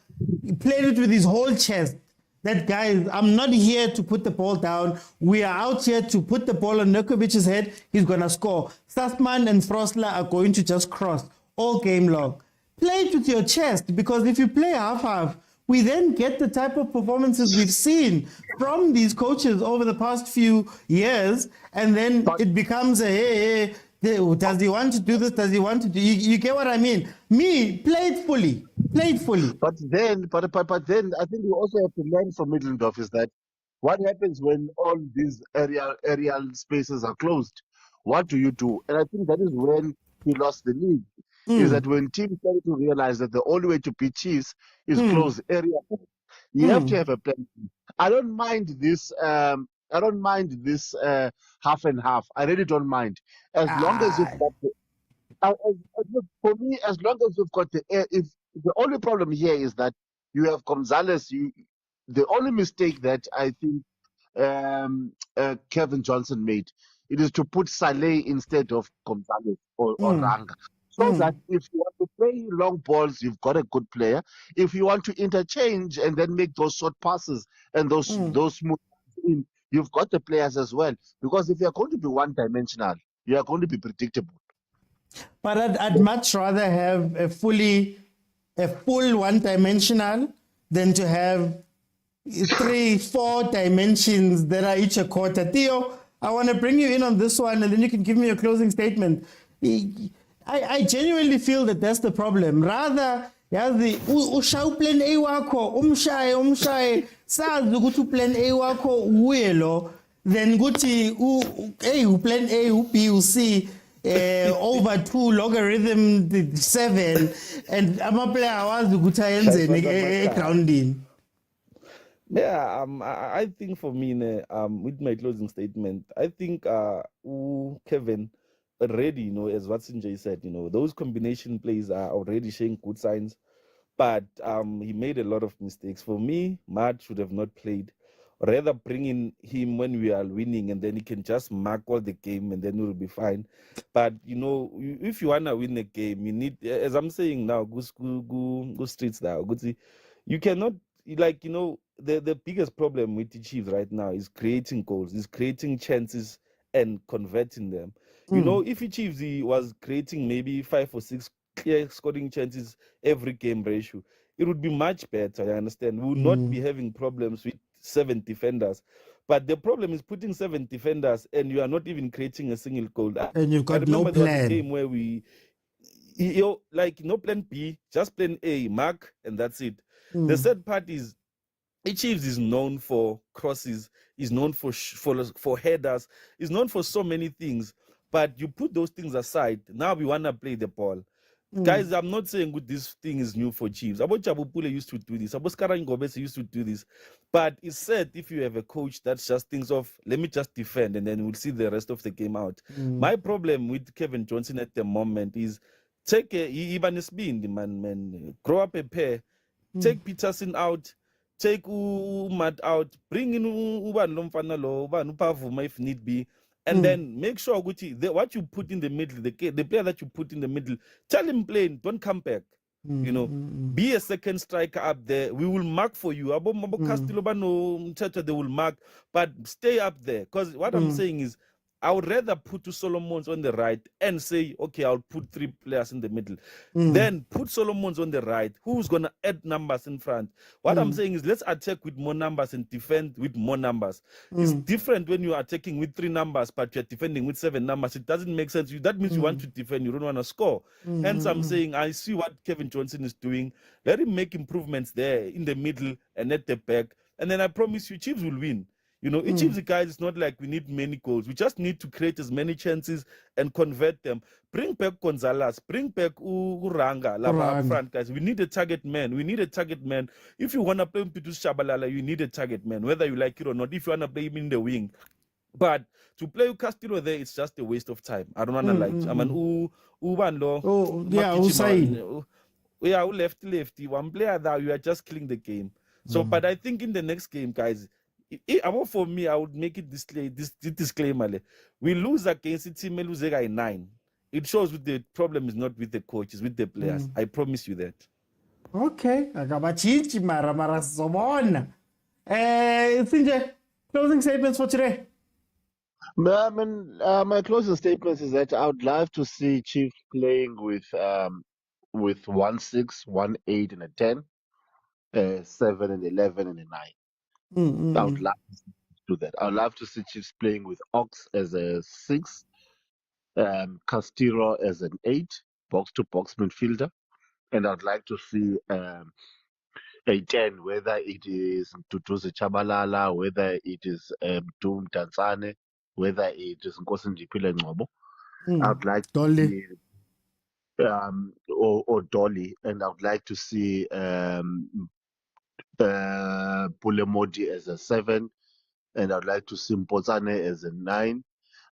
played it with his whole chest. That guy, I'm not here to put the ball down. We are out here to put the ball on Nurkovic's head. He's going to score. Sassman and Frosler are going to just cross all game long. Play it with your chest, because if you play half-half, we then get the type of performances we've seen from these coaches over the past few years, and then it becomes hey, does he want to do this? Does he want to do? You get what I mean? Play it fully. But then I think you also have to learn from Middendorf is that what happens when all these aerial spaces are closed? What do you do? And I think that is when he lost the league. Is that when teams started to realize that the only way to beat Chiefs is close area. You have to have a plan. I don't mind this. Half and half. I really don't mind, as long as you've got for me, as long as you've got if the only problem here is that you have Gonzalez. The only mistake that I think Kevin Johnson made, it is to put Saleh instead of Gonzalez or Ranga. So that if you want to play long balls, you've got a good player. If you want to interchange and then make those short passes and those smooth in, you've got the players as well. Because if you're going to be one-dimensional, you are going to be predictable. But I'd much rather have a full one-dimensional than to have 3-4 dimensions that are each a quarter. Theo, I want to bring you in on this one, and then you can give me a closing statement. I genuinely feel that that's the problem. Rather, yazi ushaya plan A wakho umshaye sazi ukuthi uplan A wakho uye lo, then kuthi uplan A, uB, uC over 2 logarithm 7, and amaplayer awazi ukuthi ayenzeni egroundini. Yeah, I think for me, with my closing statement, I think Kevin already, as Watson J said, those combination plays are already showing good signs, but he made a lot of mistakes. For me, Matt should have not played. Rather bringing him when we are winning, and then he can just mark all the game, and then we'll be fine. But if you wanna win a game, you need, as I'm saying now, go streets now. You cannot, the biggest problem with the Chiefs right now is creating goals, is creating chances and converting them. If the Chiefs was creating maybe 5 or 6 clear scoring chances every game ratio, it would be much better. I understand. We would not be having problems with 7 defenders. But the problem is putting 7 defenders and you are not even creating a single goal. And you've got no plan. There was a game where no plan B, just plan A, mark, and that's it. The third part is Chiefs is known for crosses, is known for headers, is known for so many things. But you put those things aside. Now we want to play the ball. Guys, I'm not saying this thing is new for Chiefs. Abo Chabupule used to do this. Abo Skarang Gobese used to do this. But it's said if you have a coach that just thinks of, let me just defend and then we'll see the rest of the game out. My problem with Kevin Johnson at the moment is take even a spin, man. Grow up a pair. Take Peterson out. Take Matt out. Bring in Uban Lomfana Lo, Uban Upavuma if need be. And then make sure what you put in the middle, the player that you put in the middle, tell him plain, don't come back. You know, be a second striker up there. We will mark for you. Castillo, they will mark, but stay up there. Because what I'm saying is, I would rather put two Solomons on the right and say, okay, I'll put 3 players in the middle. Then put Solomons on the right. Who's going to add numbers in front? What I'm saying is let's attack with more numbers and defend with more numbers. It's different when you are attacking with 3 numbers, but you're defending with 7 numbers. It doesn't make sense. That means you want to defend. You don't want to score. Hence, I'm saying I see what Kevin Johnson is doing. Let him make improvements there in the middle and at the back. And then I promise you, Chiefs will win. You know, each of the guys, it's not like we need many goals. We just need to create as many chances and convert them. Bring back Gonzalez. Bring back Uranga. Up front, guys. We need a target man. We need a target man. If you want to play Pitus Shabalala, you need a target man, whether you like it or not. If you want to play him in the wing. But to play Castillo there, it's just a waste of time. I don't want to I mean, Usain. Yeah, lefty. One player that you are just killing the game. So, but I think in the next game, guys, for me, I would make it this disclaimer. We lose against the team, we lose by 9. It shows the problem is not with the coaches, with the players. I promise you that. Okay. Akabachichi mara sobona. Sinje, closing statements for today. My closing statements is that I would love to see Chiefs playing with 1-6, 1-8, and a 10, 7 and 11 and a 9. I would love to do that. I would love to see Chiefs playing with Ox as a 6, Castillo as an 8, box-to-box midfielder, and I'd like to see a 10, whether it is Tutuzi Chabalala, whether it is Doom Tanzane, whether it is Nkosi Ndipile Ngcobo. I'd like to see or Dolly, and I'd like to see Pulemodi as a 7, and I'd like to see Mpotsane as a 9.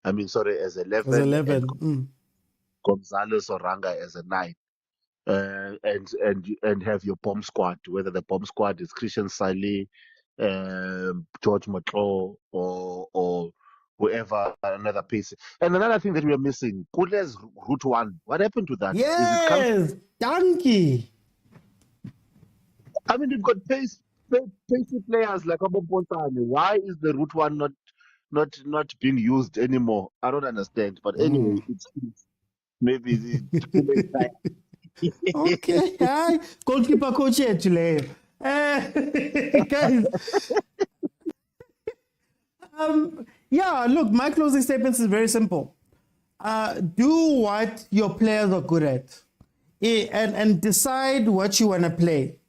As 11. As 11. Gonzalez or Ranga as a 9. And have your bomb squad, whether the bomb squad is Christian Sali, George Matlo, or whoever, another piece. And another thing that we are missing, Kule's Route 1. What happened to that? Yes, donkey. I mean, you've got pacey players like Abomponsane. Why is the Route 1 not being used anymore? I don't understand. But anyway, it's maybe okay, hi. Goalkeeper coach here today. Guys. Look, my closing statements is very simple. Do what your players are good at. And decide what you want to play.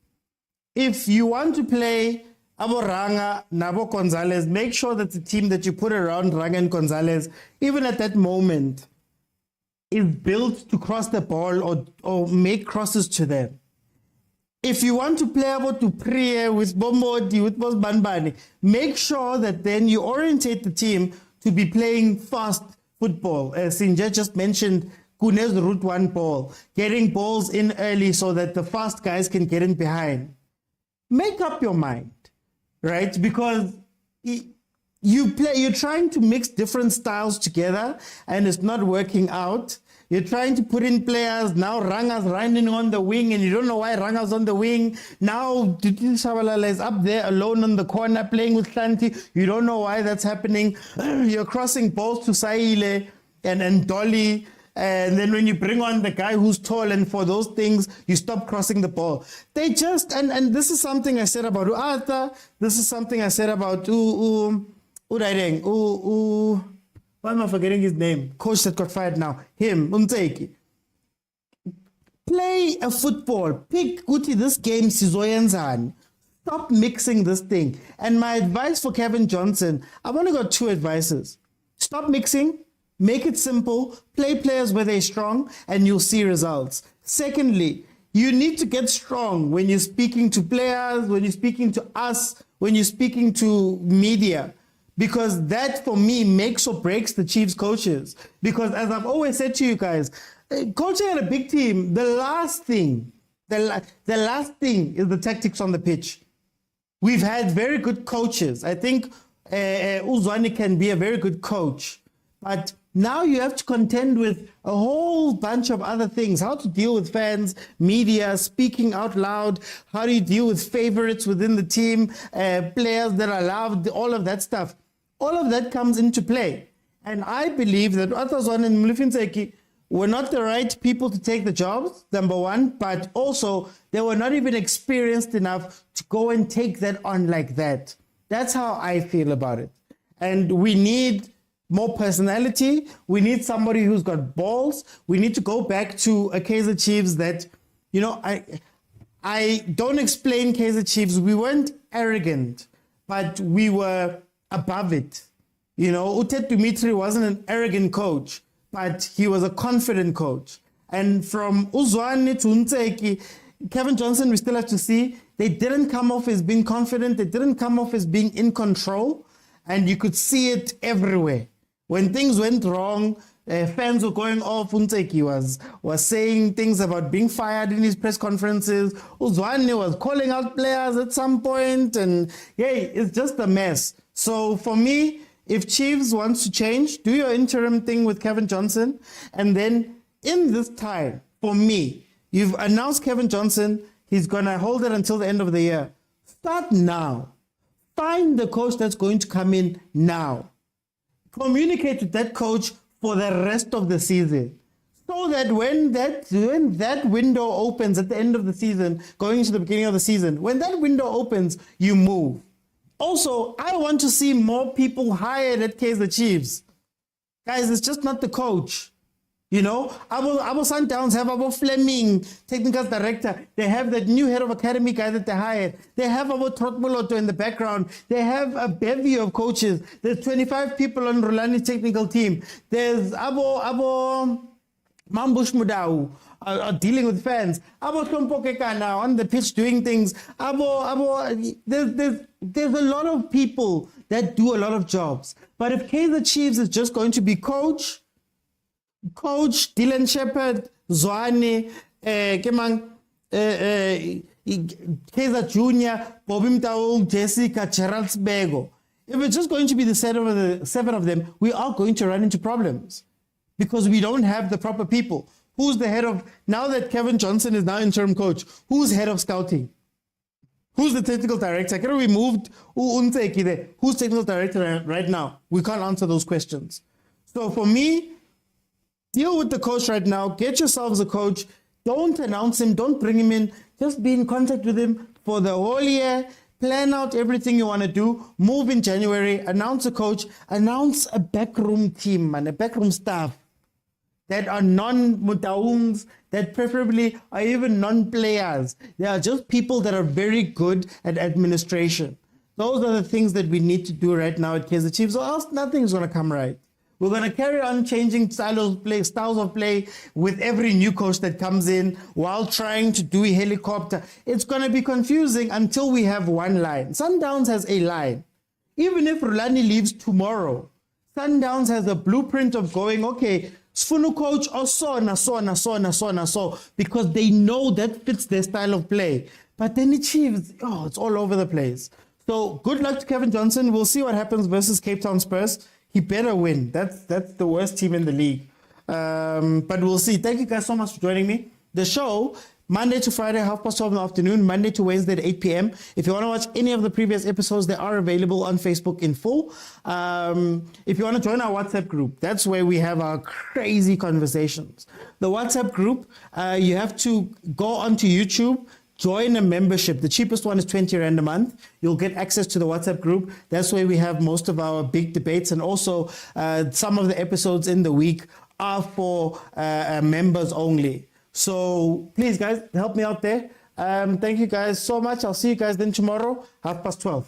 If you want to play Abo Ranga, Nabo Gonzalez, make sure that the team that you put around Ranga and Gonzalez, even at that moment, is built to cross the ball or make crosses to them. If you want to play about to pray with Bombodi, with Banbani, make sure that then you orientate the team to be playing fast football. As Sinja just mentioned, Kune's Route 1 ball, getting balls in early so that the fast guys can get in behind. Make up your mind, right? Because you're trying to mix different styles together and it's not working out. You're trying to put in players. Now Ranga's running on the wing and you don't know why Ranga's on the wing. Now Tutu Shabalala is up there alone on the corner playing with Santi. You don't know why that's happening. You're crossing balls to Saile and Dolly. And then when you bring on the guy who's tall and for those things, you stop crossing the ball. They just, and this is something I said about Uata. This is something I said about why am I forgetting his name? Coach that got fired now. Him, Umteki. Play a football. Pick Guti this game, Sizoyenzan. Stop mixing this thing. And my advice for Kevin Johnson, I've only got 2 advices. Stop mixing Make it simple, play players where they're strong, and you'll see results. Secondly, you need to get strong when you're speaking to players, when you're speaking to us, when you're speaking to media, because that for me makes or breaks the Chiefs coaches. Because as I've always said to you guys, coaching at a big team, the last thing is the tactics on the pitch. We've had very good coaches. I think Uzwane can be a very good coach, but now you have to contend with a whole bunch of other things. How to deal with fans, media, speaking out loud. How do you deal with favorites within the team, players that are loved, all of that stuff. All of that comes into play. And I believe that Atazwan and Mlifinseki were not the right people to take the jobs, number one, but also they were not even experienced enough to go and take that on like that. That's how I feel about it. And we need more personality. We need somebody who's got balls. We need to go back to a Kaizer Chiefs that, you know, I don't explain Kaizer Chiefs. We weren't arrogant, but we were above it. You know, Utet Dimitri wasn't an arrogant coach, but he was a confident coach. And from Uzwane to Ntseki, Kevin Johnson, we still have to see. They didn't come off as being confident. They didn't come off as being in control. And you could see it everywhere. When things went wrong, fans were going off. Ntseki was saying things about being fired in his press conferences. Uzwane was calling out players at some point. And yeah, it's just a mess. So for me, if Chiefs wants to change, do your interim thing with Kevin Johnson. And then in this time, for me, you've announced Kevin Johnson. He's going to hold it until the end of the year. Start now. Find the coach that's going to come in now. Communicate with that coach for the rest of the season. So that when that window opens at the end of the season, going into the beginning of the season, when that window opens, you move. Also, I want to see more people hired at Kaizer Chiefs. Guys, it's just not the coach. You know, Abo Sundowns have Abo Fleming, technical director. They have that new head of academy guy that they hired. They have Abo Trotmoloto in the background. They have a bevy of coaches. There's 25 people on Rolani's technical team. There's Abo Mambush Mudau dealing with fans. Abo Tompokeka now on the pitch doing things. There's a lot of people that do a lot of jobs. But if Kaizer Chiefs is just going to be coach Dylan Shepherd, Zwane, Kaizer Jr., Bobby Mtaung, Jessica, Gerald Sbego. If it's just going to be the seven of them, we are going to run into problems because we don't have the proper people. Who's the head of, now that Kevin Johnson is now interim coach, who's head of scouting? Who's the technical director? Can we moved Unteki there? Who's technical director right now? We can't answer those questions. So for me, deal with the coach right now. Get yourselves a coach. Don't announce him. Don't bring him in. Just be in contact with him for the whole year. Plan out everything you want to do. Move in January. Announce a coach. Announce a backroom team and a backroom staff that are non-Mutaungs, that preferably are even non-players. They are just people that are very good at administration. Those are the things that we need to do right now at Kaizer Chiefs, or else nothing's going to come right. We're going to carry on changing styles of play with every new coach that comes in while trying to do a helicopter. It's going to be confusing until we have one line. Sundowns has a line. Even if Rulani leaves tomorrow, Sundowns has a blueprint of going, okay, Sfunu coach or so, because they know that fits their style of play. But then the Chiefs, it's all over the place. So good luck to Kevin Johnson. We'll see what happens versus Cape Town Spurs. He better win. That's the worst team in the league. But we'll see. Thank you guys so much for joining me. The show, Monday to Friday, 12:30 in the afternoon, Monday to Wednesday at 8 p.m. If you want to watch any of the previous episodes, they are available on Facebook in full. If you want to join our WhatsApp group, that's where we have our crazy conversations. The WhatsApp group, you have to go onto YouTube, join a membership. The cheapest one is 20 Rand a month. You'll get access to the WhatsApp group. That's where we have most of our big debates. And also some of the episodes in the week are for members only. So please, guys, help me out there. Thank you guys so much. I'll see you guys then tomorrow, 12:30.